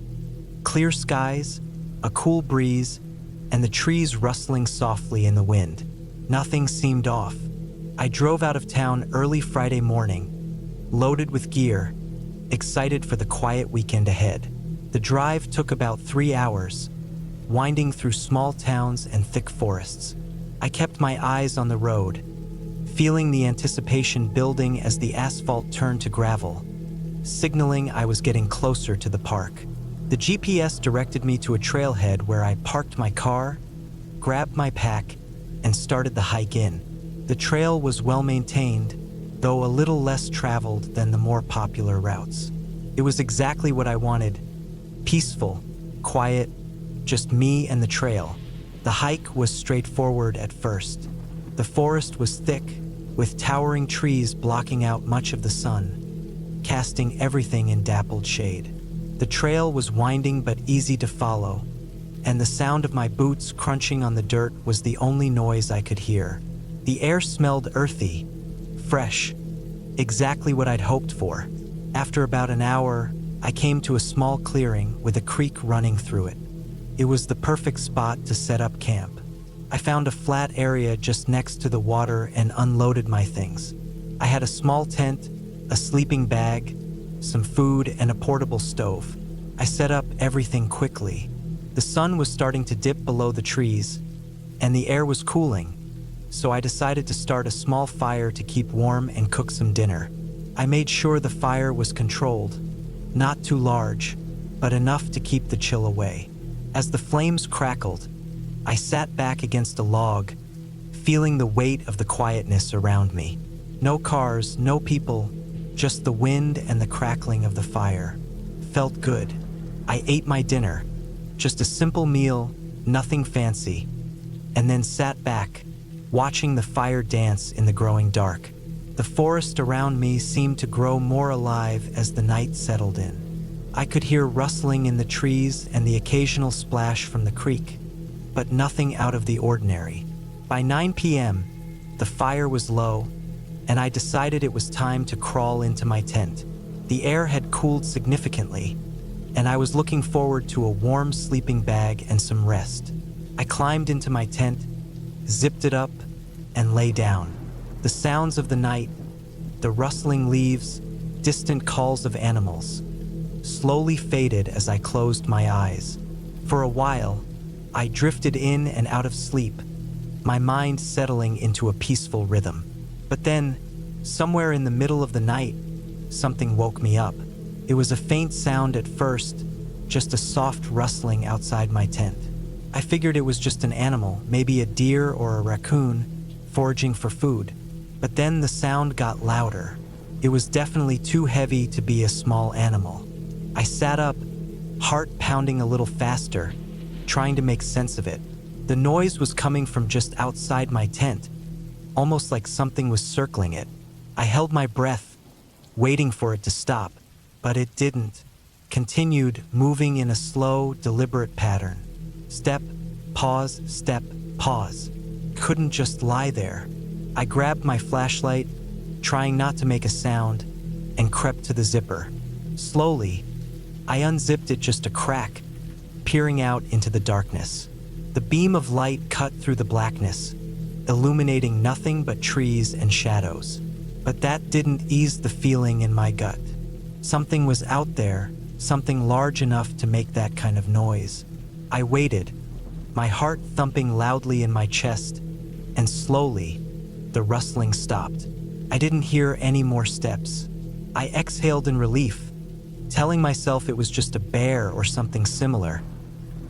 Clear skies, a cool breeze, and the trees rustling softly in the wind. Nothing seemed off. I drove out of town early Friday morning, loaded with gear, excited for the quiet weekend ahead. The drive took about 3 hours, winding through small towns and thick forests. I kept my eyes on the road, feeling the anticipation building as the asphalt turned to gravel, signaling I was getting closer to the park. The GPS directed me to a trailhead where I parked my car, grabbed my pack, and started the hike in. The trail was well maintained, though a little less traveled than the more popular routes. It was exactly what I wanted. Peaceful, quiet, just me and the trail. The hike was straightforward at first. The forest was thick, with towering trees blocking out much of the sun, casting everything in dappled shade. The trail was winding but easy to follow, and the sound of my boots crunching on the dirt was the only noise I could hear. The air smelled earthy, fresh, exactly what I'd hoped for. After about an hour, I came to a small clearing with a creek running through it. It was the perfect spot to set up camp. I found a flat area just next to the water and unloaded my things. I had a small tent, a sleeping bag, some food, and a portable stove. I set up everything quickly. The sun was starting to dip below the trees, and the air was cooling, so I decided to start a small fire to keep warm and cook some dinner. I made sure the fire was controlled, not too large, but enough to keep the chill away. As the flames crackled, I sat back against a log, feeling the weight of the quietness around me. No cars, no people, just the wind and the crackling of the fire. Felt good. I ate my dinner, just a simple meal, nothing fancy, and then sat back, watching the fire dance in the growing dark. The forest around me seemed to grow more alive as the night settled in. I could hear rustling in the trees and the occasional splash from the creek, but nothing out of the ordinary. By 9 p.m., the fire was low, and I decided it was time to crawl into my tent. The air had cooled significantly, and I was looking forward to a warm sleeping bag and some rest. I climbed into my tent, zipped it up, and lay down. The sounds of the night, the rustling leaves, distant calls of animals, slowly faded as I closed my eyes. For a while, I drifted in and out of sleep, my mind settling into a peaceful rhythm. But then, somewhere in the middle of the night, something woke me up. It was a faint sound at first, just a soft rustling outside my tent. I figured it was just an animal, maybe a deer or a raccoon, foraging for food. But then the sound got louder. It was definitely too heavy to be a small animal. I sat up, heart pounding a little faster, trying to make sense of it. The noise was coming from just outside my tent, almost like something was circling it. I held my breath, waiting for it to stop, but it didn't. Continued moving in a slow, deliberate pattern. Step, pause, step, pause. Couldn't just lie there. I grabbed my flashlight, trying not to make a sound, and crept to the zipper. Slowly, I unzipped it just a crack, peering out into the darkness. The beam of light cut through the blackness, illuminating nothing but trees and shadows. But that didn't ease the feeling in my gut. Something was out there, something large enough to make that kind of noise. I waited, my heart thumping loudly in my chest, and slowly, the rustling stopped. I didn't hear any more steps. I exhaled in relief, telling myself it was just a bear or something similar,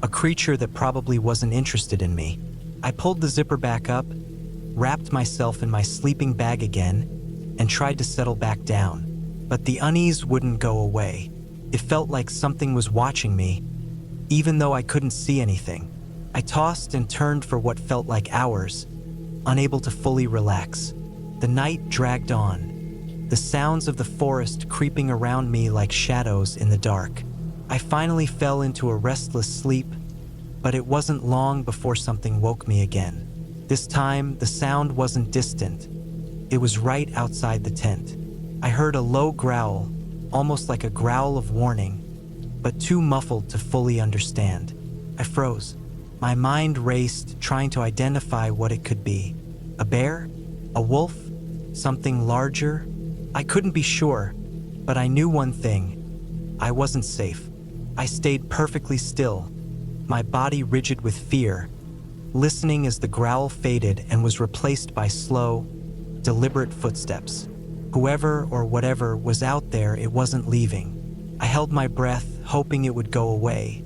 a creature that probably wasn't interested in me. I pulled the zipper back up, wrapped myself in my sleeping bag again, and tried to settle back down. But the unease wouldn't go away. It felt like something was watching me, even though I couldn't see anything. I tossed and turned for what felt like hours, unable to fully relax. The night dragged on, the sounds of the forest creeping around me like shadows in the dark. I finally fell into a restless sleep, but it wasn't long before something woke me again. This time, the sound wasn't distant. It was right outside the tent. I heard a low growl, almost like a growl of warning, but too muffled to fully understand. I froze. My mind raced, trying to identify what it could be. A bear? A wolf? Something larger? I couldn't be sure, but I knew one thing. I wasn't safe. I stayed perfectly still, my body rigid with fear, listening as the growl faded and was replaced by slow, deliberate footsteps. Whoever or whatever was out there, it wasn't leaving. I held my breath, hoping it would go away,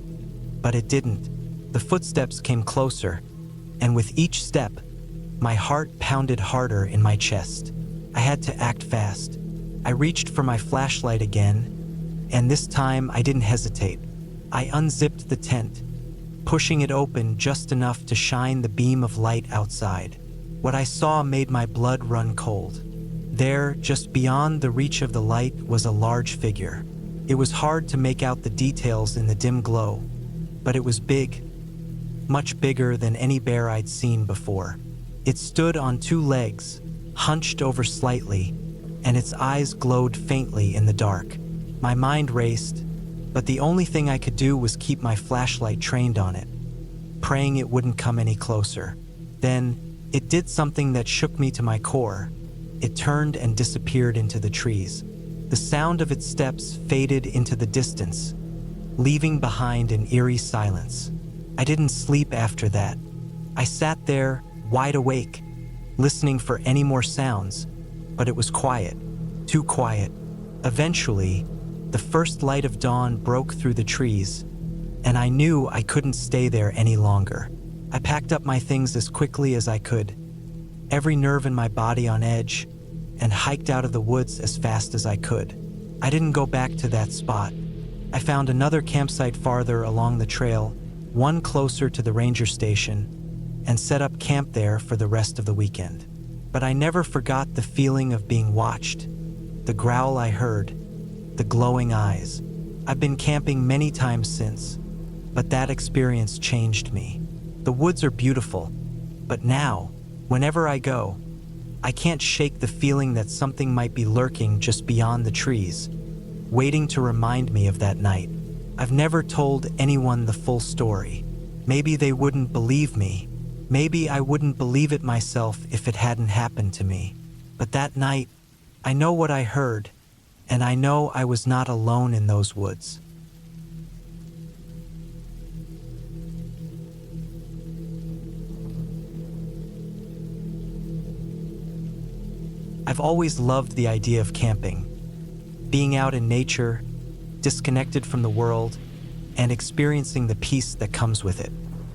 but it didn't. The footsteps came closer, and with each step, my heart pounded harder in my chest. I had to act fast. I reached for my flashlight again, and this time I didn't hesitate. I unzipped the tent, pushing it open just enough to shine the beam of light outside. What I saw made my blood run cold. There, just beyond the reach of the light, was a large figure. It was hard to make out the details in the dim glow, but it was big, much bigger than any bear I'd seen before. It stood on two legs, hunched over slightly, and its eyes glowed faintly in the dark. My mind raced, but the only thing I could do was keep my flashlight trained on it, praying it wouldn't come any closer. Then, it did something that shook me to my core. It turned and disappeared into the trees. The sound of its steps faded into the distance, leaving behind an eerie silence. I didn't sleep after that. I sat there, wide awake, listening for any more sounds, but it was quiet, too quiet. Eventually, the first light of dawn broke through the trees, and I knew I couldn't stay there any longer. I packed up my things as quickly as I could, every nerve in my body on edge, and hiked out of the woods as fast as I could. I didn't go back to that spot. I found another campsite farther along the trail, one closer to the ranger station, and set up camp there for the rest of the weekend. But I never forgot the feeling of being watched, the growl I heard, the glowing eyes. I've been camping many times since, but that experience changed me. The woods are beautiful, but now, whenever I go, I can't shake the feeling that something might be lurking just beyond the trees, waiting to remind me of that night. I've never told anyone the full story. Maybe they wouldn't believe me. Maybe I wouldn't believe it myself if it hadn't happened to me. But that night, I know what I heard, and I know I was not alone in those woods. I've always loved the idea of camping, being out in nature, disconnected from the world, and experiencing the peace that comes with it.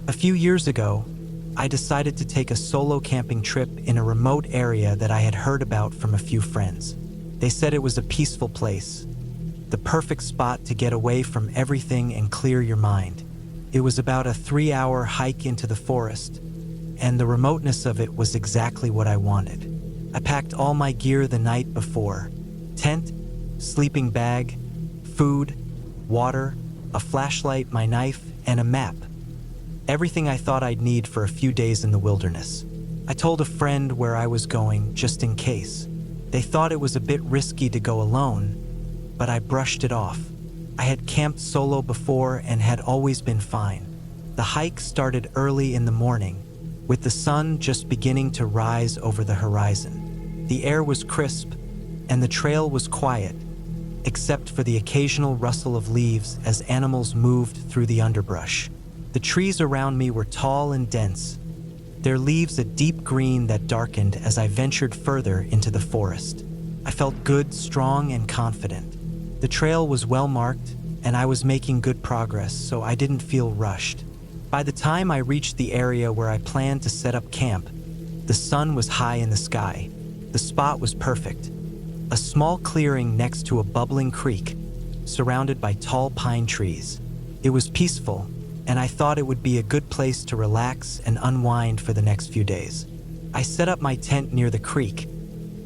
A few years ago, I decided to take a solo camping trip in a remote area that I had heard about from a few friends. They said it was a peaceful place, the perfect spot to get away from everything and clear your mind. It was about a 3-hour hike into the forest, and the remoteness of it was exactly what I wanted. I packed all my gear the night before: tent, sleeping bag, food, water, a flashlight, my knife, and a map. Everything I thought I'd need for a few days in the wilderness. I told a friend where I was going just in case. They thought it was a bit risky to go alone, but I brushed it off. I had camped solo before and had always been fine. The hike started early in the morning, with the sun just beginning to rise over the horizon. The air was crisp, and the trail was quiet, except for the occasional rustle of leaves as animals moved through the underbrush. The trees around me were tall and dense, their leaves a deep green that darkened as I ventured further into the forest. I felt good, strong, and confident. The trail was well marked, and I was making good progress, so I didn't feel rushed. By the time I reached the area where I planned to set up camp, the sun was high in the sky. The spot was perfect. A small clearing next to a bubbling creek, surrounded by tall pine trees. It was peaceful, and I thought it would be a good place to relax and unwind for the next few days. I set up my tent near the creek,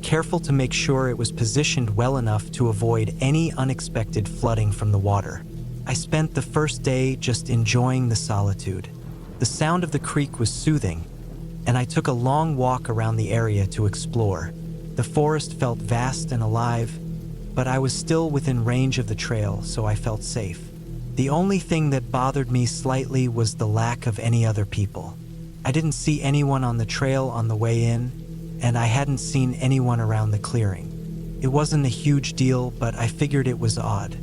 careful to make sure it was positioned well enough to avoid any unexpected flooding from the water. I spent the first day just enjoying the solitude. The sound of the creek was soothing, and I took a long walk around the area to explore. The forest felt vast and alive, but I was still within range of the trail, so I felt safe. The only thing that bothered me slightly was the lack of any other people. I didn't see anyone on the trail on the way in, and I hadn't seen anyone around the clearing. It wasn't a huge deal, but I figured it was odd.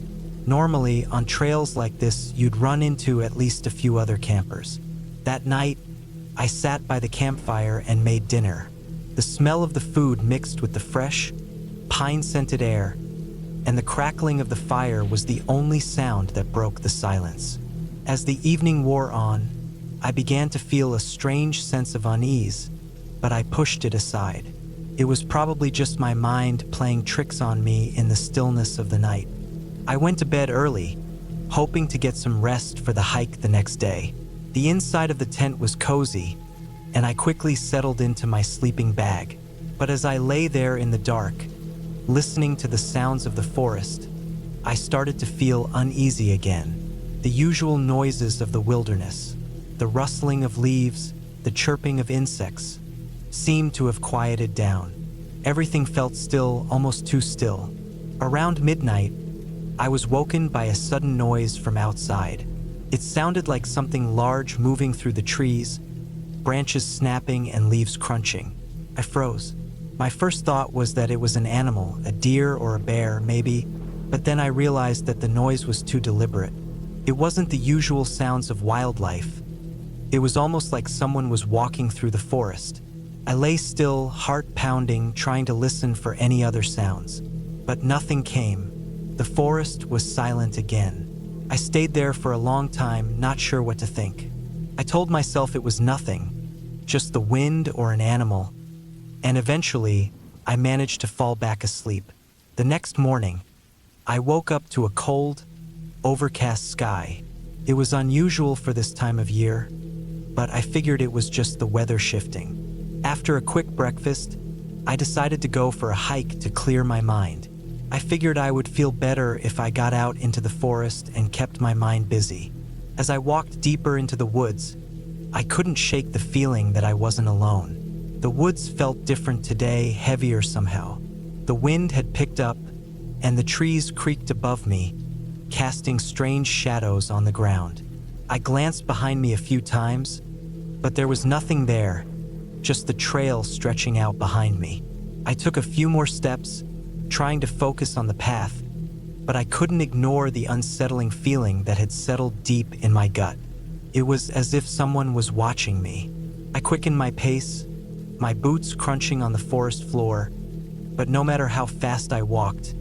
Normally, on trails like this, you'd run into at least a few other campers. That night, I sat by the campfire and made dinner. The smell of the food mixed with the fresh, pine-scented air, and the crackling of the fire was the only sound that broke the silence. As the evening wore on, I began to feel a strange sense of unease, but I pushed it aside. It was probably just my mind playing tricks on me in the stillness of the night. I went to bed early, hoping to get some rest for the hike the next day. The inside of the tent was cozy, and I quickly settled into my sleeping bag. But as I lay there in the dark, listening to the sounds of the forest, I started to feel uneasy again. The usual noises of the wilderness, the rustling of leaves, the chirping of insects, seemed to have quieted down. Everything felt still, almost too still. Around midnight, I was woken by a sudden noise from outside. It sounded like something large moving through the trees, branches snapping and leaves crunching. I froze. My first thought was that it was an animal, a deer or a bear, maybe, but then I realized that the noise was too deliberate. It wasn't the usual sounds of wildlife. It was almost like someone was walking through the forest. I lay still, heart pounding, trying to listen for any other sounds. But nothing came. The forest was silent again. I stayed there for a long time, not sure what to think. I told myself it was nothing, just the wind or an animal, and eventually, I managed to fall back asleep. The next morning, I woke up to a cold, overcast sky. It was unusual for this time of year, but I figured it was just the weather shifting. After a quick breakfast, I decided to go for a hike to clear my mind. I figured I would feel better if I got out into the forest and kept my mind busy. As I walked deeper into the woods, I couldn't shake the feeling that I wasn't alone. The woods felt different today, heavier somehow. The wind had picked up, and the trees creaked above me, casting strange shadows on the ground. I glanced behind me a few times, but there was nothing there, just the trail stretching out behind me. I took a few more steps, trying to focus on the path, but I couldn't ignore the unsettling feeling that had settled deep in my gut. It was as if someone was watching me. I quickened my pace, my boots crunching on the forest floor, but no matter how fast I walked,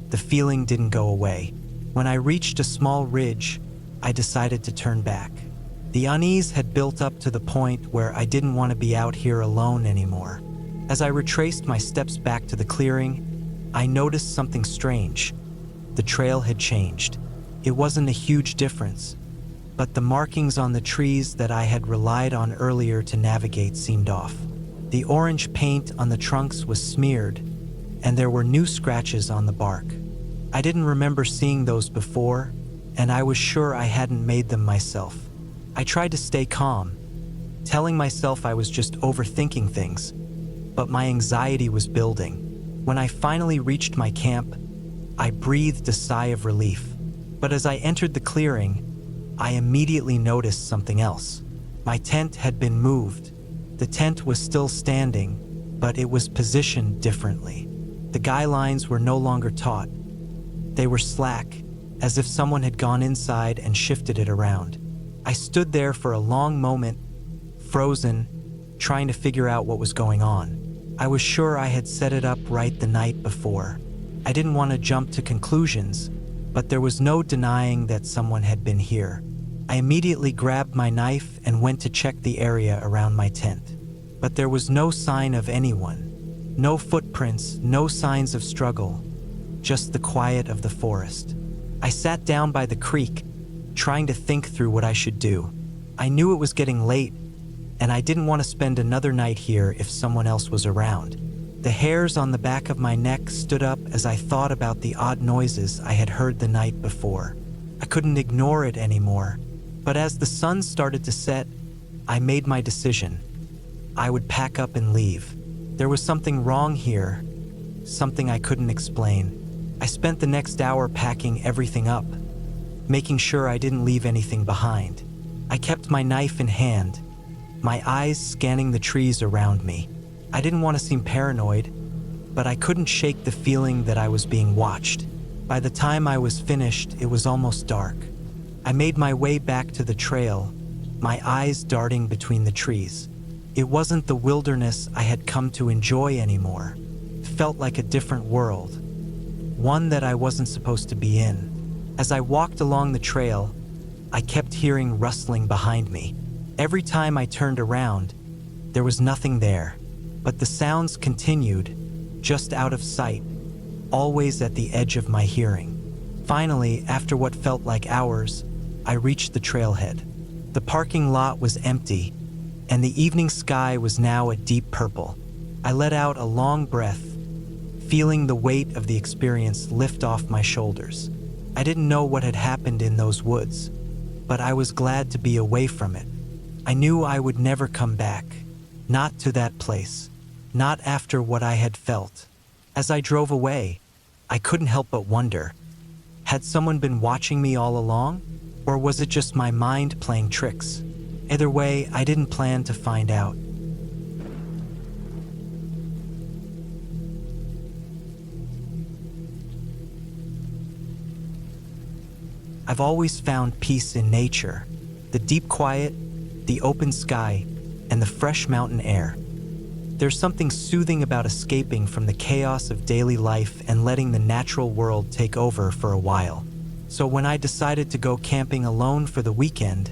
the feeling didn't go away. When I reached a small ridge, I decided to turn back. The unease had built up to the point where I didn't want to be out here alone anymore. As I retraced my steps back to the clearing, I noticed something strange. The trail had changed. It wasn't a huge difference, but the markings on the trees that I had relied on earlier to navigate seemed off. The orange paint on the trunks was smeared, and there were new scratches on the bark. I didn't remember seeing those before, and I was sure I hadn't made them myself. I tried to stay calm, telling myself I was just overthinking things, but my anxiety was building. When I finally reached my camp, I breathed a sigh of relief. But as I entered the clearing, I immediately noticed something else. My tent had been moved. The tent was still standing, but it was positioned differently. The guy lines were no longer taut. They were slack, as if someone had gone inside and shifted it around. I stood there for a long moment, frozen, trying to figure out what was going on. I was sure I had set it up right the night before. I didn't want to jump to conclusions, but there was no denying that someone had been here. I immediately grabbed my knife and went to check the area around my tent. But there was no sign of anyone. No footprints, no signs of struggle, just the quiet of the forest. I sat down by the creek, trying to think through what I should do. I knew it was getting late, and I didn't want to spend another night here if someone else was around. The hairs on the back of my neck stood up as I thought about the odd noises I had heard the night before. I couldn't ignore it anymore, but as the sun started to set, I made my decision. I would pack up and leave. There was something wrong here, something I couldn't explain. I spent the next hour packing everything up, making sure I didn't leave anything behind. I kept my knife in hand, my eyes scanning the trees around me. I didn't want to seem paranoid, but I couldn't shake the feeling that I was being watched. By the time I was finished, it was almost dark. I made my way back to the trail, my eyes darting between the trees. It wasn't the wilderness I had come to enjoy anymore. It felt like a different world, one that I wasn't supposed to be in. As I walked along the trail, I kept hearing rustling behind me. Every time I turned around, there was nothing there, but the sounds continued, just out of sight, always at the edge of my hearing. Finally, after what felt like hours, I reached the trailhead. The parking lot was empty, and the evening sky was now a deep purple. I let out a long breath, feeling the weight of the experience lift off my shoulders. I didn't know what had happened in those woods, but I was glad to be away from it. I knew I would never come back, not to that place, not after what I had felt. As I drove away, I couldn't help but wonder, had someone been watching me all along, or was it just my mind playing tricks? Either way, I didn't plan to find out. I've always found peace in nature, the deep quiet, the open sky, and the fresh mountain air. There's something soothing about escaping from the chaos of daily life and letting the natural world take over for a while. So when I decided to go camping alone for the weekend,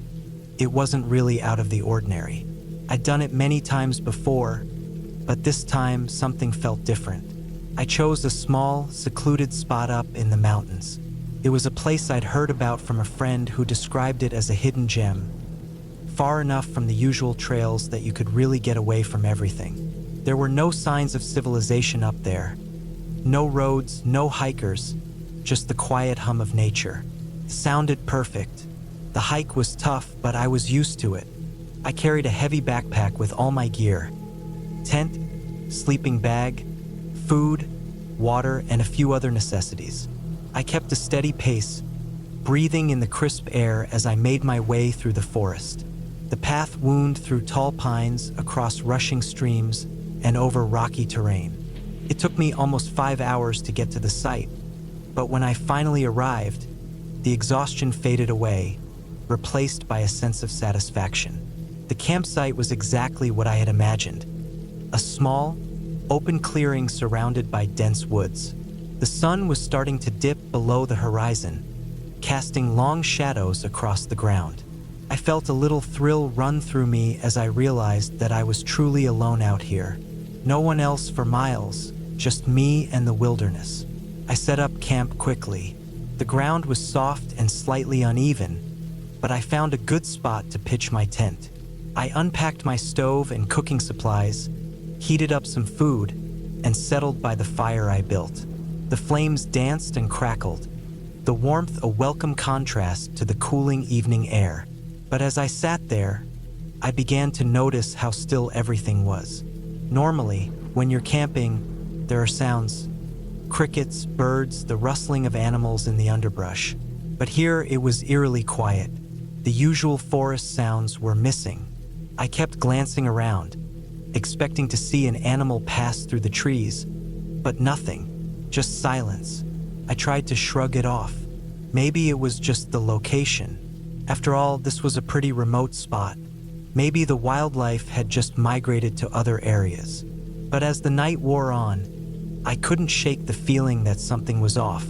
it wasn't really out of the ordinary. I'd done it many times before, but this time something felt different. I chose a small, secluded spot up in the mountains. It was a place I'd heard about from a friend who described it as a hidden gem, far enough from the usual trails that you could really get away from everything. There were no signs of civilization up there. No roads, no hikers, just the quiet hum of nature. It sounded perfect. The hike was tough, but I was used to it. I carried a heavy backpack with all my gear: tent, sleeping bag, food, water, and a few other necessities. I kept a steady pace, breathing in the crisp air as I made my way through the forest. The path wound through tall pines, across rushing streams, and over rocky terrain. It took me almost 5 hours to get to the site, but when I finally arrived, the exhaustion faded away, replaced by a sense of satisfaction. The campsite was exactly what I had imagined. A small, open clearing surrounded by dense woods. The sun was starting to dip below the horizon, casting long shadows across the ground. I felt a little thrill run through me as I realized that I was truly alone out here. No one else for miles, just me and the wilderness. I set up camp quickly. The ground was soft and slightly uneven, but I found a good spot to pitch my tent. I unpacked my stove and cooking supplies, heated up some food, and settled by the fire I built. The flames danced and crackled, the warmth a welcome contrast to the cooling evening air. But as I sat there, I began to notice how still everything was. Normally, when you're camping, there are sounds: crickets, birds, the rustling of animals in the underbrush. But here it was eerily quiet. The usual forest sounds were missing. I kept glancing around, expecting to see an animal pass through the trees, but nothing, just silence. I tried to shrug it off. Maybe it was just the location. After all, this was a pretty remote spot. Maybe the wildlife had just migrated to other areas. But as the night wore on, I couldn't shake the feeling that something was off.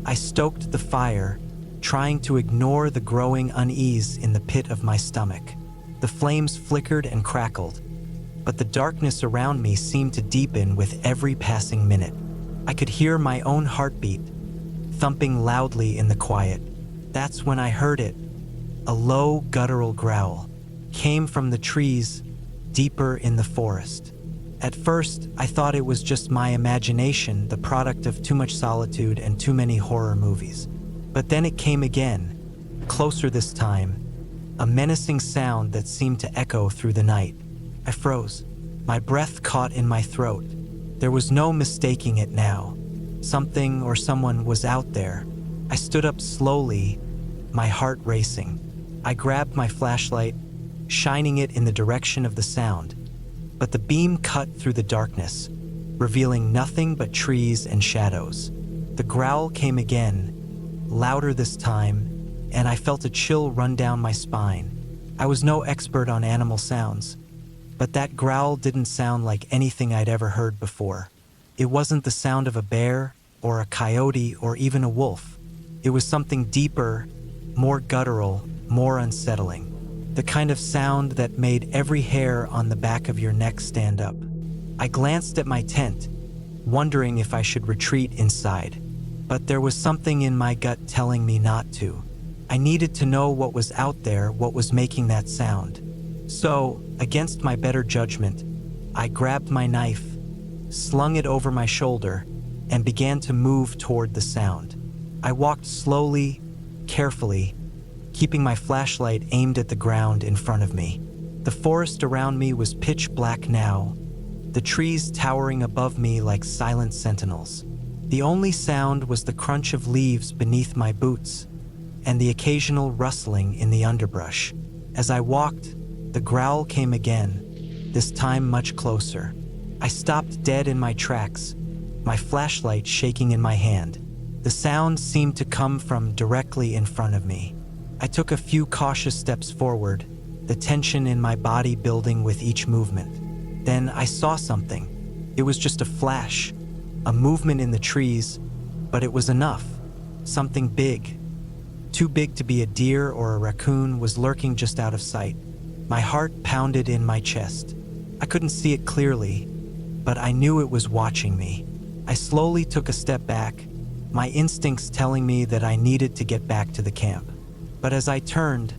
I stoked the fire, trying to ignore the growing unease in the pit of my stomach. The flames flickered and crackled, but the darkness around me seemed to deepen with every passing minute. I could hear my own heartbeat, thumping loudly in the quiet. That's when I heard it. A low, guttural growl came from the trees deeper in the forest. At first, I thought it was just my imagination, the product of too much solitude and too many horror movies. But then it came again, closer this time, a menacing sound that seemed to echo through the night. I froze, my breath caught in my throat. There was no mistaking it now. Something or someone was out there. I stood up slowly, my heart racing. I grabbed my flashlight, shining it in the direction of the sound. But the beam cut through the darkness, revealing nothing but trees and shadows. The growl came again, louder this time, and I felt a chill run down my spine. I was no expert on animal sounds, but that growl didn't sound like anything I'd ever heard before. It wasn't the sound of a bear, or a coyote, or even a wolf. It was something deeper, more guttural, more unsettling. The kind of sound that made every hair on the back of your neck stand up. I glanced at my tent, wondering if I should retreat inside. But there was something in my gut telling me not to. I needed to know what was out there, what was making that sound. So, against my better judgment, I grabbed my knife, slung it over my shoulder, and began to move toward the sound. I walked slowly, carefully, keeping my flashlight aimed at the ground in front of me. The forest around me was pitch black now, the trees towering above me like silent sentinels. The only sound was the crunch of leaves beneath my boots and the occasional rustling in the underbrush. As I walked, the growl came again, this time much closer. I stopped dead in my tracks, my flashlight shaking in my hand. The sound seemed to come from directly in front of me. I took a few cautious steps forward, the tension in my body building with each movement. Then I saw something. It was just a flash, a movement in the trees, but it was enough. Something big, too big to be a deer or a raccoon, was lurking just out of sight. My heart pounded in my chest. I couldn't see it clearly, but I knew it was watching me. I slowly took a step back, my instincts telling me that I needed to get back to the camp. But as I turned,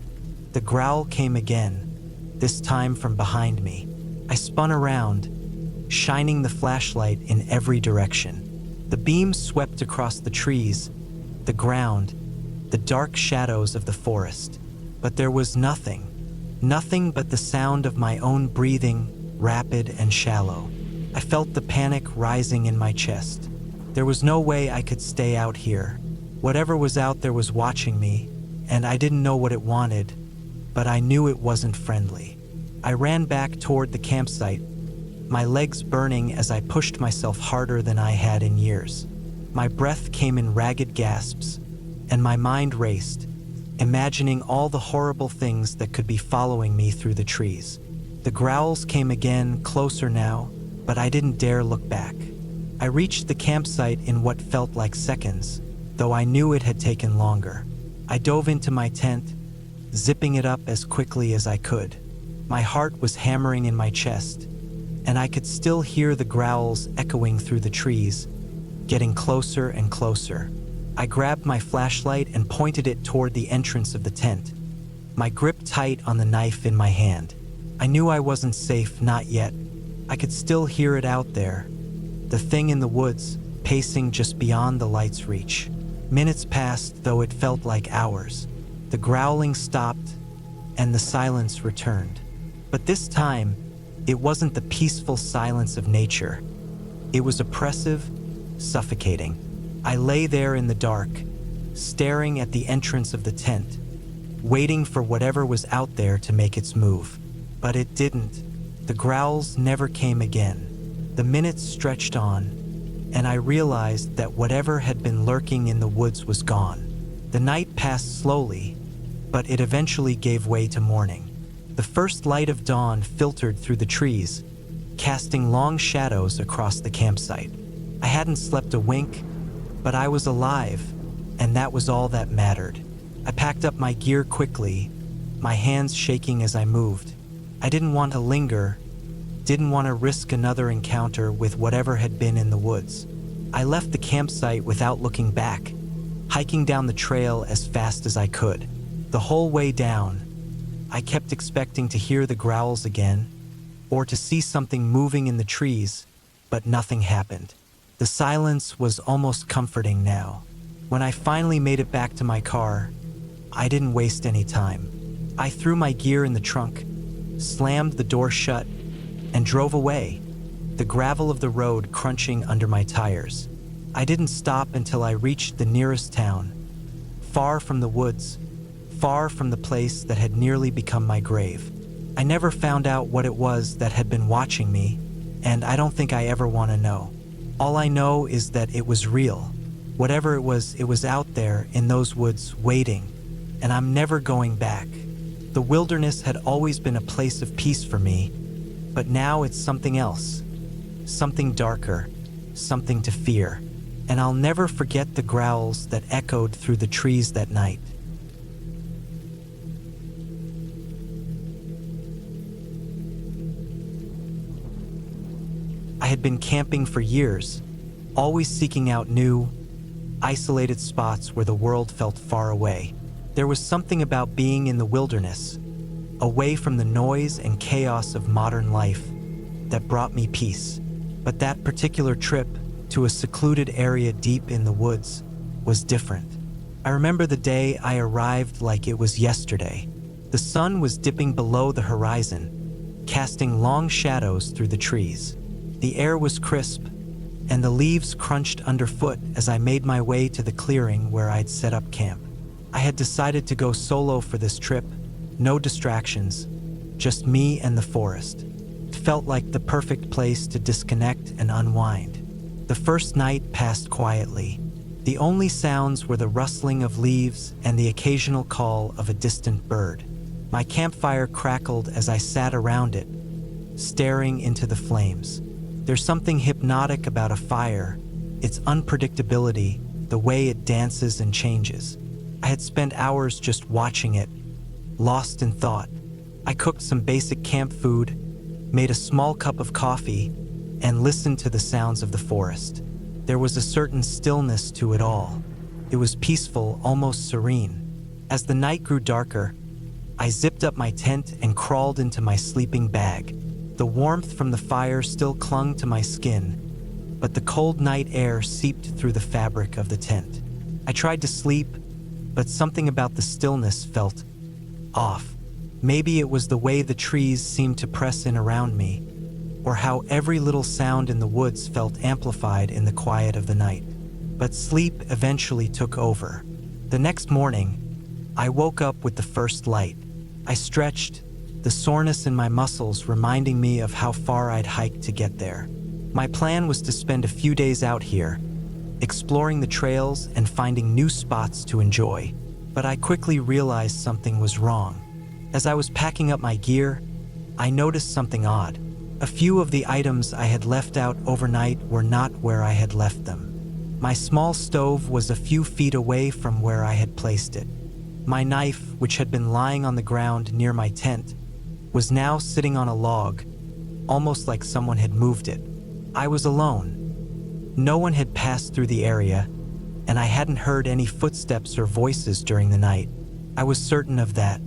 the growl came again, this time from behind me. I spun around, shining the flashlight in every direction. The beam swept across the trees, the ground, the dark shadows of the forest. But there was nothing but the sound of my own breathing, rapid and shallow. I felt the panic rising in my chest. There was no way I could stay out here, Whatever was out there was watching me, and I didn't know what it wanted, but I knew it wasn't friendly. I ran back toward the campsite, my legs burning as I pushed myself harder than I had in years. My breath came in ragged gasps, and my mind raced, imagining all the horrible things that could be following me through the trees. The growls came again, closer now, but I didn't dare look back. I reached the campsite in what felt like seconds, though I knew it had taken longer. I dove into my tent, zipping it up as quickly as I could. My heart was hammering in my chest, and I could still hear the growls echoing through the trees, getting closer and closer. I grabbed my flashlight and pointed it toward the entrance of the tent, my grip tight on the knife in my hand. I knew I wasn't safe, not yet. I could still hear it out there, the thing in the woods, pacing just beyond the light's reach. Minutes passed, though it felt like hours. The growling stopped, and the silence returned. But this time, it wasn't the peaceful silence of nature. It was oppressive, suffocating. I lay there in the dark, staring at the entrance of the tent, waiting for whatever was out there to make its move. But it didn't. The growls never came again. The minutes stretched on, and I realized that whatever had been lurking in the woods was gone. The night passed slowly, but it eventually gave way to morning. The first light of dawn filtered through the trees, casting long shadows across the campsite. I hadn't slept a wink, but I was alive, and that was all that mattered. I packed up my gear quickly, my hands shaking as I moved. I didn't want to linger, didn't want to risk another encounter with whatever had been in the woods. I left the campsite without looking back, hiking down the trail as fast as I could. The whole way down, I kept expecting to hear the growls again, or to see something moving in the trees, but nothing happened. The silence was almost comforting now. When I finally made it back to my car, I didn't waste any time. I threw my gear in the trunk, slammed the door shut, and drove away, the gravel of the road crunching under my tires. I didn't stop until I reached the nearest town, far from the woods, far from the place that had nearly become my grave. I never found out what it was that had been watching me, and I don't think I ever want to know. All I know is that it was real. Whatever it was out there in those woods waiting, and I'm never going back. The wilderness had always been a place of peace for me, but now it's something else, something darker, something to fear, and I'll never forget the growls that echoed through the trees that night. I had been camping for years, always seeking out new, isolated spots where the world felt far away. There was something about being in the wilderness, away from the noise and chaos of modern life, that brought me peace. But that particular trip to a secluded area deep in the woods was different. I remember the day I arrived like it was yesterday. The sun was dipping below the horizon, casting long shadows through the trees. The air was crisp, and the leaves crunched underfoot as I made my way to the clearing where I'd set up camp. I had decided to go solo for this trip, no distractions, just me and the forest. It felt like the perfect place to disconnect and unwind. The first night passed quietly. The only sounds were the rustling of leaves and the occasional call of a distant bird. My campfire crackled as I sat around it, staring into the flames. There's something hypnotic about a fire, its unpredictability, the way it dances and changes. I had spent hours just watching it, lost in thought. I cooked some basic camp food, made a small cup of coffee, and listened to the sounds of the forest. There was a certain stillness to it all. It was peaceful, almost serene. As the night grew darker, I zipped up my tent and crawled into my sleeping bag. The warmth from the fire still clung to my skin, but the cold night air seeped through the fabric of the tent. I tried to sleep, but something about the stillness felt off. Maybe it was the way the trees seemed to press in around me, or how every little sound in the woods felt amplified in the quiet of the night. but sleep eventually took over. The next morning, I woke up with the first light. I stretched, the soreness in my muscles reminding me of how far I'd hiked to get there. My plan was to spend a few days out here, exploring the trails and finding new spots to enjoy. But I quickly realized something was wrong. As I was packing up my gear, I noticed something odd. A few of the items I had left out overnight were not where I had left them. My small stove was a few feet away from where I had placed it. My knife, which had been lying on the ground near my tent, was now sitting on a log, almost like someone had moved it. I was alone. No one had passed through the area, and I hadn't heard any footsteps or voices during the night. I was certain of that.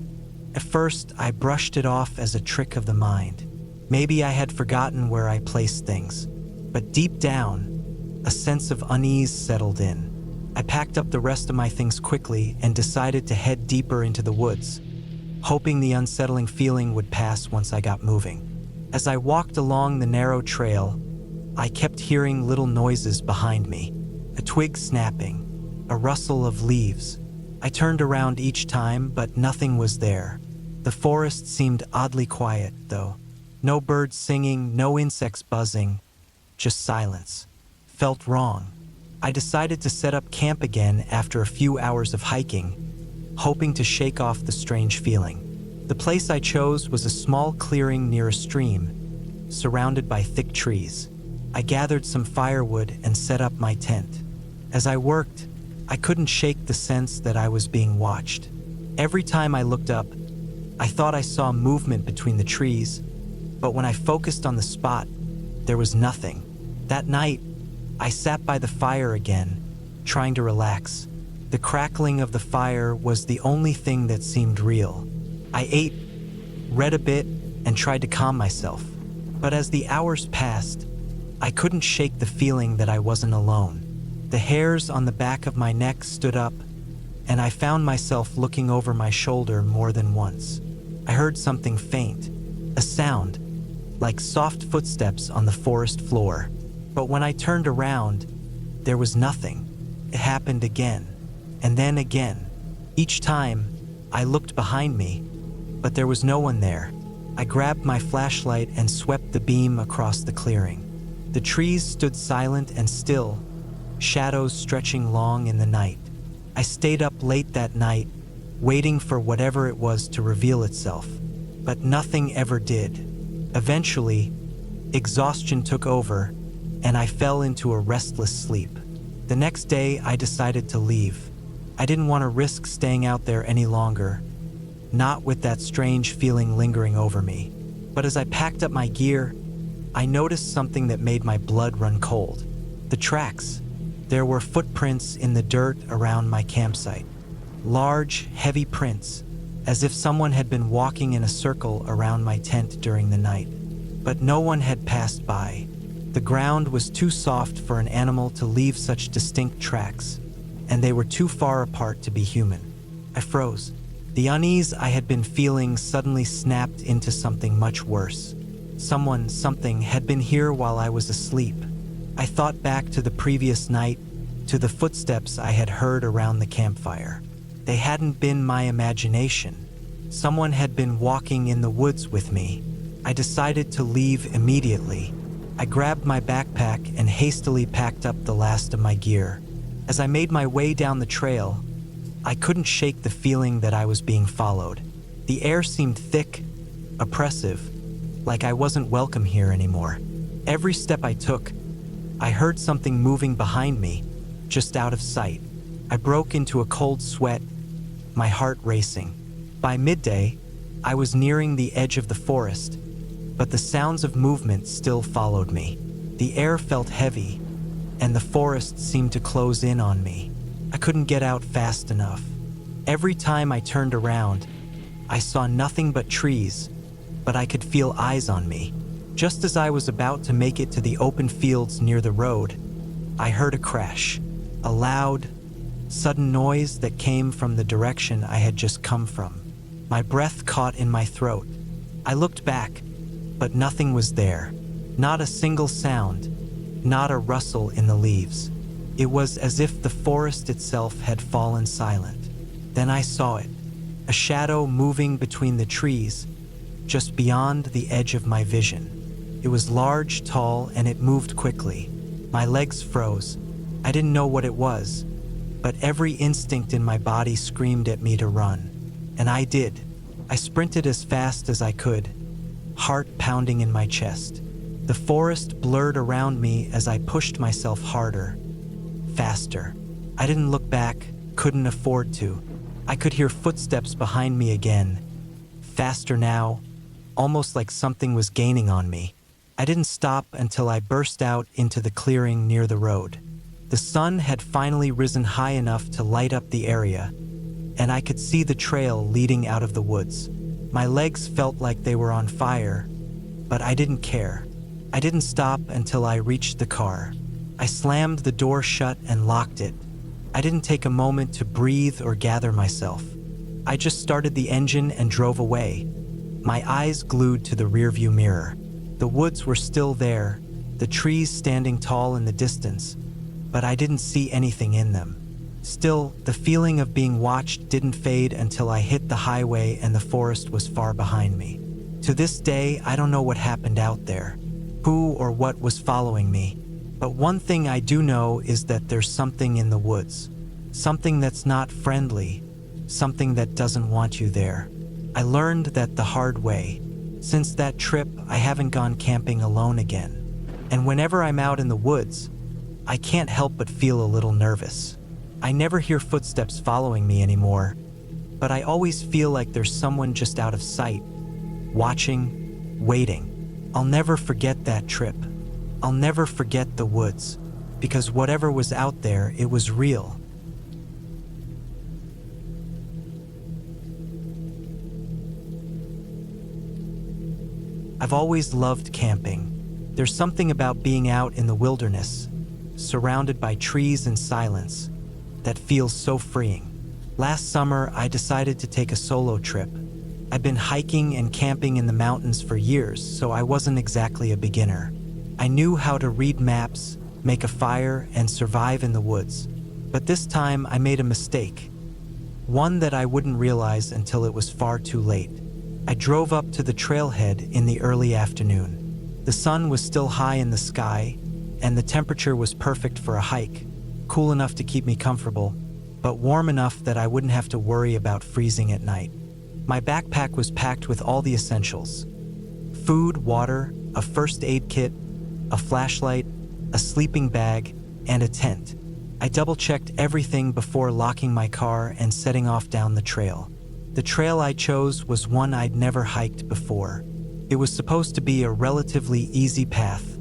At first, I brushed it off as a trick of the mind. Maybe I had forgotten where I placed things. But deep down, a sense of unease settled in. I packed up the rest of my things quickly and decided to head deeper into the woods, hoping the unsettling feeling would pass once I got moving. As I walked along the narrow trail, I kept hearing little noises behind me. A twig snapping, a rustle of leaves. I turned around each time, but nothing was there. The forest seemed oddly quiet, though. No birds singing, no insects buzzing, just silence. Felt wrong. I decided to set up camp again after a few hours of hiking, hoping to shake off the strange feeling. The place I chose was a small clearing near a stream, surrounded by thick trees. I gathered some firewood and set up my tent. As I worked, I couldn't shake the sense that I was being watched. Every time I looked up, I thought I saw movement between the trees, but when I focused on the spot, there was nothing. That night, I sat by the fire again, trying to relax. The crackling of the fire was the only thing that seemed real. I ate, read a bit, and tried to calm myself. But as the hours passed, I couldn't shake the feeling that I wasn't alone. The hairs on the back of my neck stood up, and I found myself looking over my shoulder more than once. I heard something faint, a sound, like soft footsteps on the forest floor. But when I turned around, there was nothing. It happened again, and then again. Each time, I looked behind me, but there was no one there. I grabbed my flashlight and swept the beam across the clearing. The trees stood silent and still, shadows stretching long in the night. I stayed up late that night, waiting for whatever it was to reveal itself, but nothing ever did. Eventually, exhaustion took over, and I fell into a restless sleep. The next day, I decided to leave. I didn't want to risk staying out there any longer, not with that strange feeling lingering over me. But as I packed up my gear, I noticed something that made my blood run cold. The tracks. There were footprints in the dirt around my campsite. Large, heavy prints, as if someone had been walking in a circle around my tent during the night. But no one had passed by. The ground was too soft for an animal to leave such distinct tracks, and they were too far apart to be human. I froze. The unease I had been feeling suddenly snapped into something much worse. Something had been here while I was asleep. I thought back to the previous night, to the footsteps I had heard around the campfire. They hadn't been my imagination. Someone had been walking in the woods with me. I decided to leave immediately. I grabbed my backpack and hastily packed up the last of my gear. As I made my way down the trail, I couldn't shake the feeling that I was being followed. The air seemed thick, oppressive, like I wasn't welcome here anymore. Every step I took, I heard something moving behind me, just out of sight. I broke into a cold sweat, my heart racing. By midday, I was nearing the edge of the forest, but the sounds of movement still followed me. The air felt heavy, and the forest seemed to close in on me. I couldn't get out fast enough. Every time I turned around, I saw nothing but trees, but I could feel eyes on me. Just as I was about to make it to the open fields near the road, I heard a crash, a loud, sudden noise that came from the direction I had just come from. My breath caught in my throat. I looked back, but nothing was there. Not a single sound, not a rustle in the leaves. It was as if the forest itself had fallen silent. Then I saw it, a shadow moving between the trees, just beyond the edge of my vision. It was large, tall, and it moved quickly. My legs froze. I didn't know what it was, but every instinct in my body screamed at me to run. And I did. I sprinted as fast as I could, heart pounding in my chest. The forest blurred around me as I pushed myself harder, faster. I didn't look back, couldn't afford to. I could hear footsteps behind me again, faster now, almost like something was gaining on me. I didn't stop until I burst out into the clearing near the road. The sun had finally risen high enough to light up the area, and I could see the trail leading out of the woods. My legs felt like they were on fire, but I didn't care. I didn't stop until I reached the car. I slammed the door shut and locked it. I didn't take a moment to breathe or gather myself. I just started the engine and drove away, my eyes glued to the rearview mirror. The woods were still there, the trees standing tall in the distance, but I didn't see anything in them. Still, the feeling of being watched didn't fade until I hit the highway and the forest was far behind me. To this day, I don't know what happened out there, who or what was following me. But one thing I do know is that there's something in the woods. Something that's not friendly. Something that doesn't want you there. I learned that the hard way. Since that trip, I haven't gone camping alone again. And whenever I'm out in the woods, I can't help but feel a little nervous. I never hear footsteps following me anymore, but I always feel like there's someone just out of sight, watching, waiting. I'll never forget that trip. I'll never forget the woods, because whatever was out there, it was real. I've always loved camping. There's something about being out in the wilderness, surrounded by trees and silence, that feels so freeing. Last summer, I decided to take a solo trip. I've been hiking and camping in the mountains for years, so I wasn't exactly a beginner. I knew how to read maps, make a fire, and survive in the woods. But this time I made a mistake. One that I wouldn't realize until it was far too late. I drove up to the trailhead in the early afternoon. The sun was still high in the sky, and the temperature was perfect for a hike. Cool enough to keep me comfortable, but warm enough that I wouldn't have to worry about freezing at night. My backpack was packed with all the essentials: food, water, a first aid kit, a flashlight, a sleeping bag, and a tent. I double-checked everything before locking my car and setting off down the trail. The trail I chose was one I'd never hiked before. It was supposed to be a relatively easy path,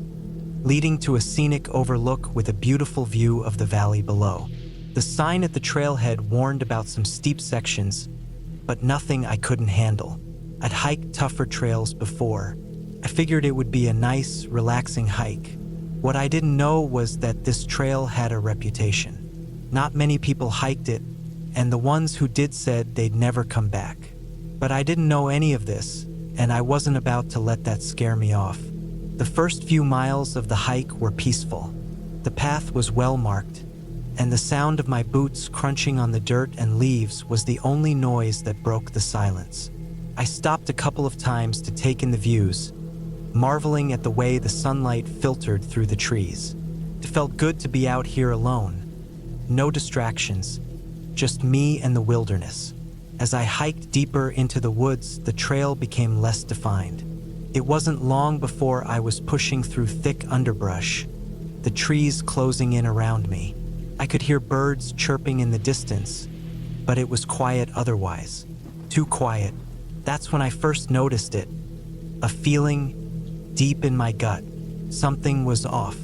leading to a scenic overlook with a beautiful view of the valley below. The sign at the trailhead warned about some steep sections, but nothing I couldn't handle. I'd hiked tougher trails before. I figured it would be a nice, relaxing hike. What I didn't know was that this trail had a reputation. Not many people hiked it, and the ones who did said they'd never come back. But I didn't know any of this, and I wasn't about to let that scare me off. The first few miles of the hike were peaceful. The path was well marked, and the sound of my boots crunching on the dirt and leaves was the only noise that broke the silence. I stopped a couple of times to take in the views, marveling at the way the sunlight filtered through the trees. It felt good to be out here alone. No distractions, just me and the wilderness. As I hiked deeper into the woods, the trail became less defined. It wasn't long before I was pushing through thick underbrush, the trees closing in around me. I could hear birds chirping in the distance, but it was quiet otherwise. Too quiet. That's when I first noticed it. A feeling deep in my gut. Something was off,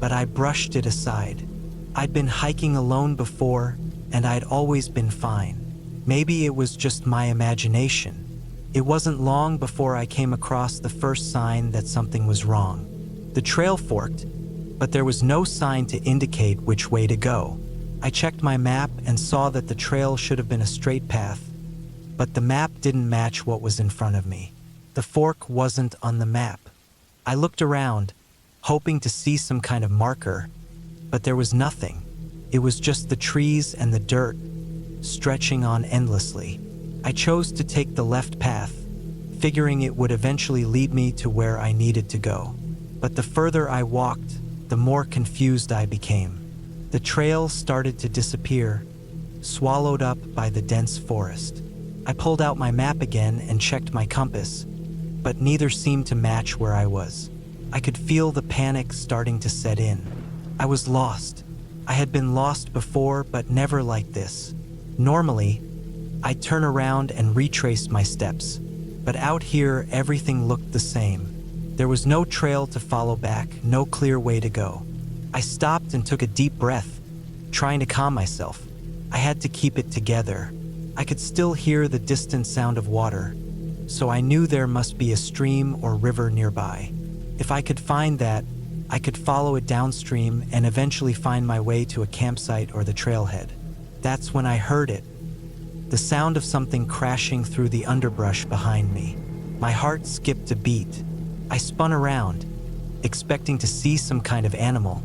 but I brushed it aside. I'd been hiking alone before, and I'd always been fine. Maybe it was just my imagination. It wasn't long before I came across the first sign that something was wrong. The trail forked, but there was no sign to indicate which way to go. I checked my map and saw that the trail should have been a straight path, but the map didn't match what was in front of me. The fork wasn't on the map. I looked around, hoping to see some kind of marker, but there was nothing. It was just the trees and the dirt, stretching on endlessly. I chose to take the left path, figuring it would eventually lead me to where I needed to go. But the further I walked, the more confused I became. The trail started to disappear, swallowed up by the dense forest. I pulled out my map again and checked my compass, but neither seemed to match where I was. I could feel the panic starting to set in. I was lost. I had been lost before, but never like this. Normally, I'd turn around and retrace my steps, but out here everything looked the same. There was no trail to follow back, no clear way to go. I stopped and took a deep breath, trying to calm myself. I had to keep it together. I could still hear the distant sound of water, so I knew there must be a stream or river nearby. If I could find that, I could follow it downstream and eventually find my way to a campsite or the trailhead. That's when I heard it. The sound of something crashing through the underbrush behind me. My heart skipped a beat. I spun around, expecting to see some kind of animal,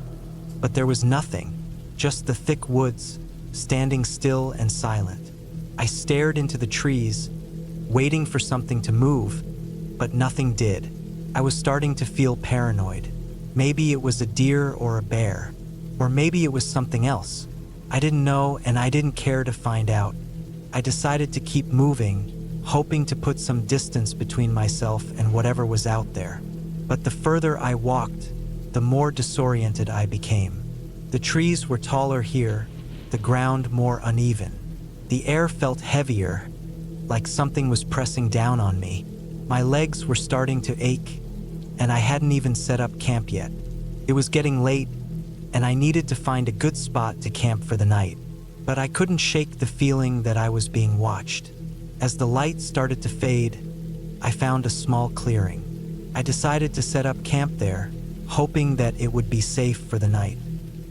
but there was nothing, just the thick woods, standing still and silent. I stared into the trees, waiting for something to move, but nothing did. I was starting to feel paranoid. Maybe it was a deer or a bear, or maybe it was something else. I didn't know, and I didn't care to find out. I decided to keep moving, hoping to put some distance between myself and whatever was out there. But the further I walked, the more disoriented I became. The trees were taller here, the ground more uneven. The air felt heavier, like something was pressing down on me. My legs were starting to ache, and I hadn't even set up camp yet. It was getting late, and I needed to find a good spot to camp for the night. But I couldn't shake the feeling that I was being watched. As the light started to fade, I found a small clearing. I decided to set up camp there, hoping that it would be safe for the night.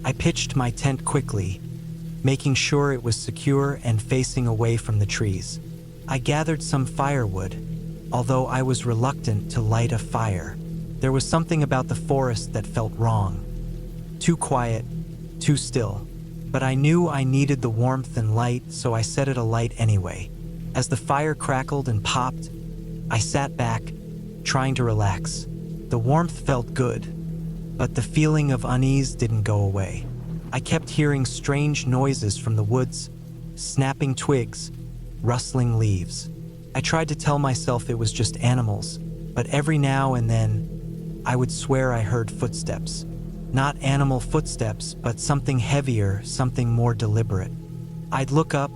I pitched my tent quickly, making sure it was secure and facing away from the trees. I gathered some firewood, although I was reluctant to light a fire. There was something about the forest that felt wrong. Too quiet, too still. But I knew I needed the warmth and light, so I set it alight anyway. As the fire crackled and popped, I sat back, trying to relax. The warmth felt good, but the feeling of unease didn't go away. I kept hearing strange noises from the woods, snapping twigs, rustling leaves. I tried to tell myself it was just animals, but every now and then, I would swear I heard footsteps. Not animal footsteps, but something heavier, something more deliberate. I'd look up,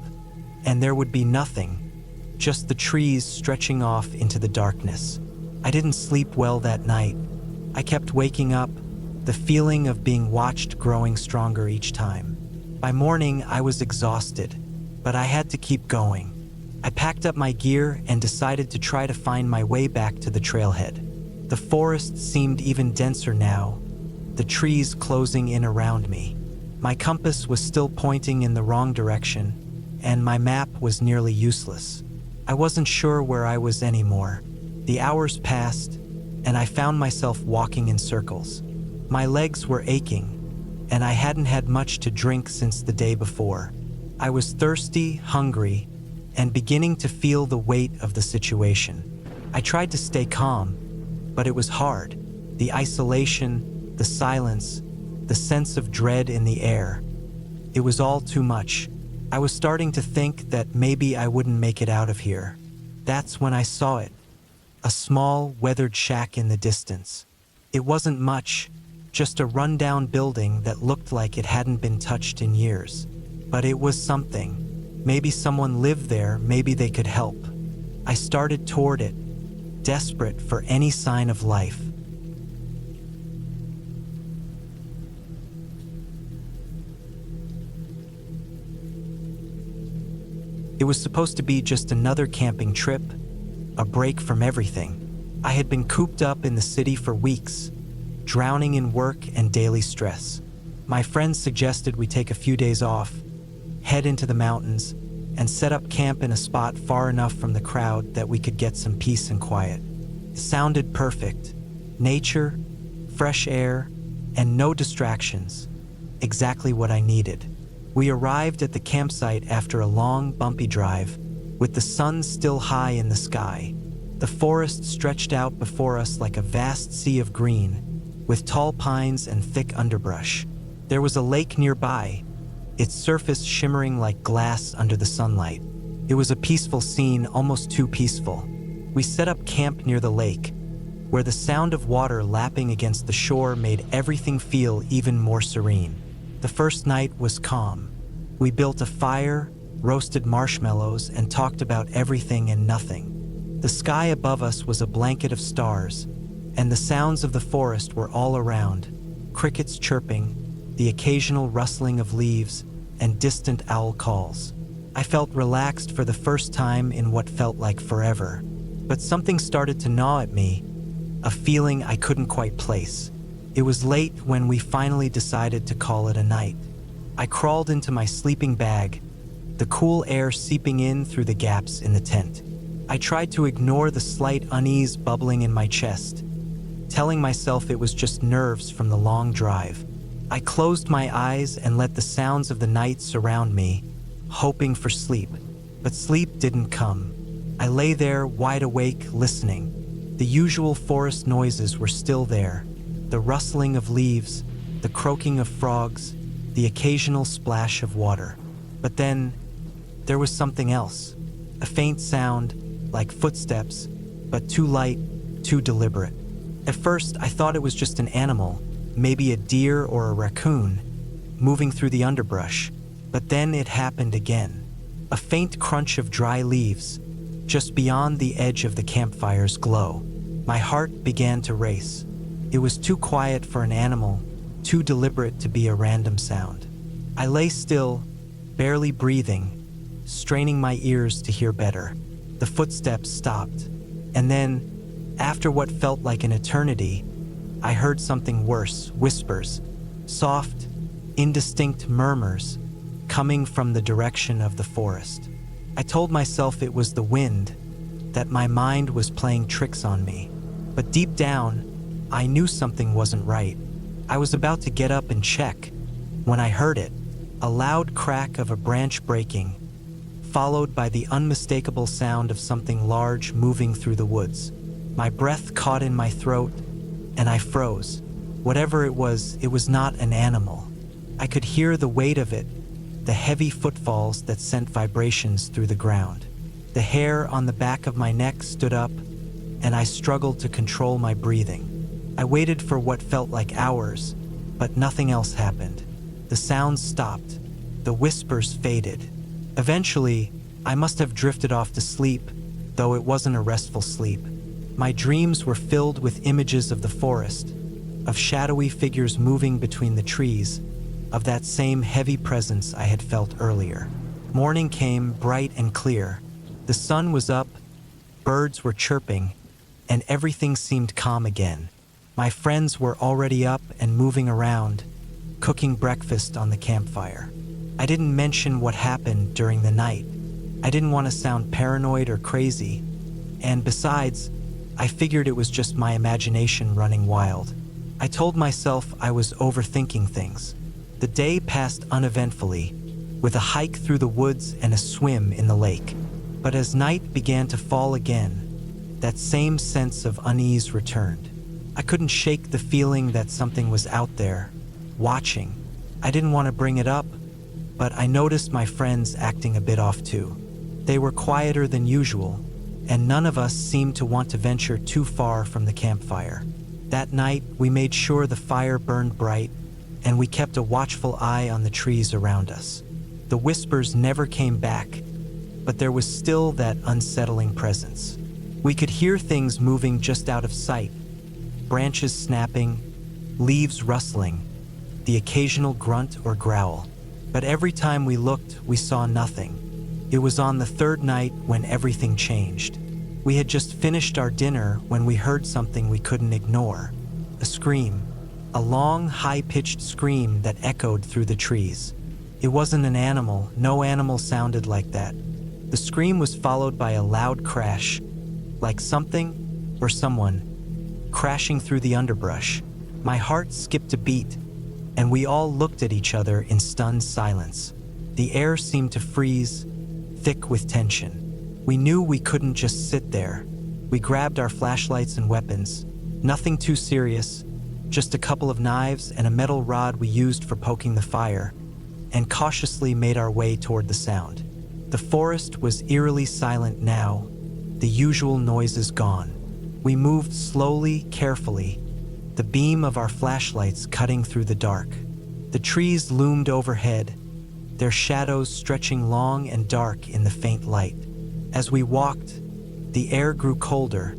and there would be nothing, just the trees stretching off into the darkness. I didn't sleep well that night. I kept waking up, the feeling of being watched growing stronger each time. By morning, I was exhausted, but I had to keep going. I packed up my gear and decided to try to find my way back to the trailhead. The forest seemed even denser now, the trees closing in around me. My compass was still pointing in the wrong direction, and my map was nearly useless. I wasn't sure where I was anymore. The hours passed, and I found myself walking in circles. My legs were aching, and I hadn't had much to drink since the day before. I was thirsty, hungry, and beginning to feel the weight of the situation. I tried to stay calm, but it was hard. The isolation, the silence, the sense of dread in the air. It was all too much. I was starting to think that maybe I wouldn't make it out of here. That's when I saw it. A small, weathered shack in the distance. It wasn't much, just a rundown building that looked like it hadn't been touched in years. But it was something. Maybe someone lived there, maybe they could help. I started toward it, desperate for any sign of life. It was supposed to be just another camping trip, a break from everything. I had been cooped up in the city for weeks, drowning in work and daily stress. My friends suggested we take a few days off, head into the mountains, and set up camp in a spot far enough from the crowd that we could get some peace and quiet. It sounded perfect. Nature, fresh air, and no distractions. Exactly what I needed. We arrived at the campsite after a long, bumpy drive, with the sun still high in the sky. The forest stretched out before us like a vast sea of green, with tall pines and thick underbrush. There was a lake nearby, its surface shimmering like glass under the sunlight. It was a peaceful scene, almost too peaceful. We set up camp near the lake, where the sound of water lapping against the shore made everything feel even more serene. The first night was calm. We built a fire, roasted marshmallows, and talked about everything and nothing. The sky above us was a blanket of stars, and the sounds of the forest were all around. Crickets chirping, the occasional rustling of leaves, and distant owl calls. I felt relaxed for the first time in what felt like forever. But something started to gnaw at me, a feeling I couldn't quite place. It was late when we finally decided to call it a night. I crawled into my sleeping bag, the cool air seeping in through the gaps in the tent. I tried to ignore the slight unease bubbling in my chest, telling myself it was just nerves from the long drive. I closed my eyes and let the sounds of the night surround me, hoping for sleep. But sleep didn't come. I lay there, wide awake, listening. The usual forest noises were still there. The rustling of leaves, the croaking of frogs, the occasional splash of water. But then, there was something else. A faint sound, like footsteps, but too light, too deliberate. At first, I thought it was just an animal, maybe a deer or a raccoon, moving through the underbrush. But then it happened again. A faint crunch of dry leaves, just beyond the edge of the campfire's glow. My heart began to race. It was too quiet for an animal, too deliberate to be a random sound. I lay still, barely breathing, straining my ears to hear better. The footsteps stopped, and then, after what felt like an eternity, I heard something worse, whispers, soft, indistinct murmurs, coming from the direction of the forest. I told myself it was the wind, that my mind was playing tricks on me. But deep down, I knew something wasn't right. I was about to get up and check, when I heard it, a loud crack of a branch breaking, followed by the unmistakable sound of something large moving through the woods. My breath caught in my throat, and I froze. Whatever it was not an animal. I could hear the weight of it, the heavy footfalls that sent vibrations through the ground. The hair on the back of my neck stood up, and I struggled to control my breathing. I waited for what felt like hours, but nothing else happened. The sounds stopped. The whispers faded. Eventually, I must have drifted off to sleep, though it wasn't a restful sleep. My dreams were filled with images of the forest, of shadowy figures moving between the trees, of that same heavy presence I had felt earlier. Morning came, bright and clear. The sun was up, birds were chirping, and everything seemed calm again. My friends were already up and moving around, cooking breakfast on the campfire. I didn't mention what happened during the night. I didn't want to sound paranoid or crazy, and besides, I figured it was just my imagination running wild. I told myself I was overthinking things. The day passed uneventfully, with a hike through the woods and a swim in the lake. But as night began to fall again, that same sense of unease returned. I couldn't shake the feeling that something was out there, watching. I didn't want to bring it up, but I noticed my friends acting a bit off too. They were quieter than usual, and none of us seemed to want to venture too far from the campfire. That night, we made sure the fire burned bright, and we kept a watchful eye on the trees around us. The whispers never came back, but there was still that unsettling presence. We could hear things moving just out of sight, branches snapping, leaves rustling, the occasional grunt or growl. But every time we looked, we saw nothing. It was on the third night when everything changed. We had just finished our dinner when we heard something we couldn't ignore. A scream. A long, high-pitched scream that echoed through the trees. It wasn't an animal. No animal sounded like that. The scream was followed by a loud crash, like something or someone crashing through the underbrush. My heart skipped a beat, and we all looked at each other in stunned silence. The air seemed to freeze, thick with tension. We knew we couldn't just sit there. We grabbed our flashlights and weapons. Nothing too serious, just a couple of knives and a metal rod we used for poking the fire, and cautiously made our way toward the sound. The forest was eerily silent now, the usual noises gone. We moved slowly, carefully, the beam of our flashlights cutting through the dark. The trees loomed overhead, their shadows stretching long and dark in the faint light. As we walked, the air grew colder,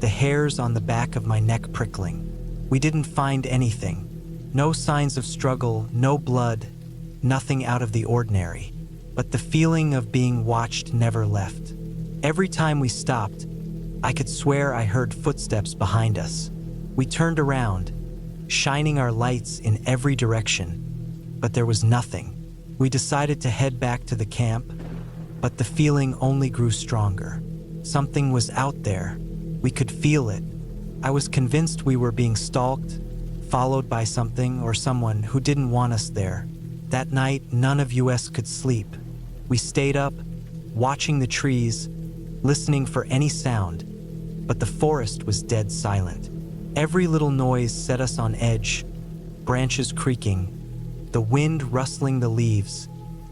the hairs on the back of my neck prickling. We didn't find anything. No signs of struggle, no blood, nothing out of the ordinary. But the feeling of being watched never left. Every time we stopped, I could swear I heard footsteps behind us. We turned around, shining our lights in every direction, but there was nothing. We decided to head back to the camp, but the feeling only grew stronger. Something was out there. We could feel it. I was convinced we were being stalked, followed by something or someone who didn't want us there. That night, none of us could sleep. We stayed up, watching the trees, listening for any sound, but the forest was dead silent. Every little noise set us on edge, branches creaking, the wind rustling the leaves,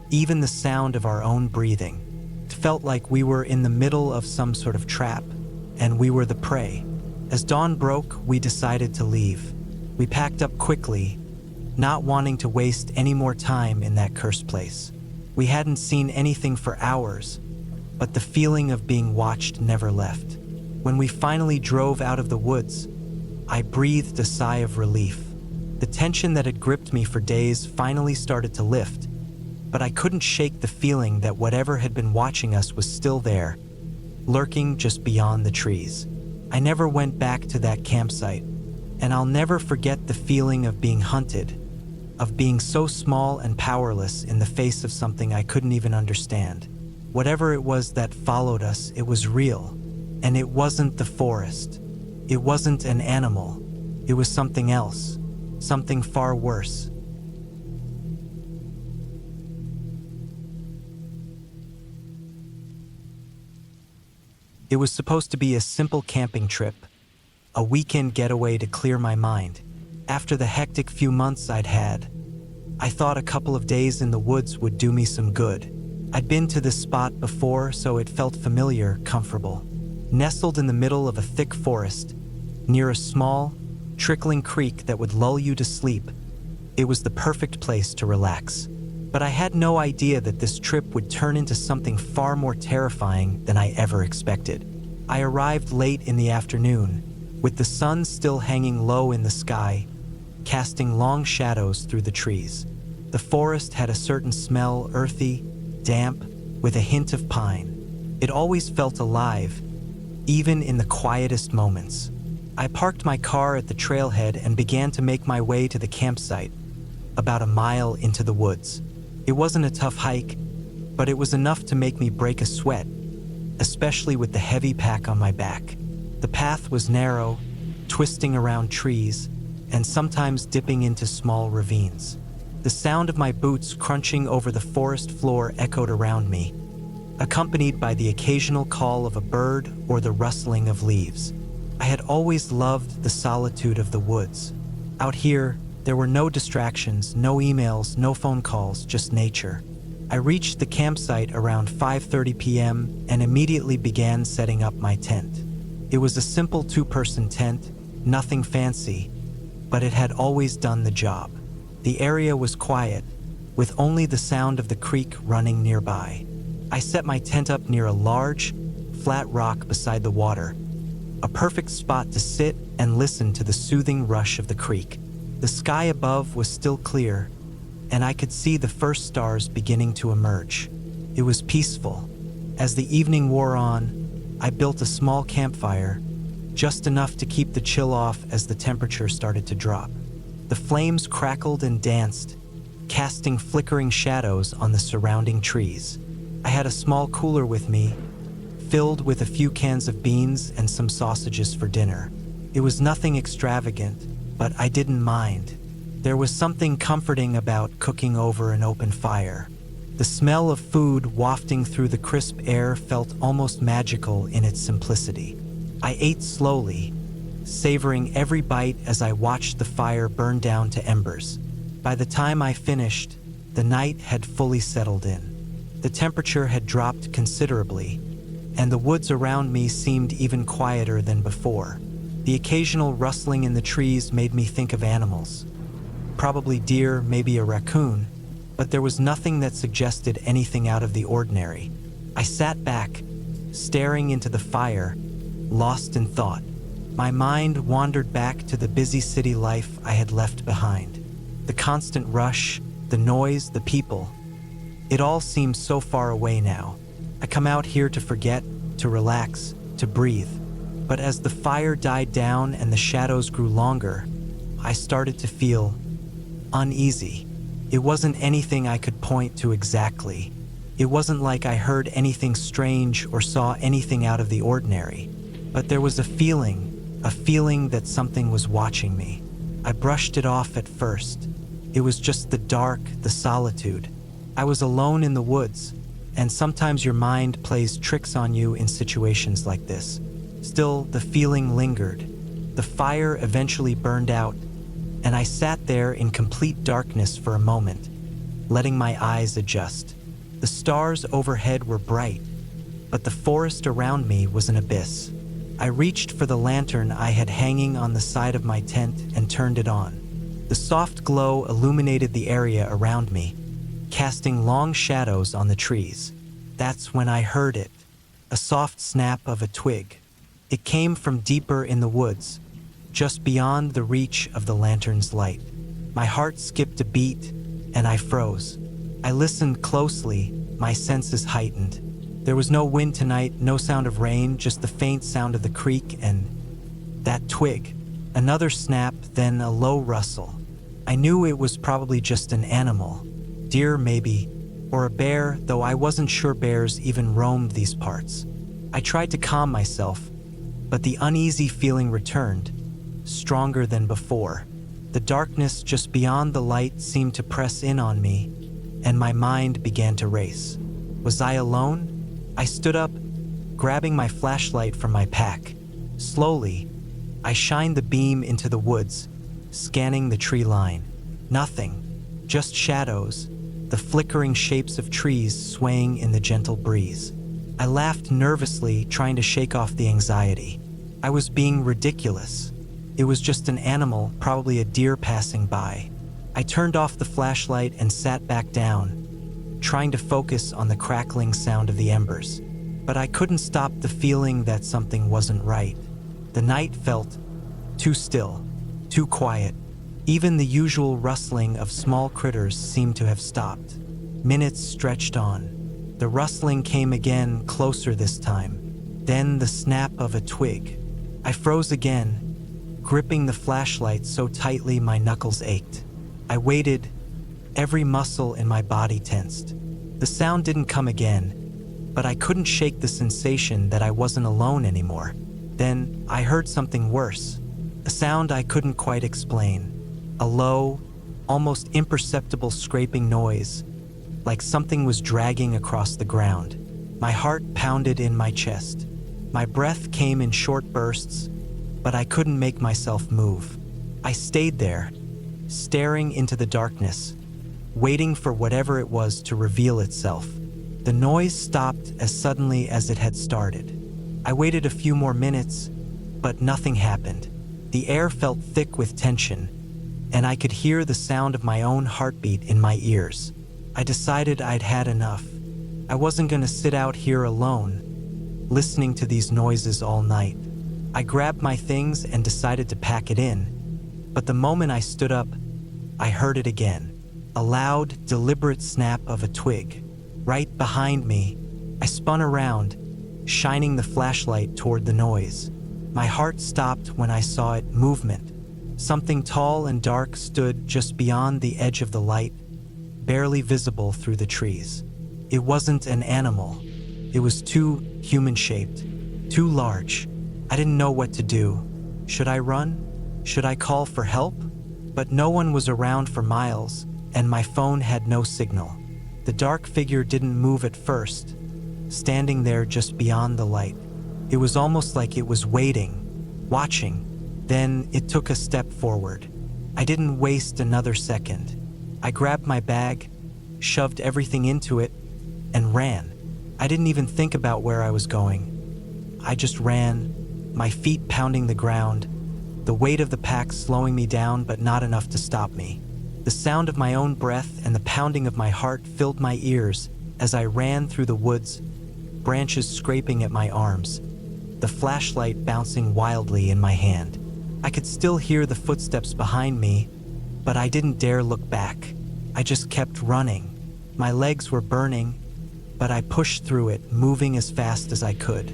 even the sound of our own breathing. It felt like we were in the middle of some sort of trap, and we were the prey. As dawn broke, we decided to leave. We packed up quickly, not wanting to waste any more time in that cursed place. We hadn't seen anything for hours, but the feeling of being watched never left. When we finally drove out of the woods, I breathed a sigh of relief. The tension that had gripped me for days finally started to lift, but I couldn't shake the feeling that whatever had been watching us was still there, lurking just beyond the trees. I never went back to that campsite, and I'll never forget the feeling of being hunted, of being so small and powerless in the face of something I couldn't even understand. Whatever it was that followed us, it was real, and it wasn't the forest. It wasn't an animal. It was something else, something far worse. It was supposed to be a simple camping trip, a weekend getaway to clear my mind. After the hectic few months I'd had, I thought a couple of days in the woods would do me some good. I'd been to this spot before, so it felt familiar, comfortable. Nestled in the middle of a thick forest, near a small, trickling creek that would lull you to sleep, it was the perfect place to relax. But I had no idea that this trip would turn into something far more terrifying than I ever expected. I arrived late in the afternoon, with the sun still hanging low in the sky, casting long shadows through the trees. The forest had a certain smell, earthy, damp, with a hint of pine. It always felt alive, even in the quietest moments. I parked my car at the trailhead and began to make my way to the campsite, about a mile into the woods. It wasn't a tough hike, but it was enough to make me break a sweat, especially with the heavy pack on my back. The path was narrow, twisting around trees, and sometimes dipping into small ravines. The sound of my boots crunching over the forest floor echoed around me, accompanied by the occasional call of a bird or the rustling of leaves. I had always loved the solitude of the woods. Out here, there were no distractions, no emails, no phone calls, just nature. I reached the campsite around 5:30 p.m. and immediately began setting up my tent. It was a simple two-person tent, nothing fancy, but it had always done the job. The area was quiet, with only the sound of the creek running nearby. I set my tent up near a large, flat rock beside the water, a perfect spot to sit and listen to the soothing rush of the creek. The sky above was still clear, and I could see the first stars beginning to emerge. It was peaceful. As the evening wore on, I built a small campfire, just enough to keep the chill off as the temperature started to drop. The flames crackled and danced, casting flickering shadows on the surrounding trees. I had a small cooler with me, filled with a few cans of beans and some sausages for dinner. It was nothing extravagant, but I didn't mind. There was something comforting about cooking over an open fire, The smell of food wafting through the crisp air felt almost magical in its simplicity. I ate slowly, savoring every bite as I watched the fire burn down to embers. By the time I finished, the night had fully settled in. The temperature had dropped considerably, and the woods around me seemed even quieter than before. The occasional rustling in the trees made me think of animals. Probably deer, maybe a raccoon, but there was nothing that suggested anything out of the ordinary. I sat back, staring into the fire, lost in thought. My mind wandered back to the busy city life I had left behind. The constant rush, the noise, the people. It all seemed so far away now. I come out here to forget, to relax, to breathe. But as the fire died down and the shadows grew longer, I started to feel uneasy. It wasn't anything I could point to exactly. It wasn't like I heard anything strange or saw anything out of the ordinary. But there was a feeling that something was watching me. I brushed it off at first. It was just the dark, the solitude. I was alone in the woods, and sometimes your mind plays tricks on you in situations like this. Still, the feeling lingered. The fire eventually burned out, and I sat there in complete darkness for a moment, letting my eyes adjust. The stars overhead were bright, but the forest around me was an abyss. I reached for the lantern I had hanging on the side of my tent and turned it on. The soft glow illuminated the area around me, casting long shadows on the trees. That's when I heard it, a soft snap of a twig. It came from deeper in the woods, just beyond the reach of the lantern's light. My heart skipped a beat, and I froze. I listened closely, my senses heightened. There was no wind tonight, no sound of rain, just the faint sound of the creek and that twig. Another snap, then a low rustle. I knew it was probably just an animal, deer maybe, or a bear, though I wasn't sure bears even roamed these parts. I tried to calm myself, but the uneasy feeling returned, stronger than before. The darkness just beyond the light seemed to press in on me, and my mind began to race. Was I alone? I stood up, grabbing my flashlight from my pack. Slowly, I shined the beam into the woods, scanning the tree line. Nothing, just shadows, the flickering shapes of trees swaying in the gentle breeze. I laughed nervously, trying to shake off the anxiety. I was being ridiculous. It was just an animal, probably a deer passing by. I turned off the flashlight and sat back down, trying to focus on the crackling sound of the embers. But I couldn't stop the feeling that something wasn't right. The night felt too still, too quiet. Even the usual rustling of small critters seemed to have stopped. Minutes stretched on. The rustling came again, closer this time. Then the snap of a twig. I froze again, gripping the flashlight so tightly my knuckles ached. I waited, every muscle in my body tensed. The sound didn't come again, but I couldn't shake the sensation that I wasn't alone anymore. Then I heard something worse, a sound I couldn't quite explain. A low, almost imperceptible scraping noise, like something was dragging across the ground. My heart pounded in my chest. My breath came in short bursts, but I couldn't make myself move. I stayed there, staring into the darkness, waiting for whatever it was to reveal itself. The noise stopped as suddenly as it had started. I waited a few more minutes, but nothing happened. The air felt thick with tension, and I could hear the sound of my own heartbeat in my ears. I decided I'd had enough. I wasn't going to sit out here alone, listening to these noises all night. I grabbed my things and decided to pack it in, but the moment I stood up, I heard it again. A loud, deliberate snap of a twig. Right behind me, I spun around, shining the flashlight toward the noise. My heart stopped when I saw it. Movement. Something tall and dark stood just beyond the edge of the light, barely visible through the trees. It wasn't an animal. It was too human-shaped, too large. I didn't know what to do. Should I run? Should I call for help? But no one was around for miles, and my phone had no signal. The dark figure didn't move at first, standing there just beyond the light. It was almost like it was waiting, watching. Then it took a step forward. I didn't waste another second. I grabbed my bag, shoved everything into it, and ran. I didn't even think about where I was going. I just ran, my feet pounding the ground, the weight of the pack slowing me down but not enough to stop me. The sound of my own breath and the pounding of my heart filled my ears as I ran through the woods, branches scraping at my arms, the flashlight bouncing wildly in my hand. I could still hear the footsteps behind me, but I didn't dare look back. I just kept running. My legs were burning, but I pushed through it, moving as fast as I could.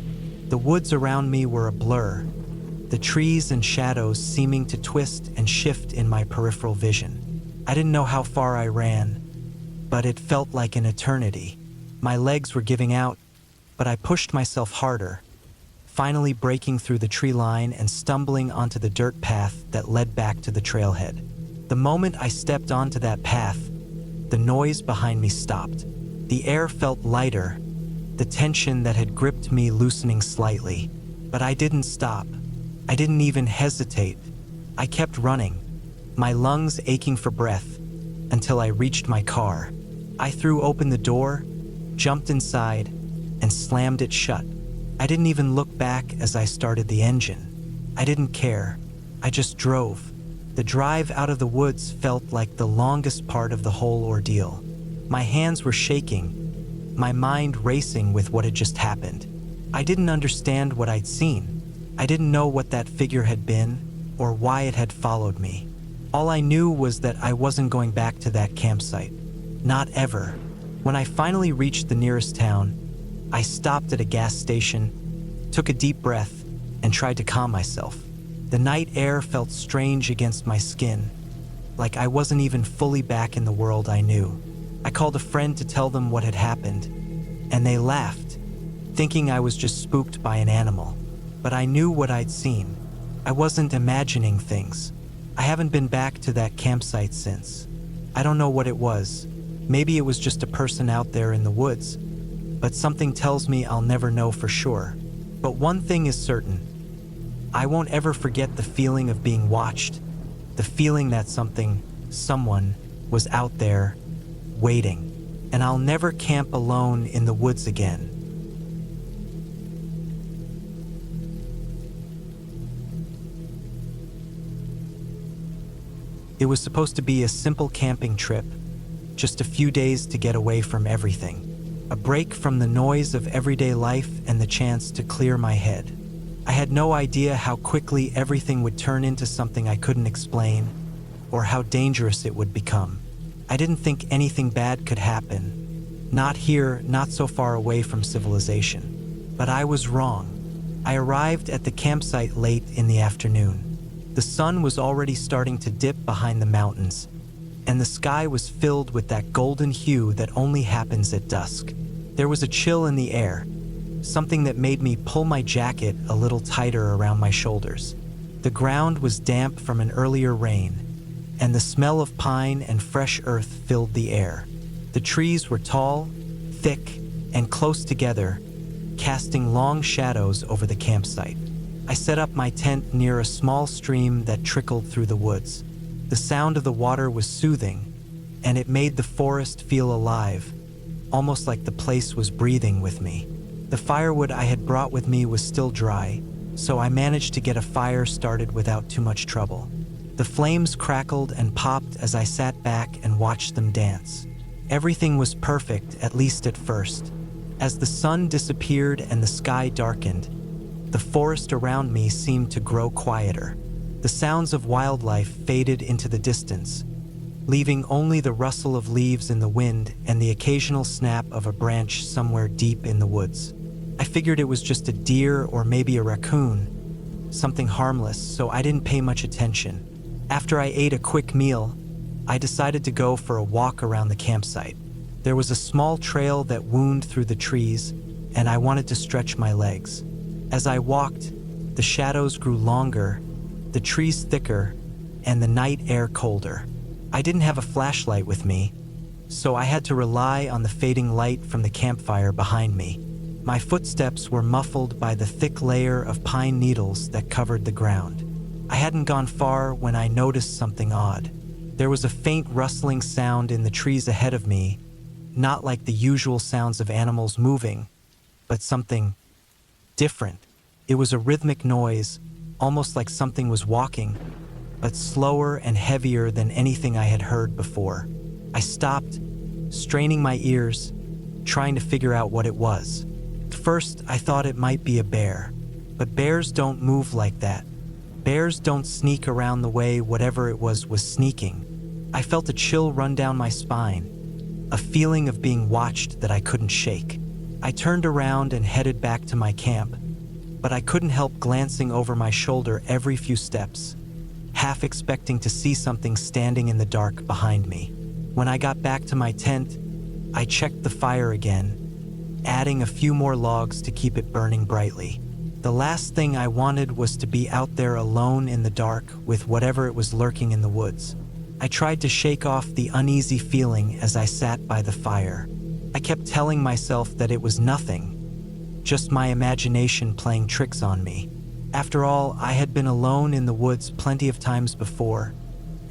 The woods around me were a blur, the trees and shadows seeming to twist and shift in my peripheral vision. I didn't know how far I ran, but it felt like an eternity. My legs were giving out, but I pushed myself harder, finally breaking through the tree line and stumbling onto the dirt path that led back to the trailhead. The moment I stepped onto that path, the noise behind me stopped. The air felt lighter, the tension that had gripped me loosening slightly. But I didn't stop. I didn't even hesitate. I kept running, my lungs aching for breath, until I reached my car. I threw open the door, jumped inside, and slammed it shut. I didn't even look back as I started the engine. I didn't care. I just drove. The drive out of the woods felt like the longest part of the whole ordeal. My hands were shaking, my mind racing with what had just happened. I didn't understand what I'd seen. I didn't know what that figure had been or why it had followed me. All I knew was that I wasn't going back to that campsite. Not ever. When I finally reached the nearest town, I stopped at a gas station, took a deep breath, and tried to calm myself. The night air felt strange against my skin, like I wasn't even fully back in the world I knew. I called a friend to tell them what had happened, and they laughed, thinking I was just spooked by an animal. But I knew what I'd seen. I wasn't imagining things. I haven't been back to that campsite since. I don't know what it was. Maybe it was just a person out there in the woods, but something tells me I'll never know for sure. But one thing is certain. I won't ever forget the feeling of being watched, the feeling that someone was out there, waiting, and I'll never camp alone in the woods again. It was supposed to be a simple camping trip, just a few days to get away from everything, a break from the noise of everyday life and the chance to clear my head. I had no idea how quickly everything would turn into something I couldn't explain, or how dangerous it would become. I didn't think anything bad could happen. Not here, not so far away from civilization. But I was wrong. I arrived at the campsite late in the afternoon. The sun was already starting to dip behind the mountains, and the sky was filled with that golden hue that only happens at dusk. There was a chill in the air, something that made me pull my jacket a little tighter around my shoulders. The ground was damp from an earlier rain, and the smell of pine and fresh earth filled the air. The trees were tall, thick, and close together, casting long shadows over the campsite. I set up my tent near a small stream that trickled through the woods. The sound of the water was soothing, and it made the forest feel alive, almost like the place was breathing with me. The firewood I had brought with me was still dry, so I managed to get a fire started without too much trouble. The flames crackled and popped as I sat back and watched them dance. Everything was perfect, at least at first. As the sun disappeared and the sky darkened, the forest around me seemed to grow quieter. The sounds of wildlife faded into the distance, leaving only the rustle of leaves in the wind and the occasional snap of a branch somewhere deep in the woods. I figured it was just a deer or maybe a raccoon, something harmless, so I didn't pay much attention. After I ate a quick meal, I decided to go for a walk around the campsite. There was a small trail that wound through the trees, and I wanted to stretch my legs. As I walked, the shadows grew longer, the trees thicker, and the night air colder. I didn't have a flashlight with me, so I had to rely on the fading light from the campfire behind me. My footsteps were muffled by the thick layer of pine needles that covered the ground. I hadn't gone far when I noticed something odd. There was a faint rustling sound in the trees ahead of me, not like the usual sounds of animals moving, but something different. It was a rhythmic noise, almost like something was walking, but slower and heavier than anything I had heard before. I stopped, straining my ears, trying to figure out what it was. At first, I thought it might be a bear, but bears don't move like that. Bears don't sneak around the way whatever it was sneaking. I felt a chill run down my spine, a feeling of being watched that I couldn't shake. I turned around and headed back to my camp, but I couldn't help glancing over my shoulder every few steps, half expecting to see something standing in the dark behind me. When I got back to my tent, I checked the fire again, adding a few more logs to keep it burning brightly. The last thing I wanted was to be out there alone in the dark with whatever it was lurking in the woods. I tried to shake off the uneasy feeling as I sat by the fire. I kept telling myself that it was nothing, just my imagination playing tricks on me. After all, I had been alone in the woods plenty of times before,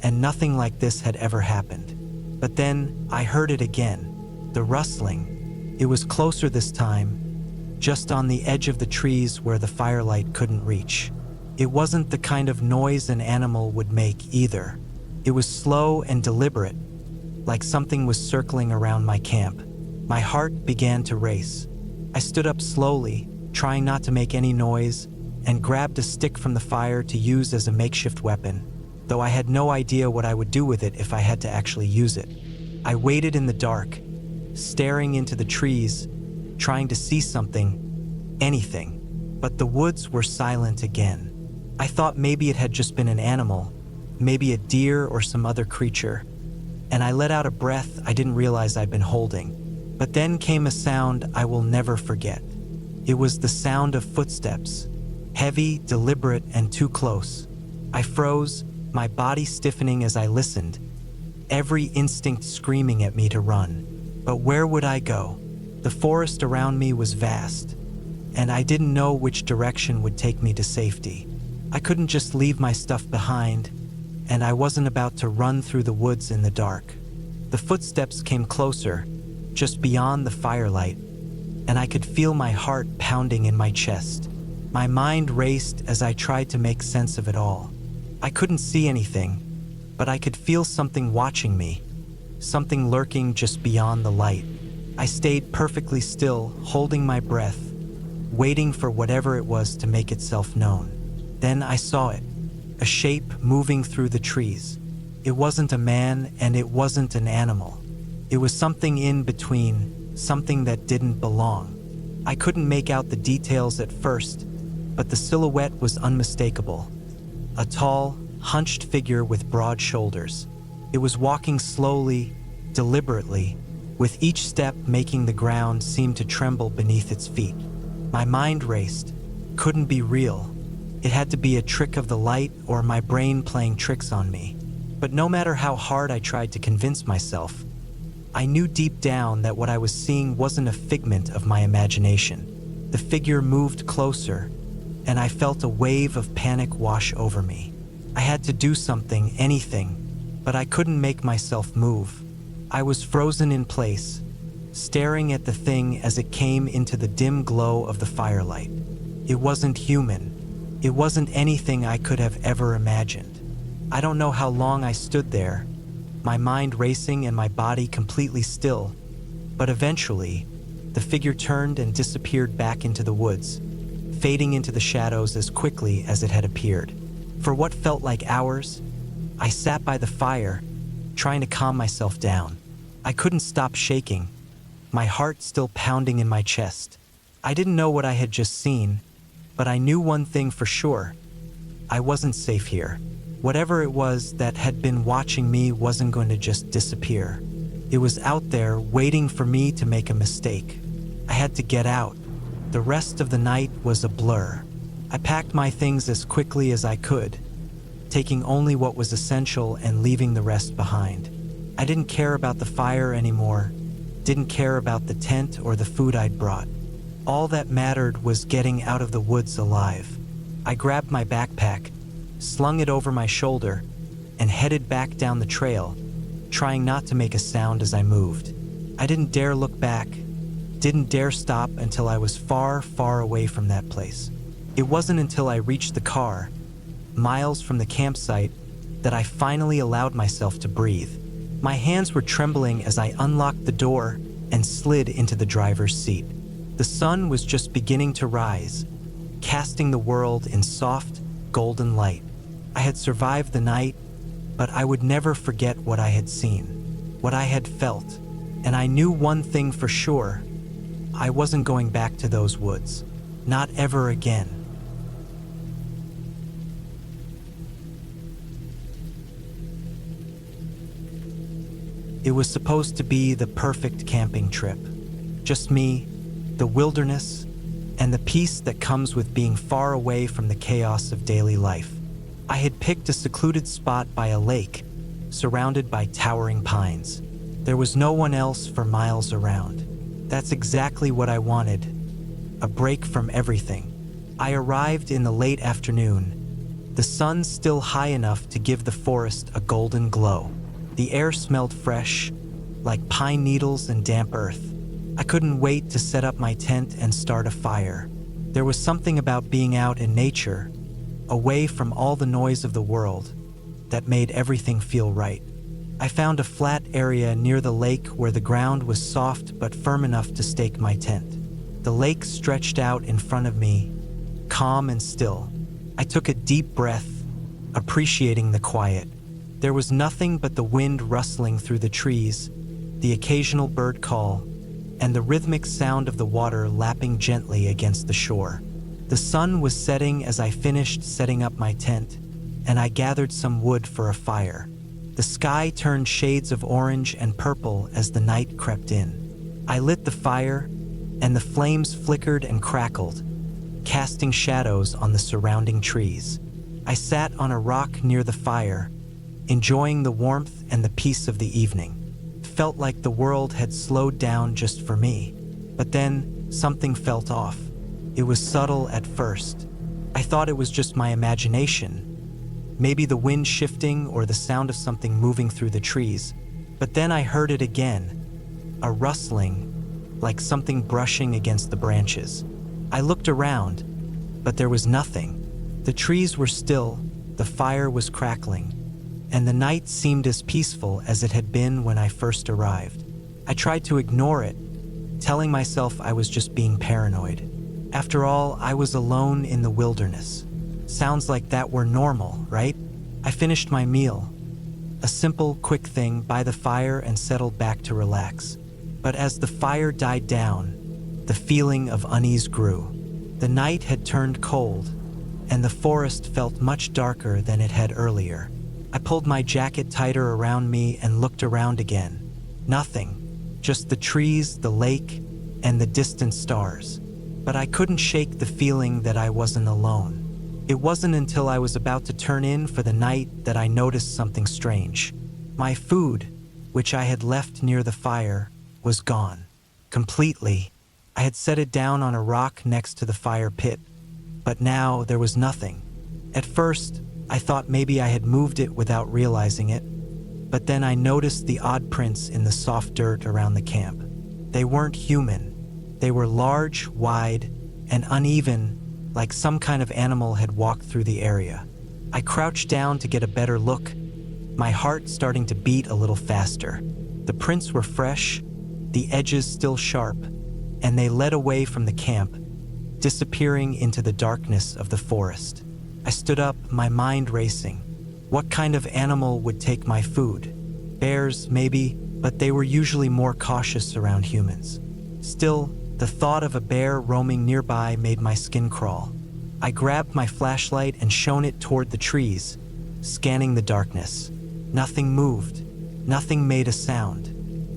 and nothing like this had ever happened. But then I heard it again, the rustling. It was closer this time, just on the edge of the trees where the firelight couldn't reach. It wasn't the kind of noise an animal would make either. It was slow and deliberate, like something was circling around my camp. My heart began to race. I stood up slowly, trying not to make any noise, and grabbed a stick from the fire to use as a makeshift weapon, though I had no idea what I would do with it if I had to actually use it. I waited in the dark, staring into the trees, trying to see something, anything, but the woods were silent again. I thought maybe it had just been an animal, maybe a deer or some other creature, and I let out a breath I didn't realize I'd been holding. But then came a sound I will never forget. It was the sound of footsteps, heavy, deliberate, and too close. I froze, my body stiffening as I listened, every instinct screaming at me to run. But where would I go? The forest around me was vast, and I didn't know which direction would take me to safety. I couldn't just leave my stuff behind, and I wasn't about to run through the woods in the dark. The footsteps came closer, just beyond the firelight, and I could feel my heart pounding in my chest. My mind raced as I tried to make sense of it all. I couldn't see anything, but I could feel something watching me, something lurking just beyond the light. I stayed perfectly still, holding my breath, waiting for whatever it was to make itself known. Then I saw it, a shape moving through the trees. It wasn't a man and it wasn't an animal. It was something in between, something that didn't belong. I couldn't make out the details at first, but the silhouette was unmistakable. A tall, hunched figure with broad shoulders. It was walking slowly, deliberately, with each step making the ground seem to tremble beneath its feet. My mind raced. Couldn't be real. It had to be a trick of the light or my brain playing tricks on me. But no matter how hard I tried to convince myself, I knew deep down that what I was seeing wasn't a figment of my imagination. The figure moved closer, and I felt a wave of panic wash over me. I had to do something, anything, but I couldn't make myself move. I was frozen in place, staring at the thing as it came into the dim glow of the firelight. It wasn't human. It wasn't anything I could have ever imagined. I don't know how long I stood there, my mind racing and my body completely still, but eventually, the figure turned and disappeared back into the woods, fading into the shadows as quickly as it had appeared. For what felt like hours, I sat by the fire, trying to calm myself down. I couldn't stop shaking, my heart still pounding in my chest. I didn't know what I had just seen, but I knew one thing for sure. I wasn't safe here. Whatever it was that had been watching me wasn't going to just disappear. It was out there waiting for me to make a mistake. I had to get out. The rest of the night was a blur. I packed my things as quickly as I could, taking only what was essential and leaving the rest behind. I didn't care about the fire anymore, didn't care about the tent or the food I'd brought. All that mattered was getting out of the woods alive. I grabbed my backpack, slung it over my shoulder, and headed back down the trail, trying not to make a sound as I moved. I didn't dare look back, didn't dare stop until I was far, far away from that place. It wasn't until I reached the car, miles from the campsite, that I finally allowed myself to breathe. My hands were trembling as I unlocked the door and slid into the driver's seat. The sun was just beginning to rise, casting the world in soft, golden light. I had survived the night, but I would never forget what I had seen, what I had felt, and I knew one thing for sure. I wasn't going back to those woods. Not ever again. It was supposed to be the perfect camping trip. Just me, the wilderness, and the peace that comes with being far away from the chaos of daily life. I had picked a secluded spot by a lake, surrounded by towering pines. There was no one else for miles around. That's exactly what I wanted, a break from everything. I arrived in the late afternoon, the sun still high enough to give the forest a golden glow. The air smelled fresh, like pine needles and damp earth. I couldn't wait to set up my tent and start a fire. There was something about being out in nature, away from all the noise of the world, that made everything feel right. I found a flat area near the lake where the ground was soft but firm enough to stake my tent. The lake stretched out in front of me, calm and still. I took a deep breath, appreciating the quiet. There was nothing but the wind rustling through the trees, the occasional bird call, and the rhythmic sound of the water lapping gently against the shore. The sun was setting as I finished setting up my tent, and I gathered some wood for a fire. The sky turned shades of orange and purple as the night crept in. I lit the fire, and the flames flickered and crackled, casting shadows on the surrounding trees. I sat on a rock near the fire, enjoying the warmth and the peace of the evening. It felt like the world had slowed down just for me. But then, something felt off. It was subtle at first. I thought it was just my imagination, maybe the wind shifting or the sound of something moving through the trees. But then I heard it again, a rustling, like something brushing against the branches. I looked around, but there was nothing. The trees were still, the fire was crackling, and the night seemed as peaceful as it had been when I first arrived. I tried to ignore it, telling myself I was just being paranoid. After all, I was alone in the wilderness. Sounds like that were normal, right? I finished my meal, a simple, quick thing by the fire, and settled back to relax. But as the fire died down, the feeling of unease grew. The night had turned cold, and the forest felt much darker than it had earlier. I pulled my jacket tighter around me and looked around again. Nothing, just the trees, the lake, and the distant stars. But I couldn't shake the feeling that I wasn't alone. It wasn't until I was about to turn in for the night that I noticed something strange. My food, which I had left near the fire, was gone. Completely. I had set it down on a rock next to the fire pit, but now there was nothing. At first, I thought maybe I had moved it without realizing it, but then I noticed the odd prints in the soft dirt around the camp. They weren't human. They were large, wide, and uneven, like some kind of animal had walked through the area. I crouched down to get a better look, my heart starting to beat a little faster. The prints were fresh, the edges still sharp, and they led away from the camp, disappearing into the darkness of the forest. I stood up, my mind racing. What kind of animal would take my food? Bears, maybe, but they were usually more cautious around humans. Still, the thought of a bear roaming nearby made my skin crawl. I grabbed my flashlight and shone it toward the trees, scanning the darkness. Nothing moved. Nothing made a sound.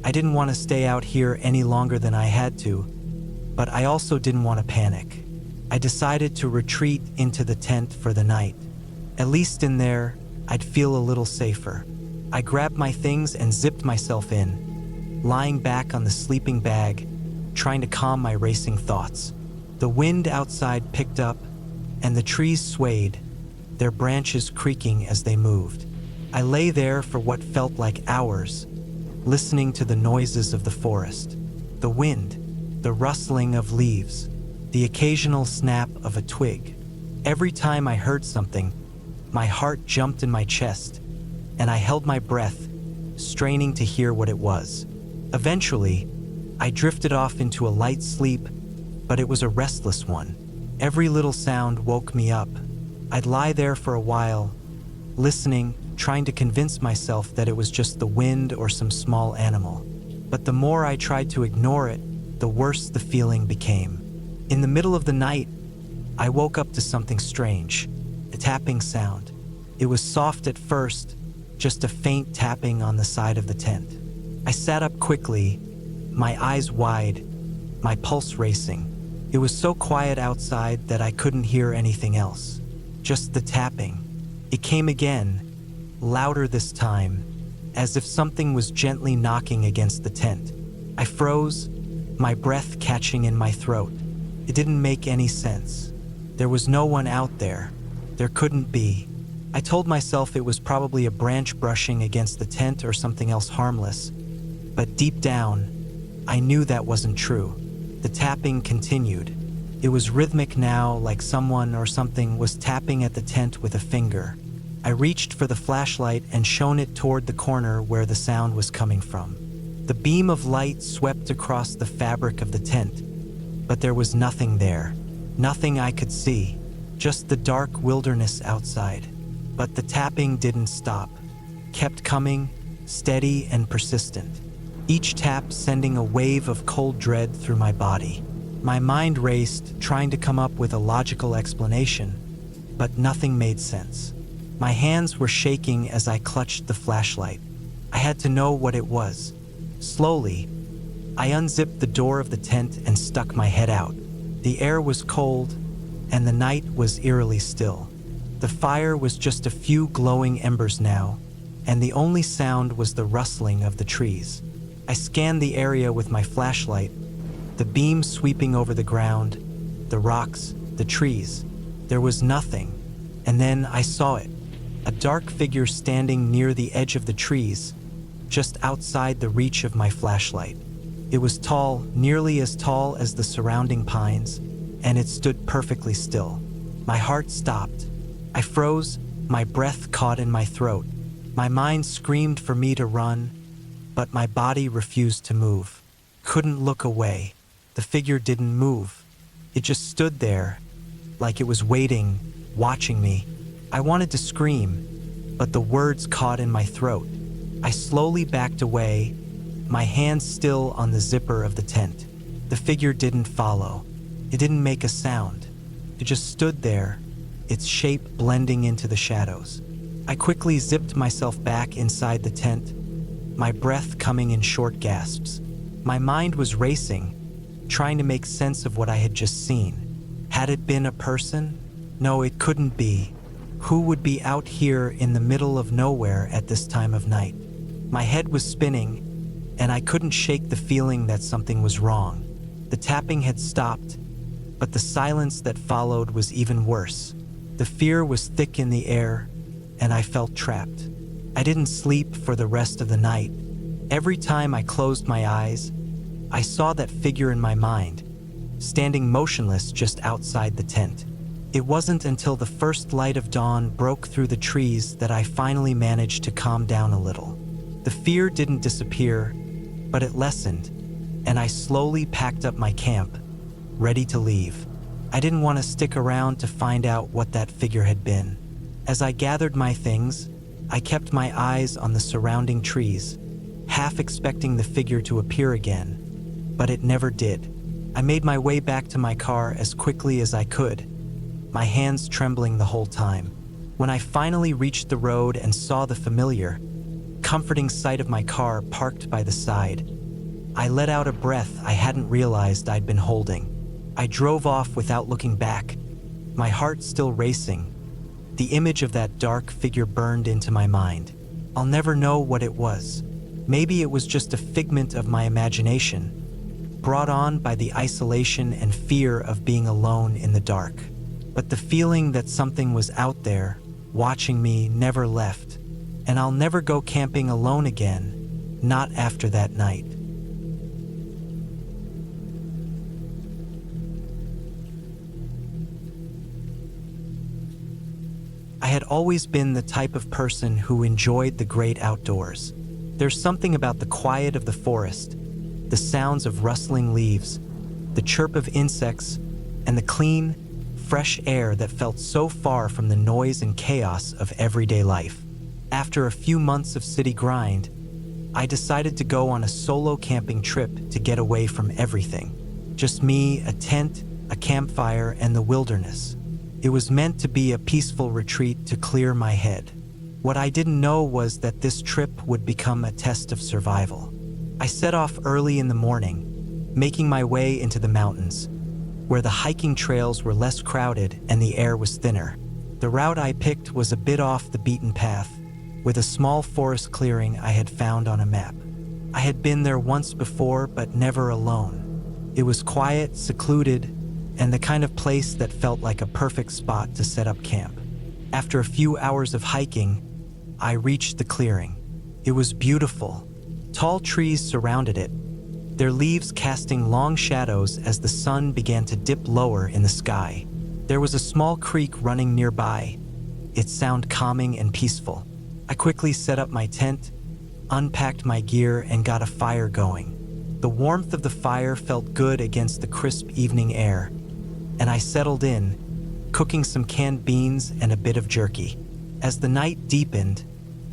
I didn't want to stay out here any longer than I had to, but I also didn't want to panic. I decided to retreat into the tent for the night. At least in there, I'd feel a little safer. I grabbed my things and zipped myself in, lying back on the sleeping bag, trying to calm my racing thoughts. The wind outside picked up, and the trees swayed, their branches creaking as they moved. I lay there for what felt like hours, listening to the noises of the forest. The wind, the rustling of leaves, the occasional snap of a twig. Every time I heard something, my heart jumped in my chest, and I held my breath, straining to hear what it was. Eventually, I drifted off into a light sleep, but it was a restless one. Every little sound woke me up. I'd lie there for a while, listening, trying to convince myself that it was just the wind or some small animal. But the more I tried to ignore it, the worse the feeling became. In the middle of the night, I woke up to something strange, a tapping sound. It was soft at first, just a faint tapping on the side of the tent. I sat up quickly, my eyes wide, my pulse racing. It was so quiet outside that I couldn't hear anything else. Just the tapping. It came again, louder this time, as if something was gently knocking against the tent. I froze, my breath catching in my throat. It didn't make any sense. There was no one out there. There couldn't be. I told myself it was probably a branch brushing against the tent or something else harmless. But deep down, I knew that wasn't true. The tapping continued. It was rhythmic now, like someone or something was tapping at the tent with a finger. I reached for the flashlight and shone it toward the corner where the sound was coming from. The beam of light swept across the fabric of the tent, but there was nothing there. Nothing I could see, just the dark wilderness outside. But the tapping didn't stop, kept coming, steady and persistent. Each tap sending a wave of cold dread through my body. My mind raced, trying to come up with a logical explanation, but nothing made sense. My hands were shaking as I clutched the flashlight. I had to know what it was. Slowly, I unzipped the door of the tent and stuck my head out. The air was cold, and the night was eerily still. The fire was just a few glowing embers now, and the only sound was the rustling of the trees. I scanned the area with my flashlight, the beam sweeping over the ground, the rocks, the trees. There was nothing, and then I saw it. A dark figure standing near the edge of the trees, just outside the reach of my flashlight. It was tall, nearly as tall as the surrounding pines, and it stood perfectly still. My heart stopped. I froze, my breath caught in my throat. My mind screamed for me to run, but my body refused to move. Couldn't look away. The figure didn't move. It just stood there, like it was waiting, watching me. I wanted to scream, but the words caught in my throat. I slowly backed away, my hands still on the zipper of the tent. The figure didn't follow. It didn't make a sound. It just stood there, its shape blending into the shadows. I quickly zipped myself back inside the tent, my breath coming in short gasps. My mind was racing, trying to make sense of what I had just seen. Had it been a person? No, it couldn't be. Who would be out here in the middle of nowhere at this time of night? My head was spinning, and I couldn't shake the feeling that something was wrong. The tapping had stopped, but the silence that followed was even worse. The fear was thick in the air, and I felt trapped. I didn't sleep for the rest of the night. Every time I closed my eyes, I saw that figure in my mind, standing motionless just outside the tent. It wasn't until the first light of dawn broke through the trees that I finally managed to calm down a little. The fear didn't disappear, but it lessened, and I slowly packed up my camp, ready to leave. I didn't want to stick around to find out what that figure had been. As I gathered my things, I kept my eyes on the surrounding trees, half expecting the figure to appear again, but it never did. I made my way back to my car as quickly as I could, my hands trembling the whole time. When I finally reached the road and saw the familiar, comforting sight of my car parked by the side, I let out a breath I hadn't realized I'd been holding. I drove off without looking back, my heart still racing. The image of that dark figure burned into my mind. I'll never know what it was. Maybe it was just a figment of my imagination, brought on by the isolation and fear of being alone in the dark. But the feeling that something was out there, watching me, never left. And I'll never go camping alone again, not after that night. I had always been the type of person who enjoyed the great outdoors. There's something about the quiet of the forest, the sounds of rustling leaves, the chirp of insects, and the clean, fresh air that felt so far from the noise and chaos of everyday life. After a few months of city grind, I decided to go on a solo camping trip to get away from everything. Just me, a tent, a campfire, and the wilderness. It was meant to be a peaceful retreat to clear my head. What I didn't know was that this trip would become a test of survival. I set off early in the morning, making my way into the mountains, where the hiking trails were less crowded and the air was thinner. The route I picked was a bit off the beaten path, with a small forest clearing I had found on a map. I had been there once before, but never alone. It was quiet, secluded, and the kind of place that felt like a perfect spot to set up camp. After a few hours of hiking, I reached the clearing. It was beautiful. Tall trees surrounded it, their leaves casting long shadows as the sun began to dip lower in the sky. There was a small creek running nearby, its sound calming and peaceful. I quickly set up my tent, unpacked my gear, and got a fire going. The warmth of the fire felt good against the crisp evening air, and I settled in, cooking some canned beans and a bit of jerky. As the night deepened,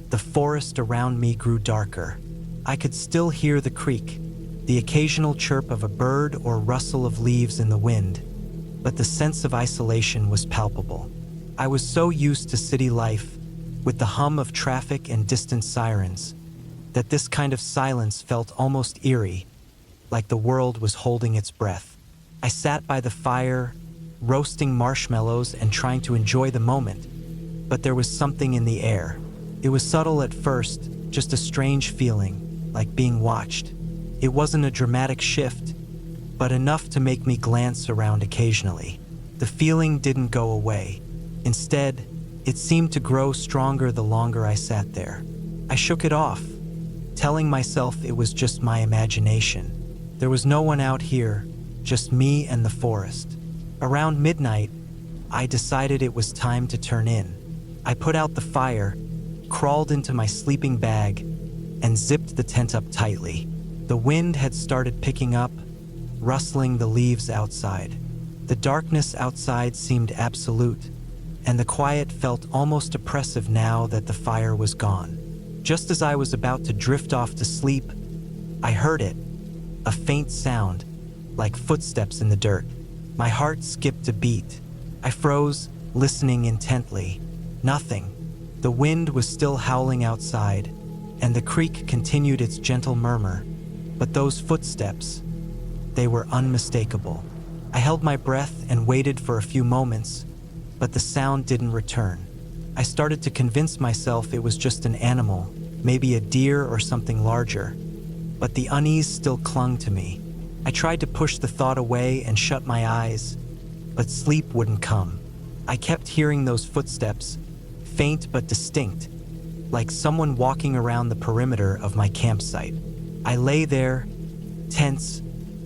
the forest around me grew darker. I could still hear the creek, the occasional chirp of a bird or rustle of leaves in the wind, but the sense of isolation was palpable. I was so used to city life, with the hum of traffic and distant sirens, that this kind of silence felt almost eerie, like the world was holding its breath. I sat by the fire, roasting marshmallows and trying to enjoy the moment, but there was something in the air. It was subtle at first, just a strange feeling, like being watched. It wasn't a dramatic shift, but enough to make me glance around occasionally. The feeling didn't go away. Instead, it seemed to grow stronger the longer I sat there. I shook it off, telling myself it was just my imagination. There was no one out here, just me and the forest. Around midnight, I decided it was time to turn in. I put out the fire, crawled into my sleeping bag, and zipped the tent up tightly. The wind had started picking up, rustling the leaves outside. The darkness outside seemed absolute, and the quiet felt almost oppressive now that the fire was gone. Just as I was about to drift off to sleep, I heard it, a faint sound, like footsteps in the dirt. My heart skipped a beat. I froze, listening intently. Nothing. The wind was still howling outside, and the creek continued its gentle murmur. But those footsteps, they were unmistakable. I held my breath and waited for a few moments, but the sound didn't return. I started to convince myself it was just an animal, maybe a deer or something larger, but the unease still clung to me. I tried to push the thought away and shut my eyes, but sleep wouldn't come. I kept hearing those footsteps, faint but distinct, like someone walking around the perimeter of my campsite. I lay there, tense,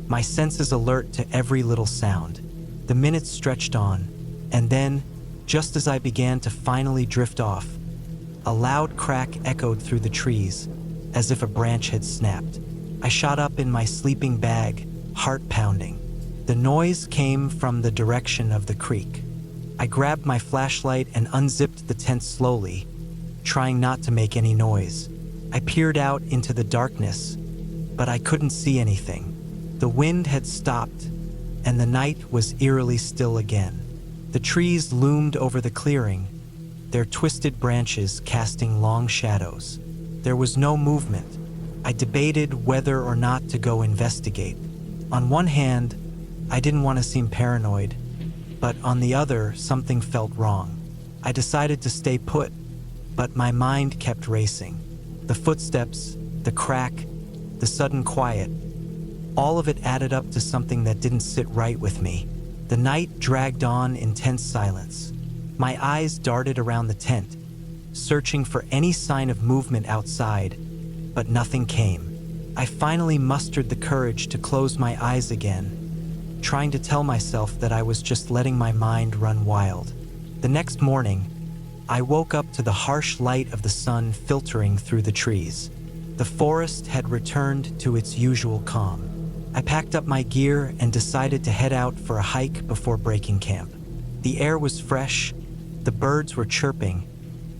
my senses alert to every little sound. The minutes stretched on, and then, just as I began to finally drift off, a loud crack echoed through the trees, as if a branch had snapped. I shot up in my sleeping bag, heart pounding. The noise came from the direction of the creek. I grabbed my flashlight and unzipped the tent slowly, trying not to make any noise. I peered out into the darkness, but I couldn't see anything. The wind had stopped, and the night was eerily still again. The trees loomed over the clearing, their twisted branches casting long shadows. There was no movement. I debated whether or not to go investigate. On one hand, I didn't want to seem paranoid, but on the other, something felt wrong. I decided to stay put, but my mind kept racing. The footsteps, the crack, the sudden quiet, all of it added up to something that didn't sit right with me. The night dragged on in tense silence. My eyes darted around the tent, searching for any sign of movement outside, but nothing came. I finally mustered the courage to close my eyes again, trying to tell myself that I was just letting my mind run wild. The next morning, I woke up to the harsh light of the sun filtering through the trees. The forest had returned to its usual calm. I packed up my gear and decided to head out for a hike before breaking camp. The air was fresh, the birds were chirping,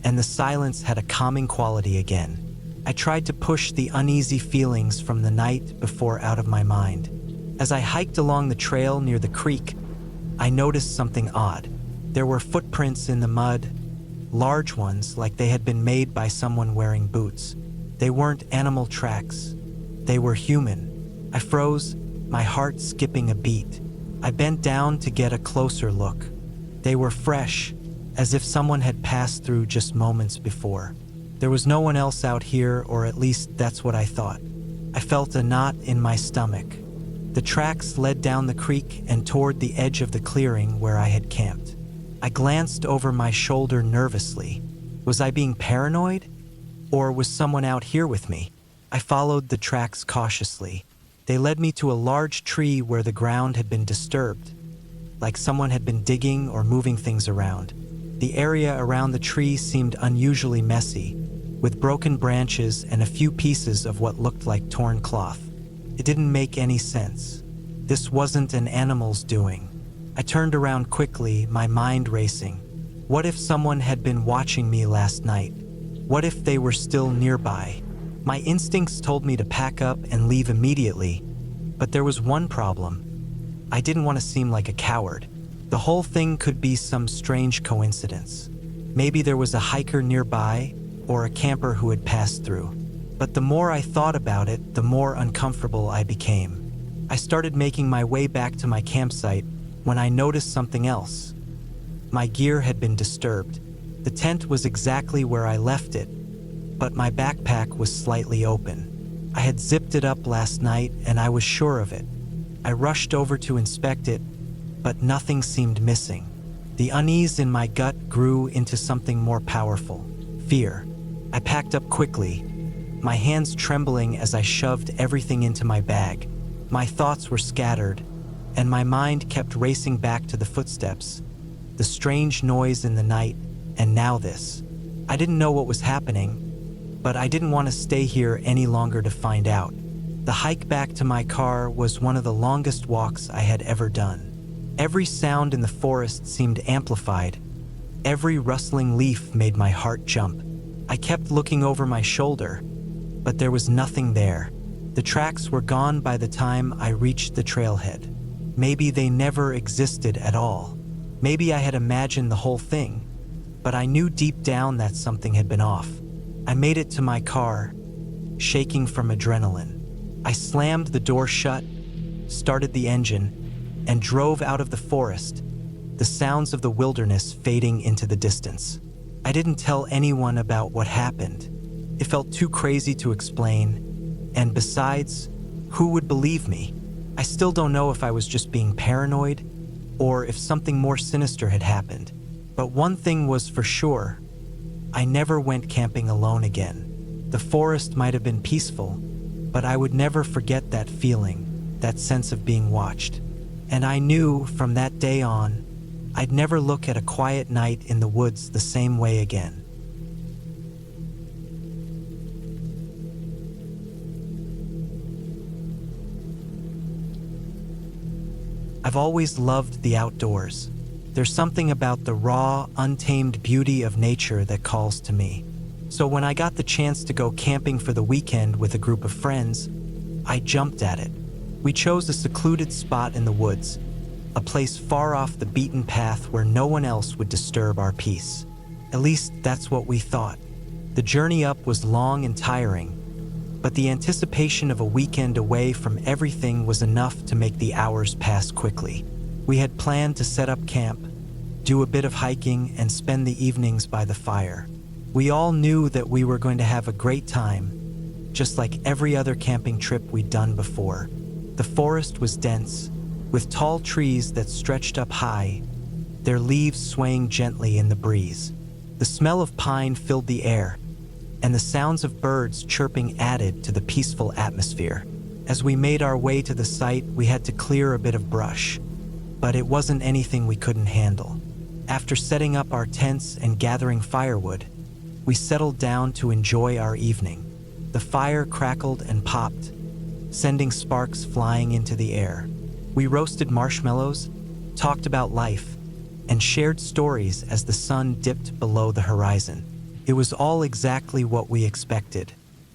and the silence had a calming quality again. I tried to push the uneasy feelings from the night before out of my mind. As I hiked along the trail near the creek, I noticed something odd. There were footprints in the mud, large ones like they had been made by someone wearing boots. They weren't animal tracks, they were human. I froze, my heart skipping a beat. I bent down to get a closer look. They were fresh, as if someone had passed through just moments before. There was no one else out here, or at least that's what I thought. I felt a knot in my stomach. The tracks led down the creek and toward the edge of the clearing where I had camped. I glanced over my shoulder nervously. Was I being paranoid? Or was someone out here with me? I followed the tracks cautiously. They led me to a large tree where the ground had been disturbed, like someone had been digging or moving things around. The area around the tree seemed unusually messy, with broken branches and a few pieces of what looked like torn cloth. It didn't make any sense. This wasn't an animal's doing. I turned around quickly, my mind racing. What if someone had been watching me last night? What if they were still nearby? My instincts told me to pack up and leave immediately, but there was one problem. I didn't want to seem like a coward. The whole thing could be some strange coincidence. Maybe there was a hiker nearby or a camper who had passed through. But the more I thought about it, the more uncomfortable I became. I started making my way back to my campsite when I noticed something else. My gear had been disturbed. The tent was exactly where I left it, but my backpack was slightly open. I had zipped it up last night and I was sure of it. I rushed over to inspect it, but nothing seemed missing. The unease in my gut grew into something more powerful: fear. I packed up quickly, my hands trembling as I shoved everything into my bag. My thoughts were scattered, and my mind kept racing back to the footsteps, the strange noise in the night, and now this. I didn't know what was happening, but I didn't want to stay here any longer to find out. The hike back to my car was one of the longest walks I had ever done. Every sound in the forest seemed amplified. Every rustling leaf made my heart jump. I kept looking over my shoulder, but there was nothing there. The tracks were gone by the time I reached the trailhead. Maybe they never existed at all. Maybe I had imagined the whole thing, but I knew deep down that something had been off. I made it to my car, shaking from adrenaline. I slammed the door shut, started the engine, and drove out of the forest, the sounds of the wilderness fading into the distance. I didn't tell anyone about what happened. It felt too crazy to explain, and besides, who would believe me? I still don't know if I was just being paranoid or if something more sinister had happened. But one thing was for sure: I never went camping alone again. The forest might have been peaceful, but I would never forget that feeling, that sense of being watched. And I knew from that day on, I'd never look at a quiet night in the woods the same way again. I've always loved the outdoors. There's something about the raw, untamed beauty of nature that calls to me. So when I got the chance to go camping for the weekend with a group of friends, I jumped at it. We chose a secluded spot in the woods, a place far off the beaten path where no one else would disturb our peace. At least that's what we thought. The journey up was long and tiring, but the anticipation of a weekend away from everything was enough to make the hours pass quickly. We had planned to set up camp, do a bit of hiking, and spend the evenings by the fire. We all knew that we were going to have a great time, just like every other camping trip we'd done before. The forest was dense, with tall trees that stretched up high, their leaves swaying gently in the breeze. The smell of pine filled the air, and the sounds of birds chirping added to the peaceful atmosphere. As we made our way to the site, we had to clear a bit of brush, but it wasn't anything we couldn't handle. After setting up our tents and gathering firewood, we settled down to enjoy our evening. The fire crackled and popped, sending sparks flying into the air. We roasted marshmallows, talked about life, and shared stories as the sun dipped below the horizon. It was all exactly what we expected,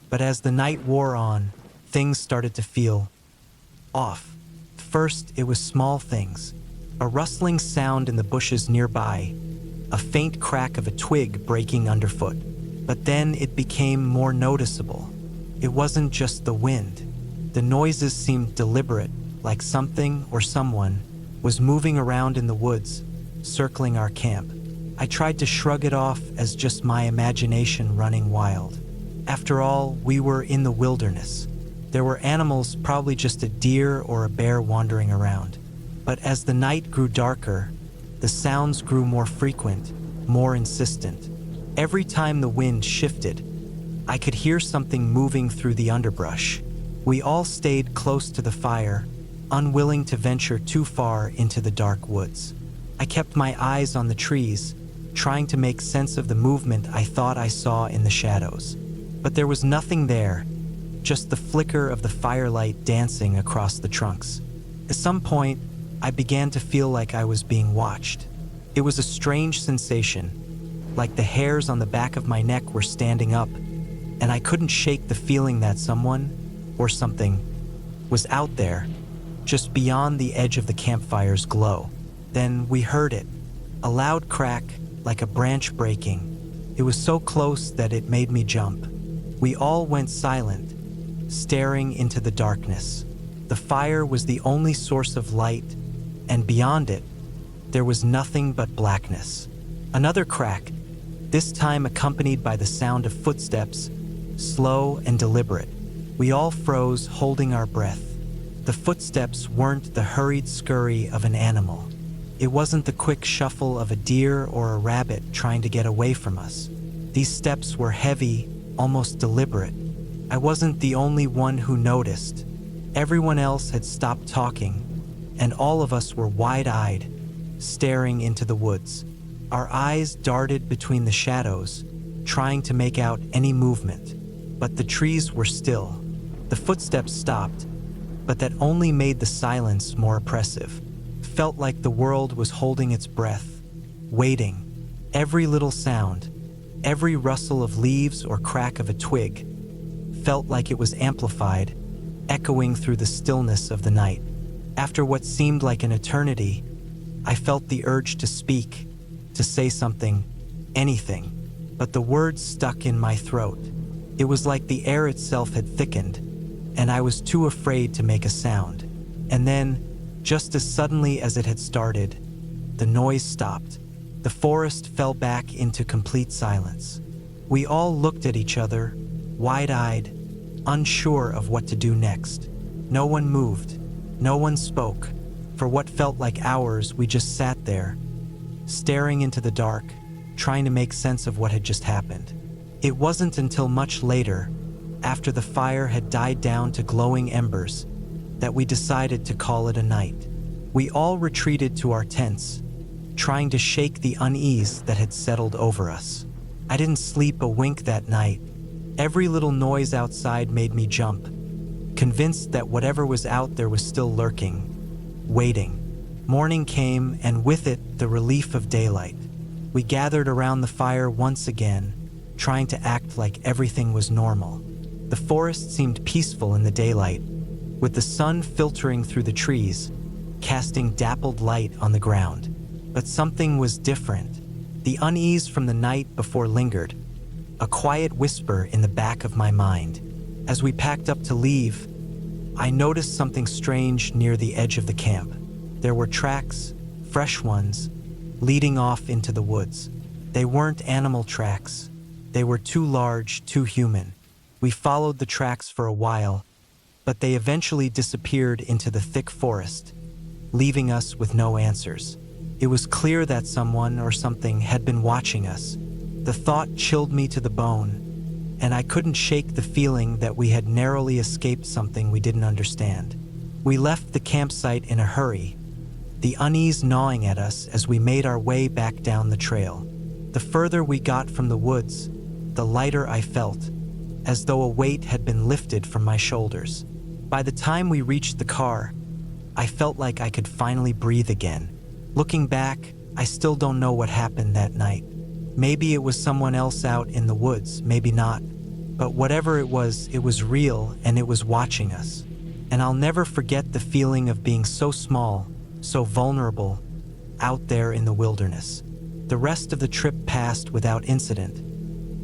but as the night wore on, things started to feel off. First, it was small things. A rustling sound in the bushes nearby, a faint crack of a twig breaking underfoot. But then it became more noticeable. It wasn't just the wind. The noises seemed deliberate, like something or someone was moving around in the woods, circling our camp. I tried to shrug it off as just my imagination running wild. After all, we were in the wilderness. There were animals, probably just a deer or a bear wandering around. But as the night grew darker, the sounds grew more frequent, more insistent. Every time the wind shifted, I could hear something moving through the underbrush. We all stayed close to the fire, unwilling to venture too far into the dark woods. I kept my eyes on the trees, trying to make sense of the movement I thought I saw in the shadows. But there was nothing there, just the flicker of the firelight dancing across the trunks. At some point, I began to feel like I was being watched. It was a strange sensation, like the hairs on the back of my neck were standing up, and I couldn't shake the feeling that someone, or something, was out there, just beyond the edge of the campfire's glow. Then we heard it, a loud crack, like a branch breaking. It was so close that it made me jump. We all went silent, staring into the darkness. The fire was the only source of light, and beyond it, there was nothing but blackness. Another crack, this time accompanied by the sound of footsteps, slow and deliberate. We all froze, holding our breath. The footsteps weren't the hurried scurry of an animal. It wasn't the quick shuffle of a deer or a rabbit trying to get away from us. These steps were heavy, almost deliberate. I wasn't the only one who noticed. Everyone else had stopped talking, and all of us were wide-eyed, staring into the woods. Our eyes darted between the shadows, trying to make out any movement. But the trees were still. The footsteps stopped, but that only made the silence more oppressive. Felt like the world was holding its breath, waiting. Every little sound, every rustle of leaves or crack of a twig, felt like it was amplified, echoing through the stillness of the night. After what seemed like an eternity, I felt the urge to speak, to say something, anything, but the words stuck in my throat. It was like the air itself had thickened, and I was too afraid to make a sound. And then, just as suddenly as it had started, the noise stopped. The forest fell back into complete silence. We all looked at each other, wide-eyed, unsure of what to do next. No one moved. No one spoke. For what felt like hours, we just sat there, staring into the dark, trying to make sense of what had just happened. It wasn't until much later, after the fire had died down to glowing embers, that we decided to call it a night. We all retreated to our tents, trying to shake the unease that had settled over us. I didn't sleep a wink that night. Every little noise outside made me jump, convinced that whatever was out there was still lurking, waiting. Morning came, and with it, the relief of daylight. We gathered around the fire once again, trying to act like everything was normal. The forest seemed peaceful in the daylight, with the sun filtering through the trees, casting dappled light on the ground. But something was different. The unease from the night before lingered, a quiet whisper in the back of my mind. As we packed up to leave, I noticed something strange near the edge of the camp. There were tracks, fresh ones, leading off into the woods. They weren't animal tracks. They were too large, too human. We followed the tracks for a while, but they eventually disappeared into the thick forest, leaving us with no answers. It was clear that someone or something had been watching us. The thought chilled me to the bone, and I couldn't shake the feeling that we had narrowly escaped something we didn't understand. We left the campsite in a hurry, the unease gnawing at us as we made our way back down the trail. The further we got from the woods, the lighter I felt, as though a weight had been lifted from my shoulders. By the time we reached the car, I felt like I could finally breathe again. Looking back, I still don't know what happened that night. Maybe it was someone else out in the woods, maybe not. But whatever it was real and it was watching us. And I'll never forget the feeling of being so small, so vulnerable, out there in the wilderness. The rest of the trip passed without incident,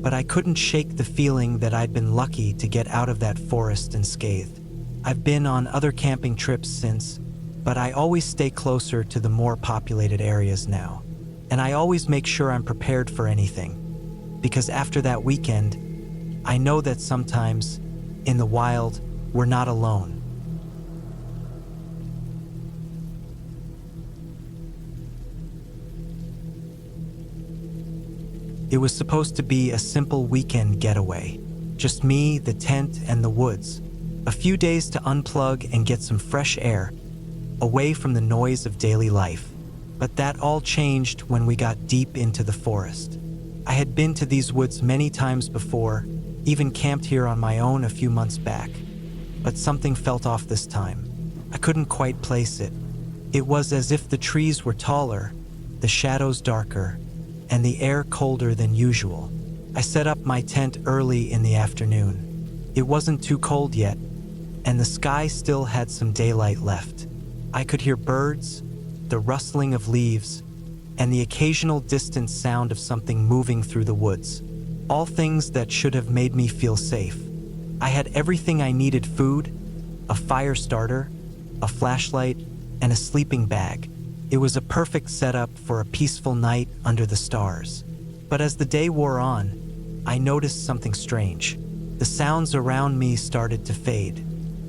but I couldn't shake the feeling that I'd been lucky to get out of that forest unscathed. I've been on other camping trips since, but I always stay closer to the more populated areas now. And I always make sure I'm prepared for anything, because after that weekend, I know that sometimes, in the wild, we're not alone. It was supposed to be a simple weekend getaway. Just me, the tent, and the woods. A few days to unplug and get some fresh air, away from the noise of daily life. But that all changed when we got deep into the forest. I had been to these woods many times before, even camped here on my own a few months back. But something felt off this time. I couldn't quite place it. It was as if the trees were taller, the shadows darker, and the air colder than usual. I set up my tent early in the afternoon. It wasn't too cold yet, and the sky still had some daylight left. I could hear birds, the rustling of leaves, and the occasional distant sound of something moving through the woods. All things that should have made me feel safe. I had everything I needed: food, a fire starter, a flashlight, and a sleeping bag. It was a perfect setup for a peaceful night under the stars. But as the day wore on, I noticed something strange. The sounds around me started to fade.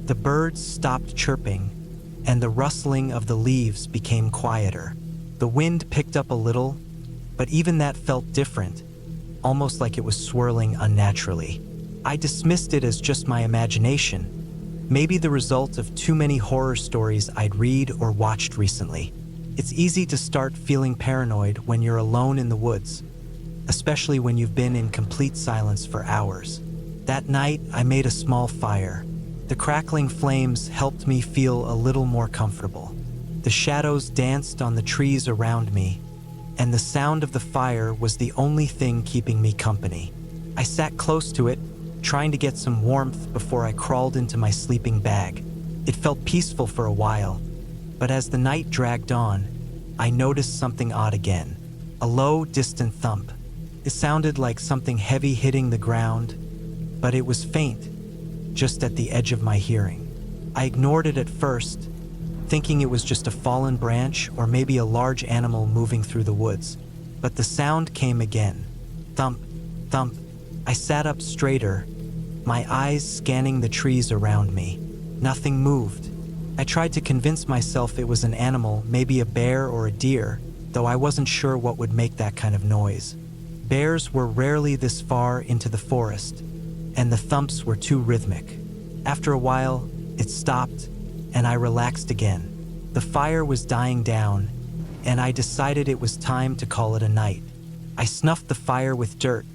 The birds stopped chirping, and the rustling of the leaves became quieter. The wind picked up a little, but even that felt different, almost like it was swirling unnaturally. I dismissed it as just my imagination, maybe the result of too many horror stories I'd read or watched recently. It's easy to start feeling paranoid when you're alone in the woods, especially when you've been in complete silence for hours. That night, I made a small fire. The crackling flames helped me feel a little more comfortable. The shadows danced on the trees around me, and the sound of the fire was the only thing keeping me company. I sat close to it, trying to get some warmth before I crawled into my sleeping bag. It felt peaceful for a while, but as the night dragged on, I noticed something odd again. A low, distant thump. It sounded like something heavy hitting the ground, but it was faint, just at the edge of my hearing. I ignored it at first, thinking it was just a fallen branch or maybe a large animal moving through the woods. But the sound came again. Thump, thump. I sat up straighter, my eyes scanning the trees around me. Nothing moved. I tried to convince myself it was an animal, maybe a bear or a deer, though I wasn't sure what would make that kind of noise. Bears were rarely this far into the forest, and the thumps were too rhythmic. After a while, it stopped, and I relaxed again. The fire was dying down, and I decided it was time to call it a night. I snuffed the fire with dirt,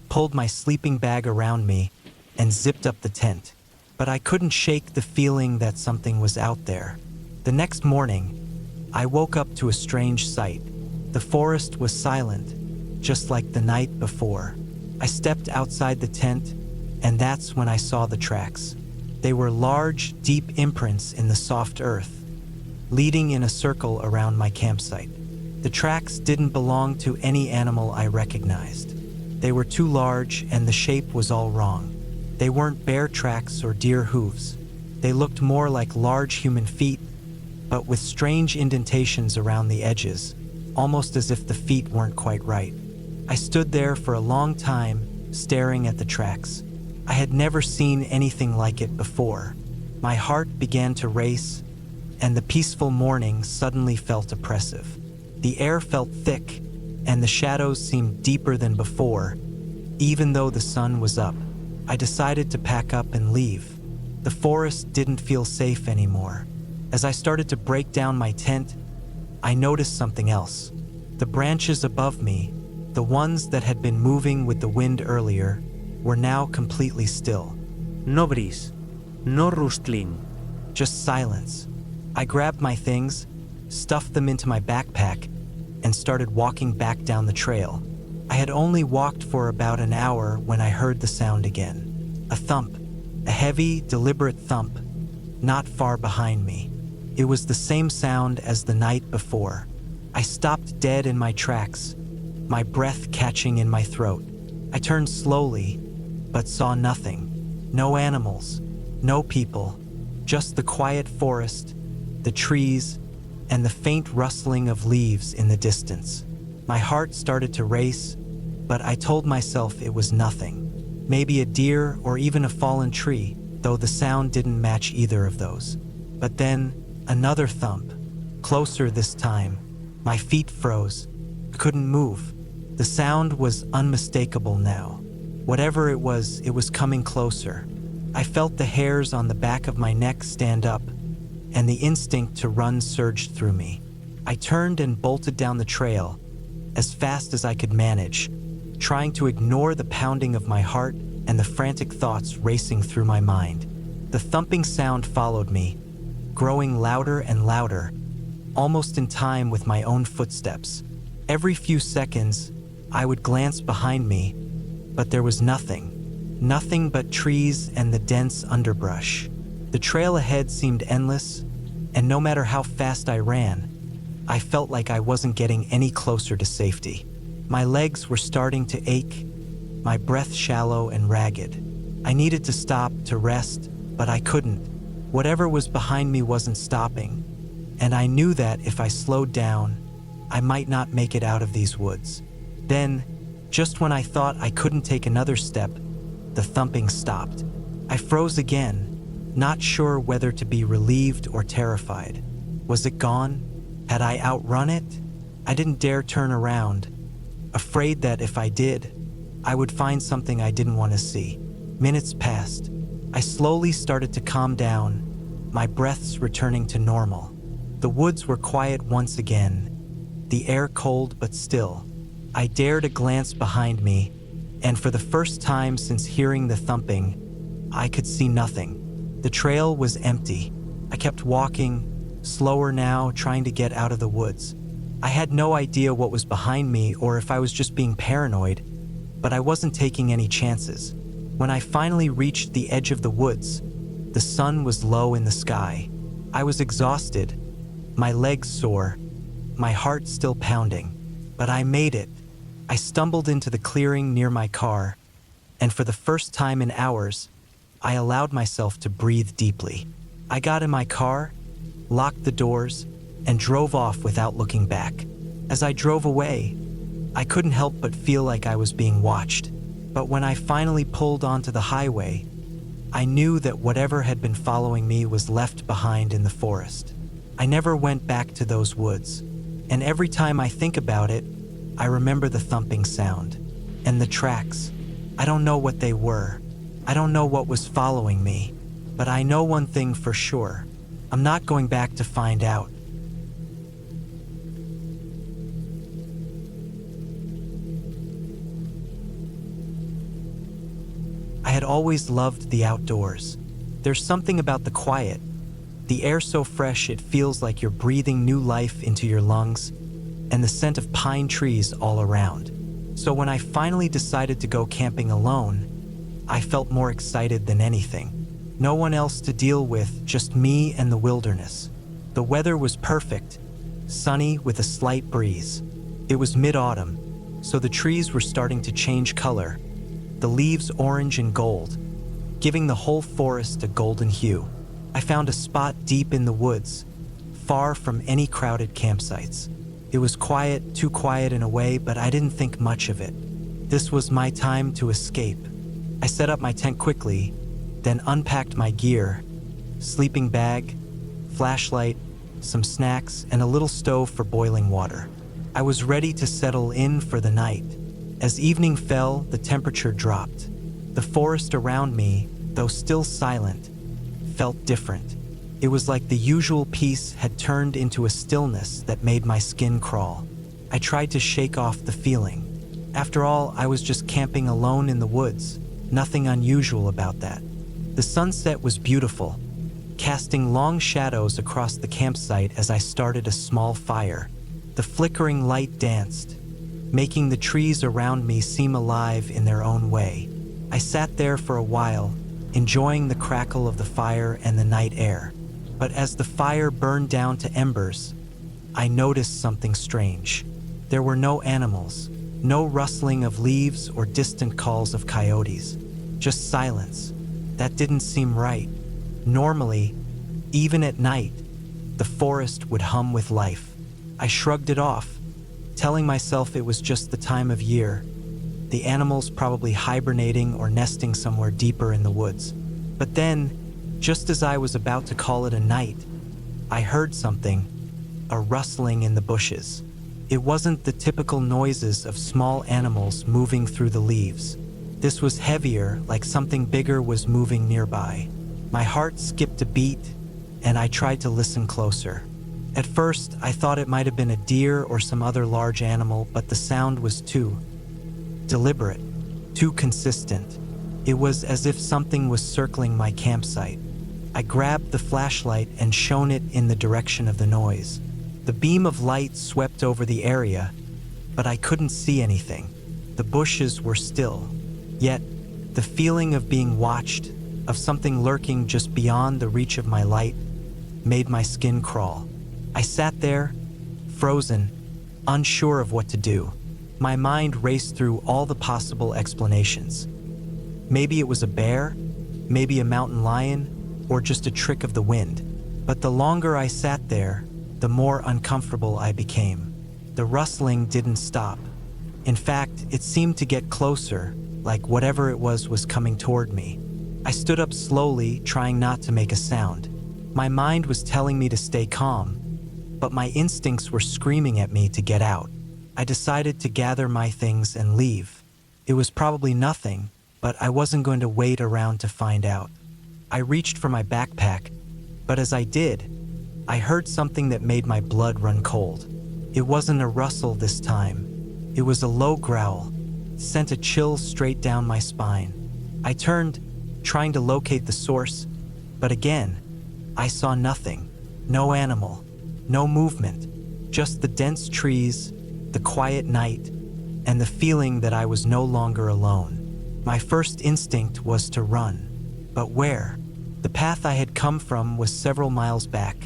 pulled my sleeping bag around me, and zipped up the tent. But I couldn't shake the feeling that something was out there. The next morning, I woke up to a strange sight. The forest was silent, just like the night before. I stepped outside the tent, and that's when I saw the tracks. They were large, deep imprints in the soft earth, leading in a circle around my campsite. The tracks didn't belong to any animal I recognized. They were too large, and the shape was all wrong. They weren't bear tracks or deer hooves. They looked more like large human feet, but with strange indentations around the edges, almost as if the feet weren't quite right. I stood there for a long time, staring at the tracks. I had never seen anything like it before. My heart began to race, and the peaceful morning suddenly felt oppressive. The air felt thick, and the shadows seemed deeper than before. Even though the sun was up, I decided to pack up and leave. The forest didn't feel safe anymore. As I started to break down my tent, I noticed something else. The branches above me, the ones that had been moving with the wind earlier, were now completely still. No breeze, no rustling. Just silence. I grabbed my things, stuffed them into my backpack, and started walking back down the trail. I had only walked for about an hour when I heard the sound again. A thump, a heavy, deliberate thump, not far behind me. It was the same sound as the night before. I stopped dead in my tracks, my breath catching in my throat. I turned slowly, but saw nothing. No animals, no people, just the quiet forest, the trees, and the faint rustling of leaves in the distance. My heart started to race, but I told myself it was nothing. Maybe a deer or even a fallen tree, though the sound didn't match either of those. But then, another thump, closer this time. My feet froze. I couldn't move. The sound was unmistakable now. Whatever it was coming closer. I felt the hairs on the back of my neck stand up, and the instinct to run surged through me. I turned and bolted down the trail, as fast as I could manage, trying to ignore the pounding of my heart and the frantic thoughts racing through my mind. The thumping sound followed me, growing louder and louder, almost in time with my own footsteps. Every few seconds, I would glance behind me, but there was nothing. Nothing but trees and the dense underbrush. The trail ahead seemed endless, and no matter how fast I ran, I felt like I wasn't getting any closer to safety. My legs were starting to ache, my breath shallow and ragged. I needed to stop to rest, but I couldn't. Whatever was behind me wasn't stopping, and I knew that if I slowed down, I might not make it out of these woods. Then, just when I thought I couldn't take another step, the thumping stopped. I froze again, not sure whether to be relieved or terrified. Was it gone? Had I outrun it? I didn't dare turn around, afraid that if I did, I would find something I didn't want to see. Minutes passed. I slowly started to calm down, my breaths returning to normal. The woods were quiet once again, the air cold but still. I dared a glance behind me, and for the first time since hearing the thumping, I could see nothing. The trail was empty. I kept walking, slower now, trying to get out of the woods. I had no idea what was behind me or if I was just being paranoid, but I wasn't taking any chances. When I finally reached the edge of the woods, the sun was low in the sky. I was exhausted, my legs sore, my heart still pounding, but I made it. I stumbled into the clearing near my car, and for the first time in hours, I allowed myself to breathe deeply. I got in my car, locked the doors, and drove off without looking back. As I drove away, I couldn't help but feel like I was being watched. But when I finally pulled onto the highway, I knew that whatever had been following me was left behind in the forest. I never went back to those woods, and every time I think about it, I remember the thumping sound and the tracks. I don't know what they were. I don't know what was following me, but I know one thing for sure. I'm not going back to find out. I had always loved the outdoors. There's something about the quiet. The air so fresh it feels like you're breathing new life into your lungs, and the scent of pine trees all around. So when I finally decided to go camping alone, I felt more excited than anything. No one else to deal with, just me and the wilderness. The weather was perfect, sunny with a slight breeze. It was mid-autumn, so the trees were starting to change color, the leaves orange and gold, giving the whole forest a golden hue. I found a spot deep in the woods, far from any crowded campsites. It was quiet, too quiet in a way, but I didn't think much of it. This was my time to escape. I set up my tent quickly, then unpacked my gear, sleeping bag, flashlight, some snacks, and a little stove for boiling water. I was ready to settle in for the night. As evening fell, the temperature dropped. The forest around me, though still silent, felt different. It was like the usual peace had turned into a stillness that made my skin crawl. I tried to shake off the feeling. After all, I was just camping alone in the woods. Nothing unusual about that. The sunset was beautiful, casting long shadows across the campsite as I started a small fire. The flickering light danced, making the trees around me seem alive in their own way. I sat there for a while, enjoying the crackle of the fire and the night air. But as the fire burned down to embers, I noticed something strange. There were no animals, no rustling of leaves or distant calls of coyotes, just silence. That didn't seem right. Normally, even at night, the forest would hum with life. I shrugged it off, telling myself it was just the time of year, the animals probably hibernating or nesting somewhere deeper in the woods. But then, just as I was about to call it a night, I heard something, a rustling in the bushes. It wasn't the typical noises of small animals moving through the leaves. This was heavier, like something bigger was moving nearby. My heart skipped a beat, and I tried to listen closer. At first, I thought it might have been a deer or some other large animal, but the sound was too deliberate, too consistent. It was as if something was circling my campsite. I grabbed the flashlight and shone it in the direction of the noise. The beam of light swept over the area, but I couldn't see anything. The bushes were still. Yet, the feeling of being watched, of something lurking just beyond the reach of my light, made my skin crawl. I sat there, frozen, unsure of what to do. My mind raced through all the possible explanations. Maybe it was a bear, maybe a mountain lion, or just a trick of the wind. But the longer I sat there, the more uncomfortable I became. The rustling didn't stop. In fact, it seemed to get closer, like whatever it was coming toward me. I stood up slowly, trying not to make a sound. My mind was telling me to stay calm, but my instincts were screaming at me to get out. I decided to gather my things and leave. It was probably nothing, but I wasn't going to wait around to find out. I reached for my backpack, but as I did, I heard something that made my blood run cold. It wasn't a rustle this time. It was a low growl, sent a chill straight down my spine. I turned, trying to locate the source, but again, I saw nothing. No animal, no movement, just the dense trees, the quiet night, and the feeling that I was no longer alone. My first instinct was to run, but where? The path I had come from was several miles back,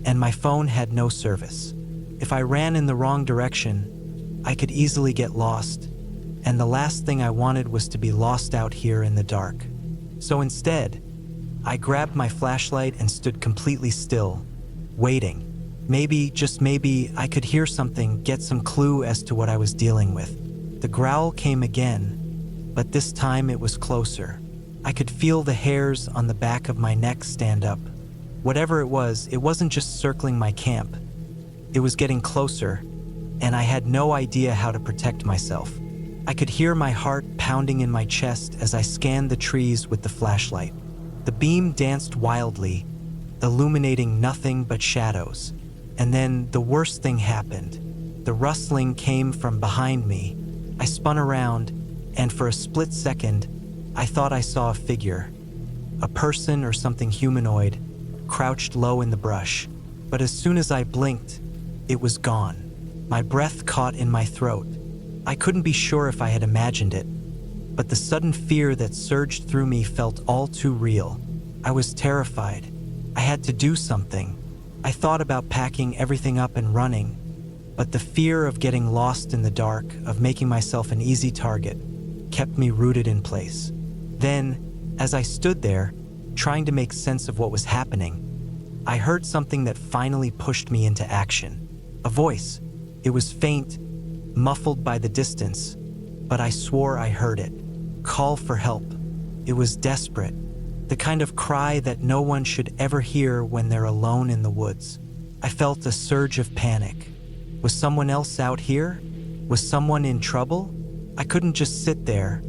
and my phone had no service. If I ran in the wrong direction, I could easily get lost, and the last thing I wanted was to be lost out here in the dark. So instead, I grabbed my flashlight and stood completely still, waiting. Maybe, just maybe, I could hear something, get some clue as to what I was dealing with. The growl came again, but this time it was closer. I could feel the hairs on the back of my neck stand up. Whatever it wasn't just circling my camp. It was getting closer, and I had no idea how to protect myself. I could hear my heart pounding in my chest as I scanned the trees with the flashlight. The beam danced wildly, illuminating nothing but shadows. And then the worst thing happened. The rustling came from behind me. I spun around, and for a split second, I thought I saw a figure, a person or something humanoid, crouched low in the brush. But as soon as I blinked, it was gone. My breath caught in my throat. I couldn't be sure if I had imagined it, but the sudden fear that surged through me felt all too real. I was terrified. I had to do something. I thought about packing everything up and running, but the fear of getting lost in the dark, of making myself an easy target, kept me rooted in place. Then, as I stood there, trying to make sense of what was happening, I heard something that finally pushed me into action. A voice. It was faint, muffled by the distance, but I swore I heard it. Call for help. It was desperate. The kind of cry that no one should ever hear when they're alone in the woods. I felt a surge of panic. Was someone else out here? Was someone in trouble? I couldn't just sit there,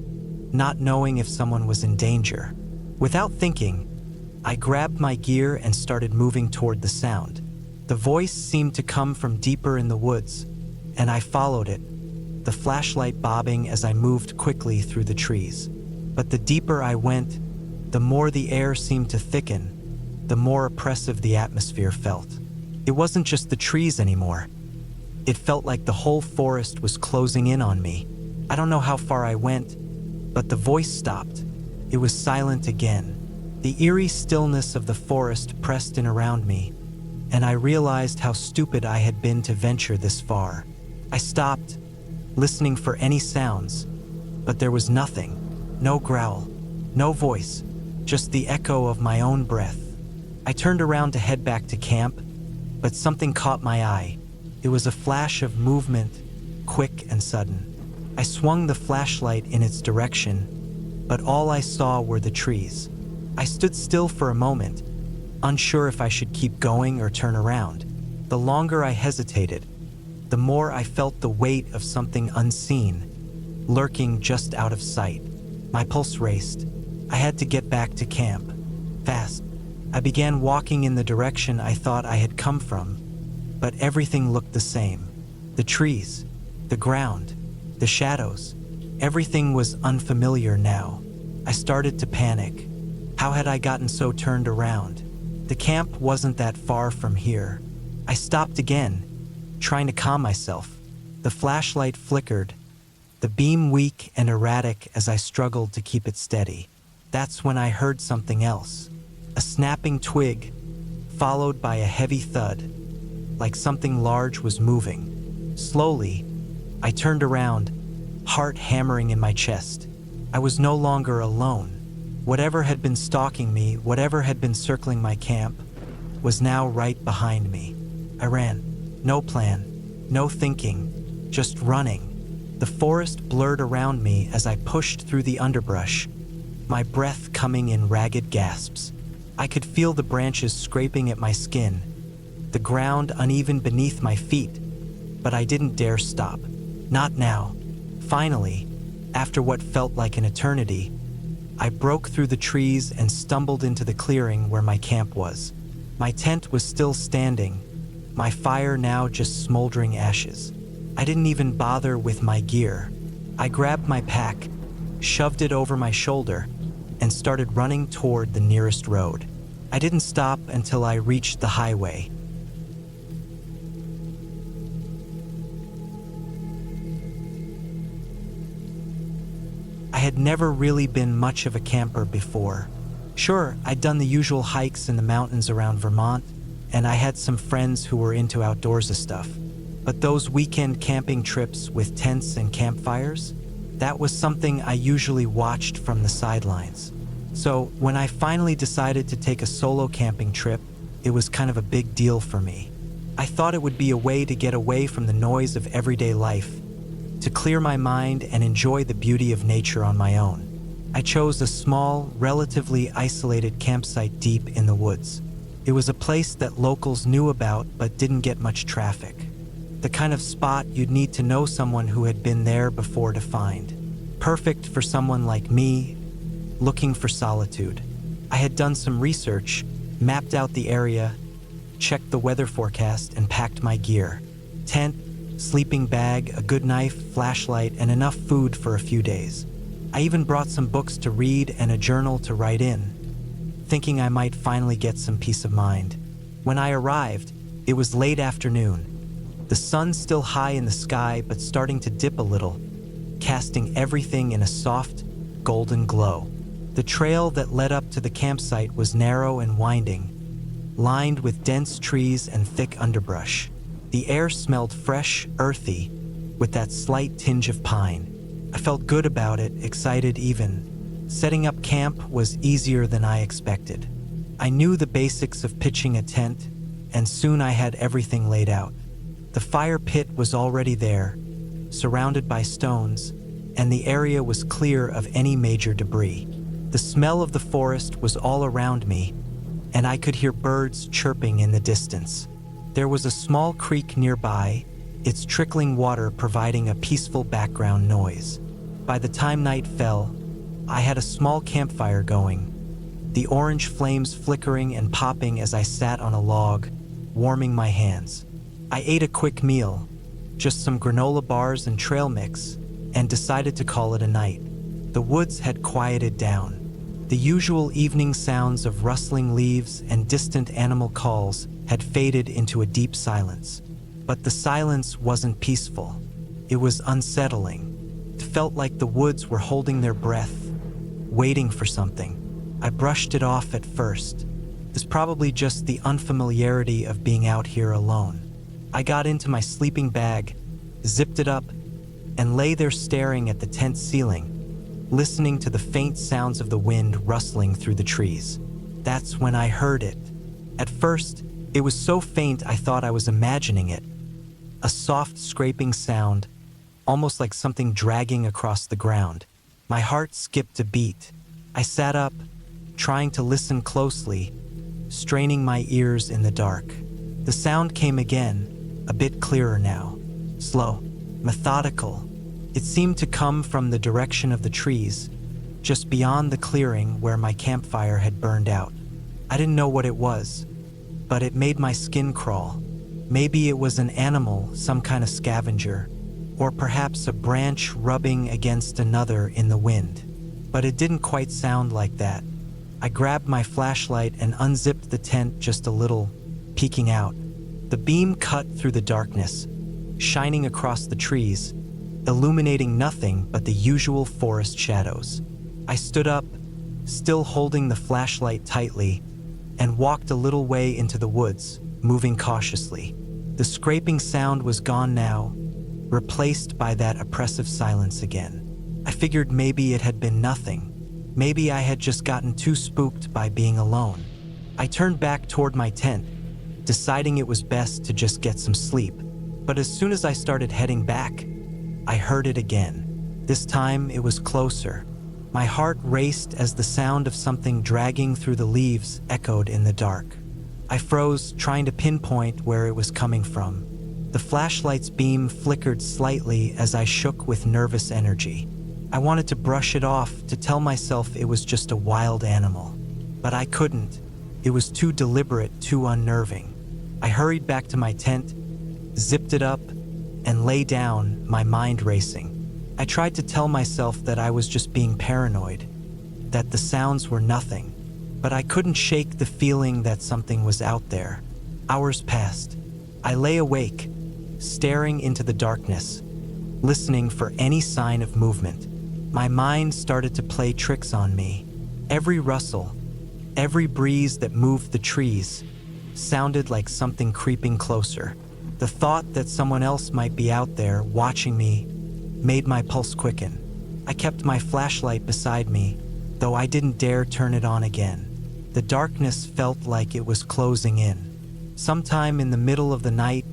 not knowing if someone was in danger. Without thinking, I grabbed my gear and started moving toward the sound. The voice seemed to come from deeper in the woods, and I followed it, the flashlight bobbing as I moved quickly through the trees. But the deeper I went, the more the air seemed to thicken, the more oppressive the atmosphere felt. It wasn't just the trees anymore. It felt like the whole forest was closing in on me. I don't know how far I went, but the voice stopped. It was silent again. The eerie stillness of the forest pressed in around me, and I realized how stupid I had been to venture this far. I stopped, listening for any sounds, but there was nothing. No growl, no voice, just the echo of my own breath. I turned around to head back to camp, but something caught my eye. It was a flash of movement, quick and sudden. I swung the flashlight in its direction, but all I saw were the trees. I stood still for a moment, unsure if I should keep going or turn around. The longer I hesitated, the more I felt the weight of something unseen, lurking just out of sight. My pulse raced. I had to get back to camp, fast. I began walking in the direction I thought I had come from, but everything looked the same. The trees, the ground, the shadows, everything was unfamiliar now. I started to panic. How had I gotten so turned around? The camp wasn't that far from here. I stopped again, trying to calm myself. The flashlight flickered, the beam weak and erratic as I struggled to keep it steady. That's when I heard something else. A snapping twig, followed by a heavy thud, like something large was moving. Slowly, I turned around, heart hammering in my chest. I was no longer alone. Whatever had been stalking me, whatever had been circling my camp, was now right behind me. I ran. No plan, no thinking, just running. The forest blurred around me as I pushed through the underbrush, my breath coming in ragged gasps. I could feel the branches scraping at my skin, the ground uneven beneath my feet, but I didn't dare stop. Not now. Finally, after what felt like an eternity, I broke through the trees and stumbled into the clearing where my camp was. My tent was still standing, my fire now just smoldering ashes. I didn't even bother with my gear. I grabbed my pack, shoved it over my shoulder, and started running toward the nearest road. I didn't stop until I reached the highway. I had never really been much of a camper before. Sure, I'd done the usual hikes in the mountains around Vermont, and I had some friends who were into outdoorsy stuff. But those weekend camping trips with tents and campfires, that was something I usually watched from the sidelines. So when I finally decided to take a solo camping trip, it was kind of a big deal for me. I thought it would be a way to get away from the noise of everyday life, to clear my mind and enjoy the beauty of nature on my own. I chose a small, relatively isolated campsite deep in the woods. It was a place that locals knew about but didn't get much traffic. The kind of spot you'd need to know someone who had been there before to find. Perfect for someone like me, looking for solitude. I had done some research, mapped out the area, checked the weather forecast, and packed my gear. Tent, sleeping bag, a good knife, flashlight, and enough food for a few days. I even brought some books to read and a journal to write in, thinking I might finally get some peace of mind. When I arrived, it was late afternoon. The sun still high in the sky, but starting to dip a little, casting everything in a soft, golden glow. The trail that led up to the campsite was narrow and winding, lined with dense trees and thick underbrush. The air smelled fresh, earthy, with that slight tinge of pine. I felt good about it, excited even. Setting up camp was easier than I expected. I knew the basics of pitching a tent, and soon I had everything laid out. The fire pit was already there, surrounded by stones, and the area was clear of any major debris. The smell of the forest was all around me, and I could hear birds chirping in the distance. There was a small creek nearby, its trickling water providing a peaceful background noise. By the time night fell, I had a small campfire going, the orange flames flickering and popping as I sat on a log, warming my hands. I ate a quick meal, just some granola bars and trail mix, and decided to call it a night. The woods had quieted down. The usual evening sounds of rustling leaves and distant animal calls had faded into a deep silence. But the silence wasn't peaceful. It was unsettling. It felt like the woods were holding their breath, waiting for something. I brushed it off at first. It's probably just the unfamiliarity of being out here alone. I got into my sleeping bag, zipped it up, and lay there staring at the tent ceiling, listening to the faint sounds of the wind rustling through the trees. That's when I heard it. At first, it was so faint I thought I was imagining it. A soft scraping sound, almost like something dragging across the ground. My heart skipped a beat. I sat up, trying to listen closely, straining my ears in the dark. The sound came again, a bit clearer now. Slow, methodical. It seemed to come from the direction of the trees, just beyond the clearing where my campfire had burned out. I didn't know what it was, but it made my skin crawl. Maybe it was an animal, some kind of scavenger, or perhaps a branch rubbing against another in the wind. But it didn't quite sound like that. I grabbed my flashlight and unzipped the tent just a little, peeking out. The beam cut through the darkness, shining across the trees, illuminating nothing but the usual forest shadows. I stood up, still holding the flashlight tightly, and walked a little way into the woods, moving cautiously. The scraping sound was gone now, replaced by that oppressive silence again. I figured maybe it had been nothing. Maybe I had just gotten too spooked by being alone. I turned back toward my tent, deciding it was best to just get some sleep. But as soon as I started heading back, I heard it again. This time it was closer. My heart raced as the sound of something dragging through the leaves echoed in the dark. I froze, trying to pinpoint where it was coming from. The flashlight's beam flickered slightly as I shook with nervous energy. I wanted to brush it off, to tell myself it was just a wild animal. But I couldn't. It was too deliberate, too unnerving. I hurried back to my tent, zipped it up, and lay down, my mind racing. I tried to tell myself that I was just being paranoid, that the sounds were nothing, but I couldn't shake the feeling that something was out there. Hours passed. I lay awake, staring into the darkness, listening for any sign of movement. My mind started to play tricks on me. Every rustle, every breeze that moved the trees, sounded like something creeping closer. The thought that someone else might be out there watching me made my pulse quicken. I kept my flashlight beside me, though I didn't dare turn it on again. The darkness felt like it was closing in. Sometime in the middle of the night,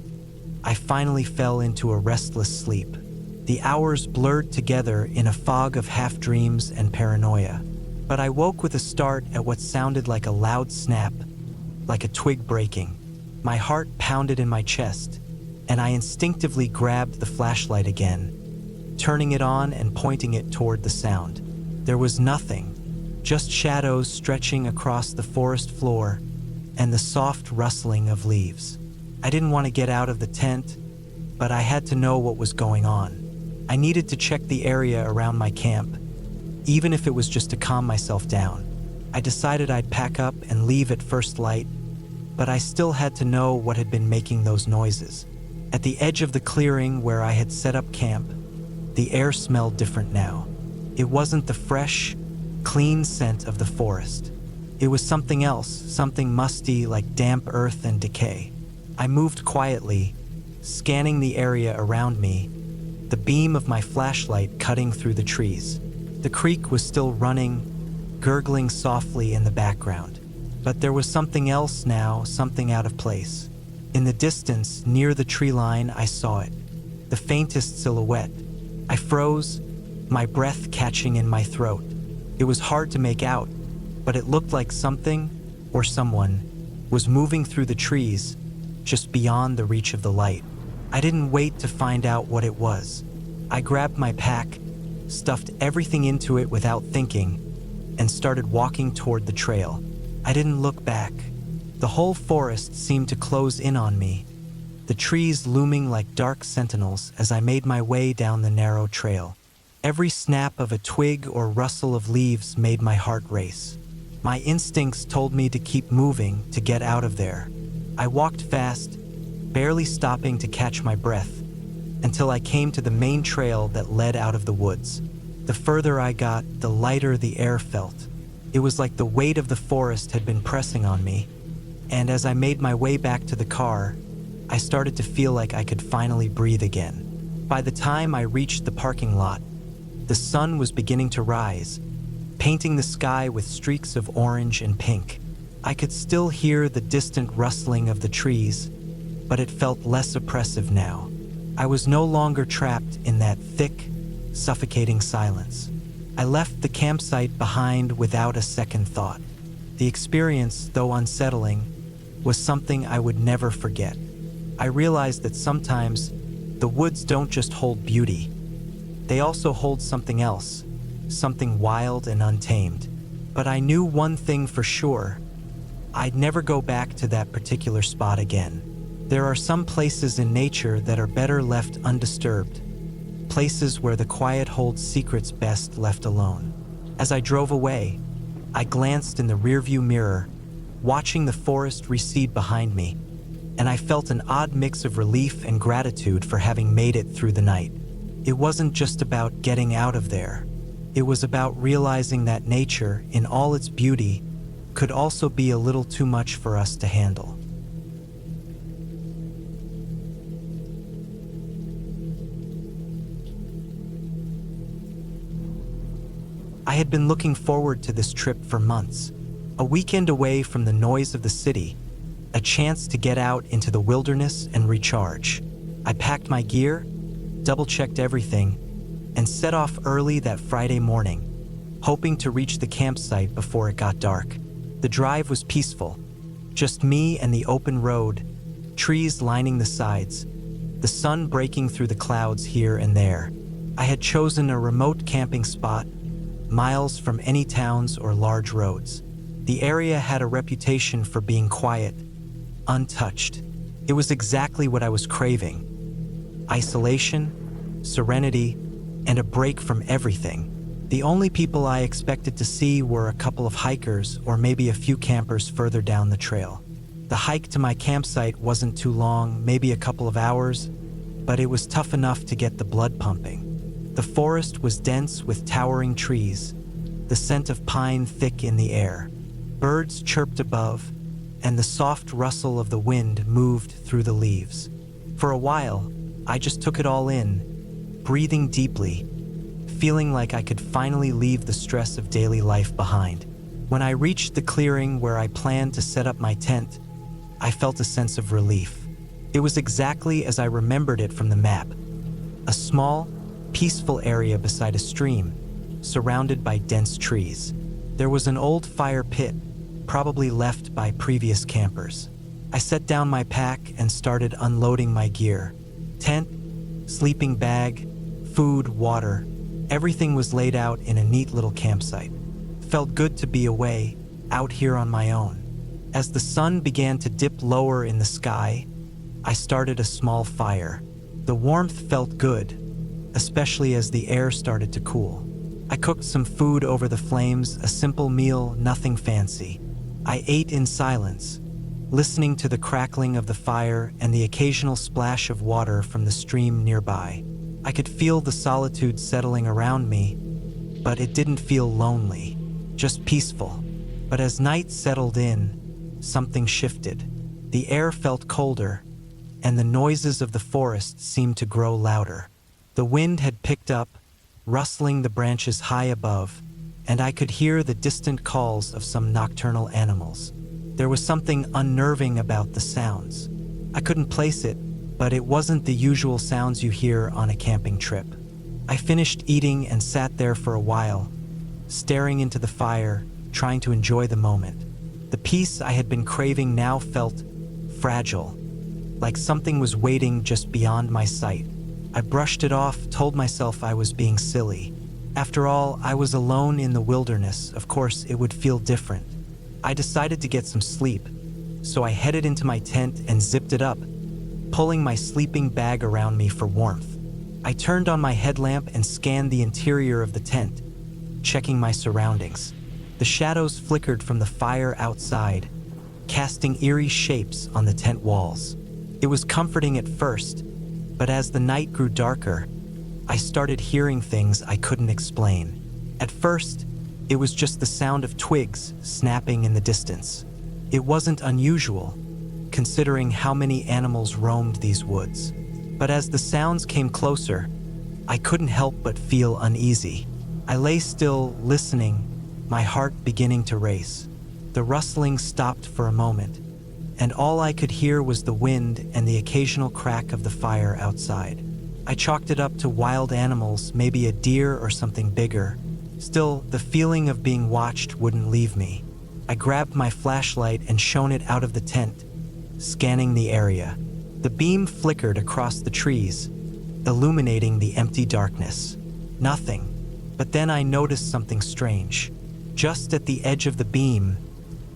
I finally fell into a restless sleep. The hours blurred together in a fog of half-dreams and paranoia. But I woke with a start at what sounded like a loud snap, like a twig breaking. My heart pounded in my chest, and I instinctively grabbed the flashlight again, turning it on and pointing it toward the sound. There was nothing, just shadows stretching across the forest floor and the soft rustling of leaves. I didn't want to get out of the tent, but I had to know what was going on. I needed to check the area around my camp, even if it was just to calm myself down. I decided I'd pack up and leave at first light, but I still had to know what had been making those noises. At the edge of the clearing where I had set up camp, the air smelled different now. It wasn't the fresh, clean scent of the forest. It was something else, something musty like damp earth and decay. I moved quietly, scanning the area around me, the beam of my flashlight cutting through the trees. The creek was still running, gurgling softly in the background. But there was something else now, something out of place. In the distance, near the tree line, I saw it. The faintest silhouette. I froze, my breath catching in my throat. It was hard to make out, but it looked like something, or someone, was moving through the trees, just beyond the reach of the light. I didn't wait to find out what it was. I grabbed my pack, stuffed everything into it without thinking, and started walking toward the trail. I didn't look back. The whole forest seemed to close in on me, the trees looming like dark sentinels as I made my way down the narrow trail. Every snap of a twig or rustle of leaves made my heart race. My instincts told me to keep moving, to get out of there. I walked fast, barely stopping to catch my breath, until I came to the main trail that led out of the woods. The further I got, the lighter the air felt. It was like the weight of the forest had been pressing on me, and as I made my way back to the car, I started to feel like I could finally breathe again. By the time I reached the parking lot, the sun was beginning to rise, painting the sky with streaks of orange and pink. I could still hear the distant rustling of the trees, but it felt less oppressive now. I was no longer trapped in that thick, suffocating silence. I left the campsite behind without a second thought. The experience, though unsettling, was something I would never forget. I realized that sometimes the woods don't just hold beauty. They also hold something else, something wild and untamed. But I knew one thing for sure: I'd never go back to that particular spot again. There are some places in nature that are better left undisturbed, places where the quiet holds secrets best left alone. As I drove away, I glanced in the rearview mirror, watching the forest recede behind me, and I felt an odd mix of relief and gratitude for having made it through the night. It wasn't just about getting out of there. It was about realizing that nature, in all its beauty, could also be a little too much for us to handle. I had been looking forward to this trip for months. A weekend away from the noise of the city, a chance to get out into the wilderness and recharge. I packed my gear, double-checked everything, and set off early that Friday morning, hoping to reach the campsite before it got dark. The drive was peaceful, just me and the open road, trees lining the sides, the sun breaking through the clouds here and there. I had chosen a remote camping spot, miles from any towns or large roads. The area had a reputation for being quiet, untouched. It was exactly what I was craving: isolation, serenity, and a break from everything. The only people I expected to see were a couple of hikers or maybe a few campers further down the trail. The hike to my campsite wasn't too long, maybe a couple of hours, but it was tough enough to get the blood pumping. The forest was dense with towering trees, the scent of pine thick in the air. Birds chirped above, and the soft rustle of the wind moved through the leaves. For a while, I just took it all in, breathing deeply, feeling like I could finally leave the stress of daily life behind. When I reached the clearing where I planned to set up my tent, I felt a sense of relief. It was exactly as I remembered it from the map: a small, peaceful area beside a stream, surrounded by dense trees. There was an old fire pit, probably left by previous campers. I set down my pack and started unloading my gear. Tent, sleeping bag, food, water, everything was laid out in a neat little campsite. Felt good to be away, out here on my own. As the sun began to dip lower in the sky, I started a small fire. The warmth felt good, especially as the air started to cool. I cooked some food over the flames, a simple meal, nothing fancy. I ate in silence, listening to the crackling of the fire and the occasional splash of water from the stream nearby. I could feel the solitude settling around me, but it didn't feel lonely, just peaceful. But as night settled in, something shifted. The air felt colder, and the noises of the forest seemed to grow louder. The wind had picked up, rustling the branches high above, and I could hear the distant calls of some nocturnal animals. There was something unnerving about the sounds. I couldn't place it, but it wasn't the usual sounds you hear on a camping trip. I finished eating and sat there for a while, staring into the fire, trying to enjoy the moment. The peace I had been craving now felt fragile, like something was waiting just beyond my sight. I brushed it off, told myself I was being silly. After all, I was alone in the wilderness. Of course, it would feel different. I decided to get some sleep, so I headed into my tent and zipped it up, pulling my sleeping bag around me for warmth. I turned on my headlamp and scanned the interior of the tent, checking my surroundings. The shadows flickered from the fire outside, casting eerie shapes on the tent walls. It was comforting at first, but as the night grew darker, I started hearing things I couldn't explain. At first, it was just the sound of twigs snapping in the distance. It wasn't unusual, considering how many animals roamed these woods. But as the sounds came closer, I couldn't help but feel uneasy. I lay still, listening, my heart beginning to race. The rustling stopped for a moment, and all I could hear was the wind and the occasional crack of the fire outside. I chalked it up to wild animals, maybe a deer or something bigger. Still, the feeling of being watched wouldn't leave me. I grabbed my flashlight and shone it out of the tent, scanning the area. The beam flickered across the trees, illuminating the empty darkness. Nothing. But then I noticed something strange. Just at the edge of the beam,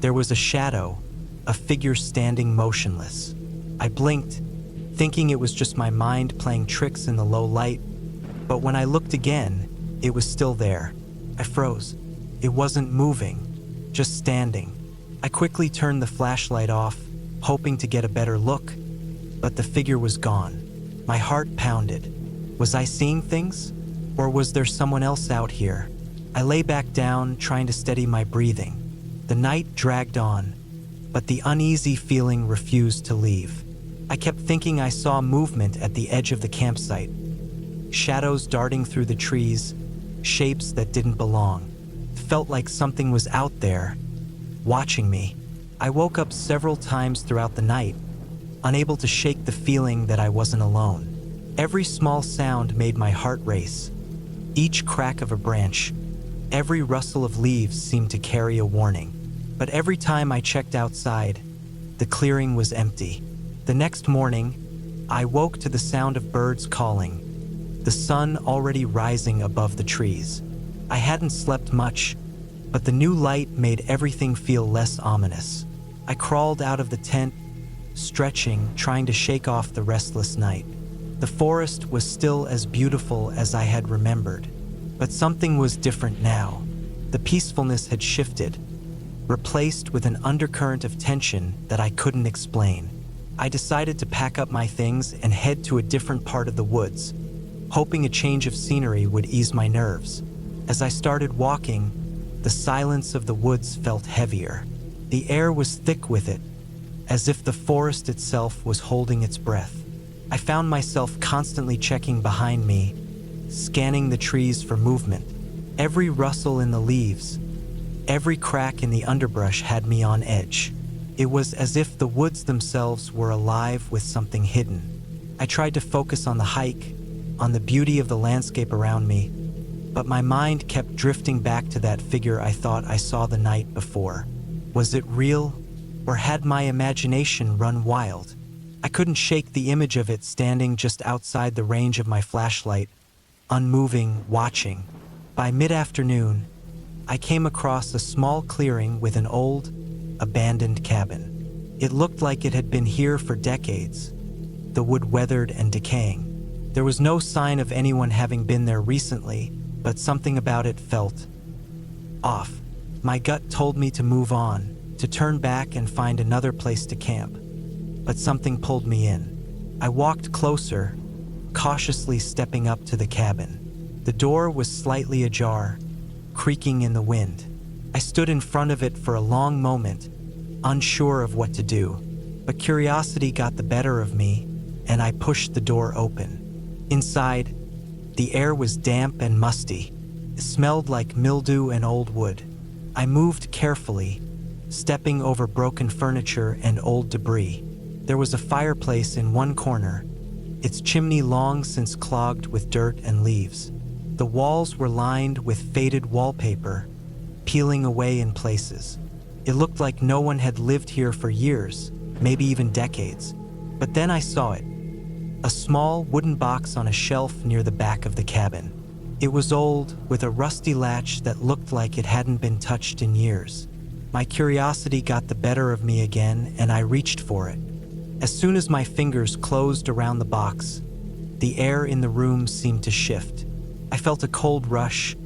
there was a shadow, a figure standing motionless. I blinked, thinking it was just my mind playing tricks in the low light, but when I looked again, it was still there. I froze. It wasn't moving, just standing. I quickly turned the flashlight off, hoping to get a better look, but the figure was gone. My heart pounded. Was I seeing things? Or was there someone else out here? I lay back down, trying to steady my breathing. The night dragged on, but the uneasy feeling refused to leave. I kept thinking I saw movement at the edge of the campsite. Shadows darting through the trees, shapes that didn't belong. It felt like something was out there, watching me. I woke up several times throughout the night, unable to shake the feeling that I wasn't alone. Every small sound made my heart race. Each crack of a branch, every rustle of leaves seemed to carry a warning. But every time I checked outside, the clearing was empty. The next morning, I woke to the sound of birds calling, the sun already rising above the trees. I hadn't slept much, but the new light made everything feel less ominous. I crawled out of the tent, stretching, trying to shake off the restless night. The forest was still as beautiful as I had remembered, but something was different now. The peacefulness had shifted, replaced with an undercurrent of tension that I couldn't explain. I decided to pack up my things and head to a different part of the woods, hoping a change of scenery would ease my nerves. As I started walking, the silence of the woods felt heavier. The air was thick with it, as if the forest itself was holding its breath. I found myself constantly checking behind me, scanning the trees for movement. Every rustle in the leaves, every crack in the underbrush had me on edge. It was as if the woods themselves were alive with something hidden. I tried to focus on the hike, on the beauty of the landscape around me, but my mind kept drifting back to that figure I thought I saw the night before. Was it real, or had my imagination run wild? I couldn't shake the image of it standing just outside the range of my flashlight, unmoving, watching. By mid-afternoon, I came across a small clearing with an old, abandoned cabin. It looked like it had been here for decades, the wood weathered and decaying. There was no sign of anyone having been there recently, but something about it felt off. My gut told me to move on, to turn back and find another place to camp. But something pulled me in. I walked closer, cautiously stepping up to the cabin. The door was slightly ajar, creaking in the wind. I stood in front of it for a long moment, unsure of what to do. But curiosity got the better of me, and I pushed the door open. Inside, the air was damp and musty. It smelled like mildew and old wood. I moved carefully, stepping over broken furniture and old debris. There was a fireplace in one corner, its chimney long since clogged with dirt and leaves. The walls were lined with faded wallpaper, peeling away in places. It looked like no one had lived here for years, maybe even decades. But then I saw it. A small wooden box on a shelf near the back of the cabin. It was old, with a rusty latch that looked like it hadn't been touched in years. My curiosity got the better of me again, and I reached for it. As soon as my fingers closed around the box, the air in the room seemed to shift. I felt a cold rush,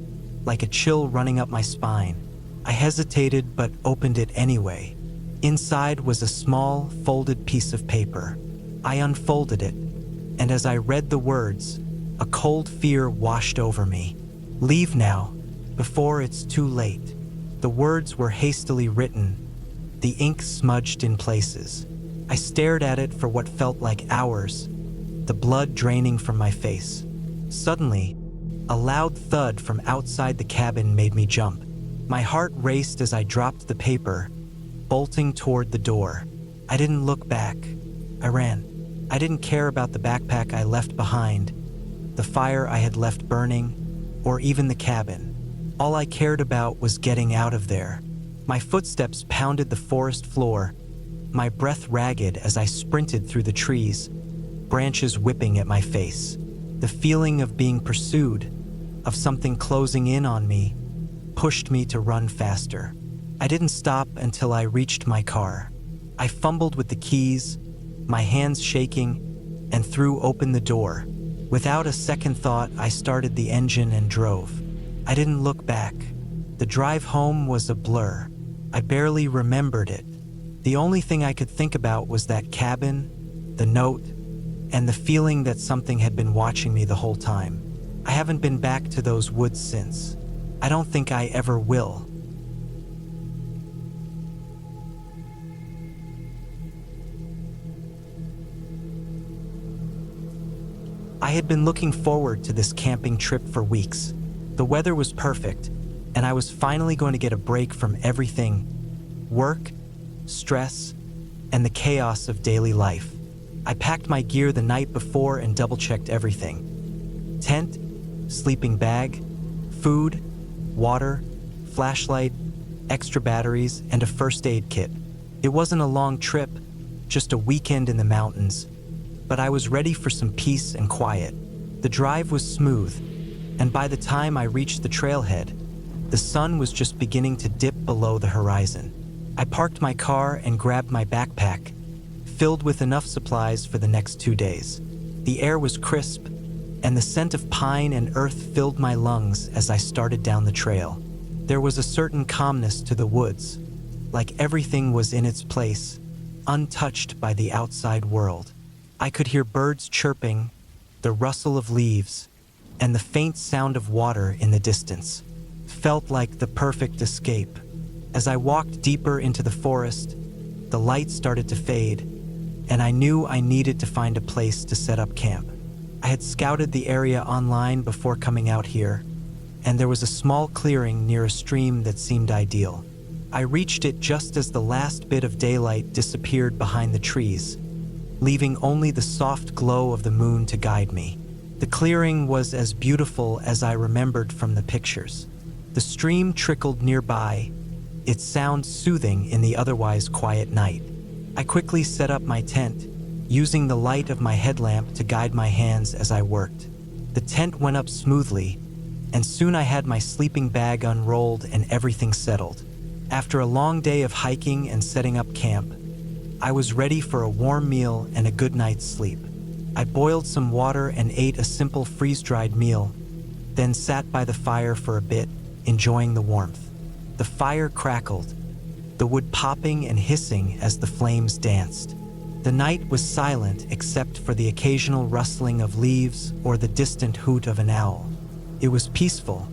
like a chill running up my spine. I hesitated but opened it anyway. Inside was a small, folded piece of paper. I unfolded it, and as I read the words, a cold fear washed over me. "Leave now, before it's too late." The words were hastily written, the ink smudged in places. I stared at it for what felt like hours, the blood draining from my face. Suddenly, a loud thud from outside the cabin made me jump. My heart raced as I dropped the paper, bolting toward the door. I didn't look back. I ran. I didn't care about the backpack I left behind, the fire I had left burning, or even the cabin. All I cared about was getting out of there. My footsteps pounded the forest floor, my breath ragged as I sprinted through the trees, branches whipping at my face. The feeling of being pursued, of something closing in on me, pushed me to run faster. I didn't stop until I reached my car. I fumbled with the keys, my hands shaking, and threw open the door. Without a second thought, I started the engine and drove. I didn't look back. The drive home was a blur. I barely remembered it. The only thing I could think about was that cabin, the note, and the feeling that something had been watching me the whole time. I haven't been back to those woods since. I don't think I ever will. I had been looking forward to this camping trip for weeks. The weather was perfect, and I was finally going to get a break from everything: work, stress, and the chaos of daily life. I packed my gear the night before and double-checked everything. Tent, sleeping bag, food, water, flashlight, extra batteries, and a first aid kit. It wasn't a long trip, just a weekend in the mountains, but I was ready for some peace and quiet. The drive was smooth, and by the time I reached the trailhead, the sun was just beginning to dip below the horizon. I parked my car and grabbed my backpack, filled with enough supplies for the next 2 days. The air was crisp, and the scent of pine and earth filled my lungs as I started down the trail. There was a certain calmness to the woods, like everything was in its place, untouched by the outside world. I could hear birds chirping, the rustle of leaves, and the faint sound of water in the distance. Felt like the perfect escape. As I walked deeper into the forest, the light started to fade, and I knew I needed to find a place to set up camp. I had scouted the area online before coming out here, and there was a small clearing near a stream that seemed ideal. I reached it just as the last bit of daylight disappeared behind the trees, leaving only the soft glow of the moon to guide me. The clearing was as beautiful as I remembered from the pictures. The stream trickled nearby, its sound soothing in the otherwise quiet night. I quickly set up my tent, using the light of my headlamp to guide my hands as I worked. The tent went up smoothly, and soon I had my sleeping bag unrolled and everything settled. After a long day of hiking and setting up camp, I was ready for a warm meal and a good night's sleep. I boiled some water and ate a simple freeze-dried meal, then sat by the fire for a bit, enjoying the warmth. The fire crackled, the wood popping and hissing as the flames danced. The night was silent except for the occasional rustling of leaves or the distant hoot of an owl. It was peaceful,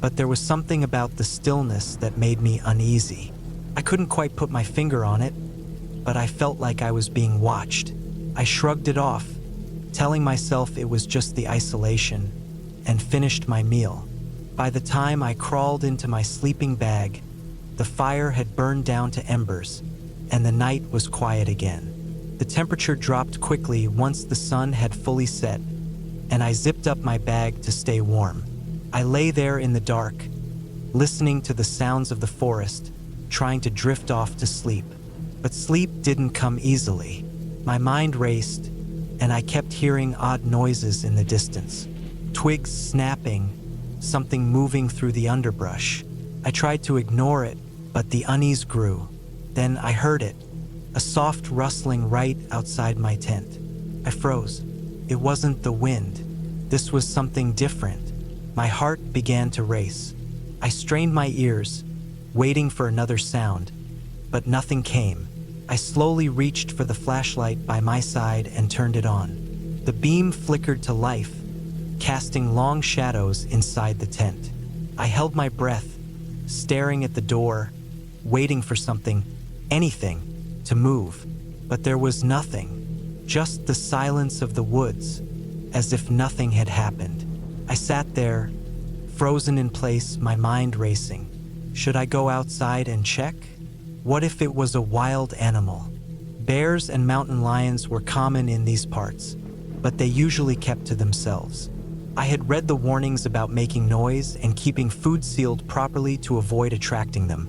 but there was something about the stillness that made me uneasy. I couldn't quite put my finger on it, but I felt like I was being watched. I shrugged it off, telling myself it was just the isolation, and finished my meal. By the time I crawled into my sleeping bag, the fire had burned down to embers, and the night was quiet again. The temperature dropped quickly once the sun had fully set, and I zipped up my bag to stay warm. I lay there in the dark, listening to the sounds of the forest, trying to drift off to sleep. But sleep didn't come easily. My mind raced, and I kept hearing odd noises in the distance. Twigs snapping, something moving through the underbrush. I tried to ignore it, but the unease grew. Then I heard it, a soft rustling right outside my tent. I froze. It wasn't the wind. This was something different. My heart began to race. I strained my ears, waiting for another sound, but nothing came. I slowly reached for the flashlight by my side and turned it on. The beam flickered to life, casting long shadows inside the tent. I held my breath, staring at the door, waiting for something, anything, to move. But there was nothing, just the silence of the woods, as if nothing had happened. I sat there, frozen in place, my mind racing. Should I go outside and check? What if it was a wild animal? Bears and mountain lions were common in these parts, but they usually kept to themselves. I had read the warnings about making noise and keeping food sealed properly to avoid attracting them.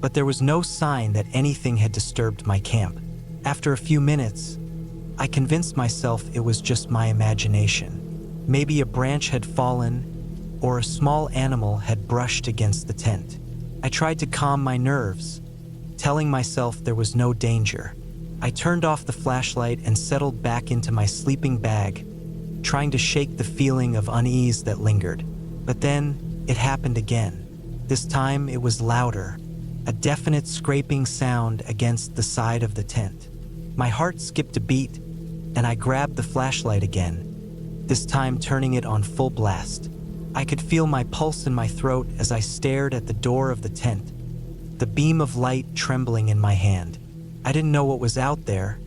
But there was no sign that anything had disturbed my camp. After a few minutes, I convinced myself it was just my imagination. Maybe a branch had fallen, or a small animal had brushed against the tent. I tried to calm my nerves, telling myself there was no danger. I turned off the flashlight and settled back into my sleeping bag, trying to shake the feeling of unease that lingered. But then, it happened again. This time it was louder, a definite scraping sound against the side of the tent. My heart skipped a beat, and I grabbed the flashlight again, this time turning it on full blast. I could feel my pulse in my throat as I stared at the door of the tent, the beam of light trembling in my hand. I didn't know what was out there,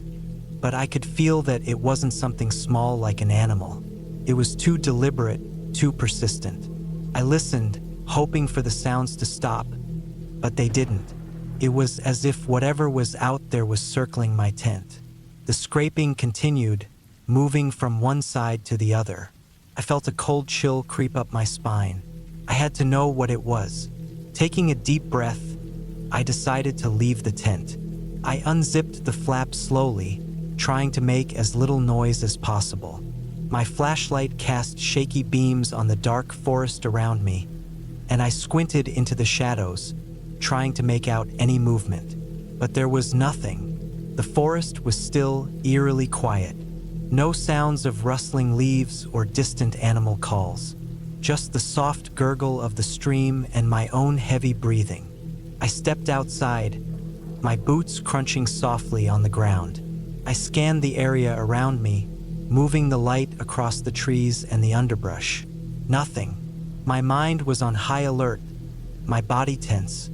but I could feel that it wasn't something small like an animal. It was too deliberate, too persistent. I listened, hoping for the sounds to stop, but they didn't. It was as if whatever was out there was circling my tent. The scraping continued, moving from one side to the other. I felt a cold chill creep up my spine. I had to know what it was. Taking a deep breath, I decided to leave the tent. I unzipped the flap slowly, trying to make as little noise as possible. My flashlight cast shaky beams on the dark forest around me, and I squinted into the shadows, trying to make out any movement. But there was nothing. The forest was still eerily quiet. No sounds of rustling leaves or distant animal calls. Just the soft gurgle of the stream and my own heavy breathing. I stepped outside, my boots crunching softly on the ground. I scanned the area around me, moving the light across the trees and the underbrush. Nothing. My mind was on high alert, my body tense,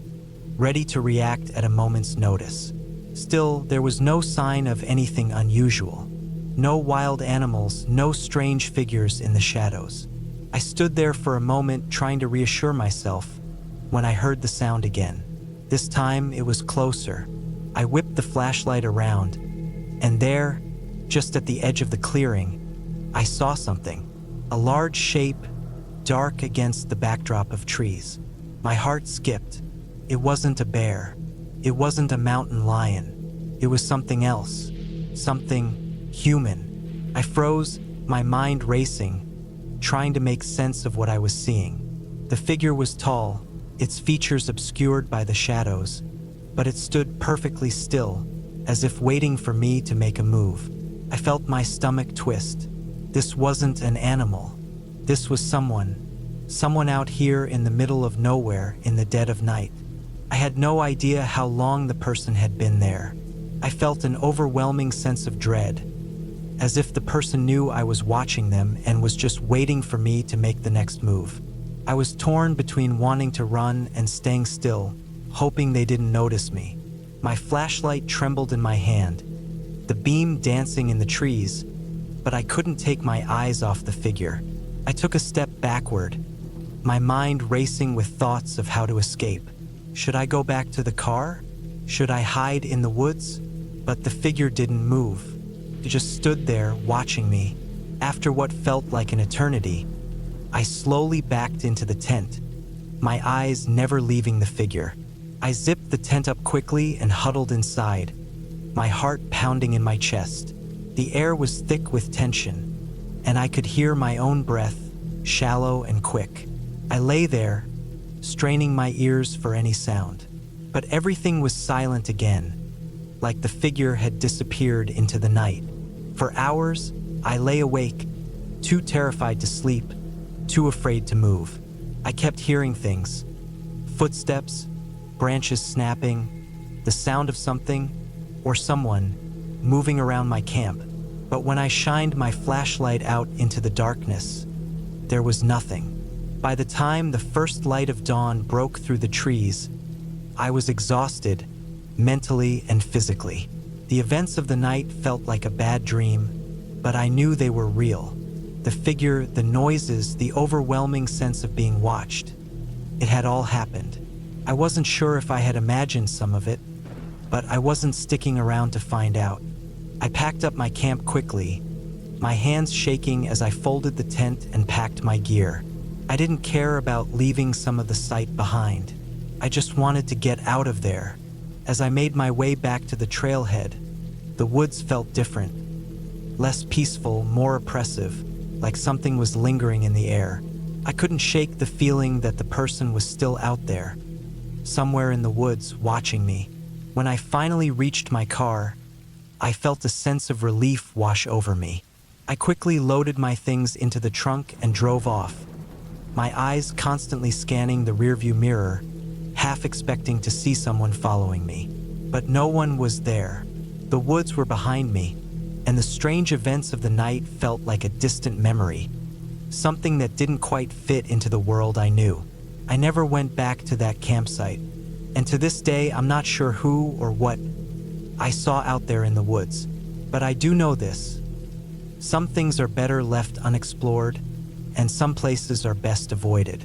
ready to react at a moment's notice. Still, there was no sign of anything unusual. No wild animals, no strange figures in the shadows. I stood there for a moment trying to reassure myself when I heard the sound again. This time it was closer. I whipped the flashlight around, and there, just at the edge of the clearing, I saw something. A large shape, dark against the backdrop of trees. My heart skipped. It wasn't a bear. It wasn't a mountain lion. It was something else. Something human. I froze, my mind racing, trying to make sense of what I was seeing. The figure was tall, its features obscured by the shadows, but it stood perfectly still, as if waiting for me to make a move. I felt my stomach twist. This wasn't an animal. This was someone out here in the middle of nowhere in the dead of night. I had no idea how long the person had been there. I felt an overwhelming sense of dread, as if the person knew I was watching them and was just waiting for me to make the next move. I was torn between wanting to run and staying still, hoping they didn't notice me. My flashlight trembled in my hand, the beam dancing in the trees, but I couldn't take my eyes off the figure. I took a step backward, my mind racing with thoughts of how to escape. Should I go back to the car? Should I hide in the woods? But the figure didn't move. It just stood there watching me. After what felt like an eternity, I slowly backed into the tent, my eyes never leaving the figure. I zipped the tent up quickly and huddled inside, my heart pounding in my chest. The air was thick with tension, and I could hear my own breath, shallow and quick. I lay there, straining my ears for any sound. But everything was silent again, like the figure had disappeared into the night. For hours, I lay awake, too terrified to sleep, too afraid to move. I kept hearing things: footsteps, branches snapping, the sound of something or someone moving around my camp. But when I shined my flashlight out into the darkness, there was nothing. By the time the first light of dawn broke through the trees, I was exhausted, mentally and physically. The events of the night felt like a bad dream, but I knew they were real. The figure, the noises, the overwhelming sense of being watched. It had all happened. I wasn't sure if I had imagined some of it, but I wasn't sticking around to find out. I packed up my camp quickly, my hands shaking as I folded the tent and packed my gear. I didn't care about leaving some of the site behind. I just wanted to get out of there. As I made my way back to the trailhead, the woods felt different. Less peaceful, more oppressive, like something was lingering in the air. I couldn't shake the feeling that the person was still out there, somewhere in the woods, watching me. When I finally reached my car, I felt a sense of relief wash over me. I quickly loaded my things into the trunk and drove off, my eyes constantly scanning the rearview mirror, half expecting to see someone following me. But no one was there. The woods were behind me, and the strange events of the night felt like a distant memory, something that didn't quite fit into the world I knew. I never went back to that campsite, and to this day I'm not sure who or what I saw out there in the woods. But I do know this: some things are better left unexplored, and some places are best avoided.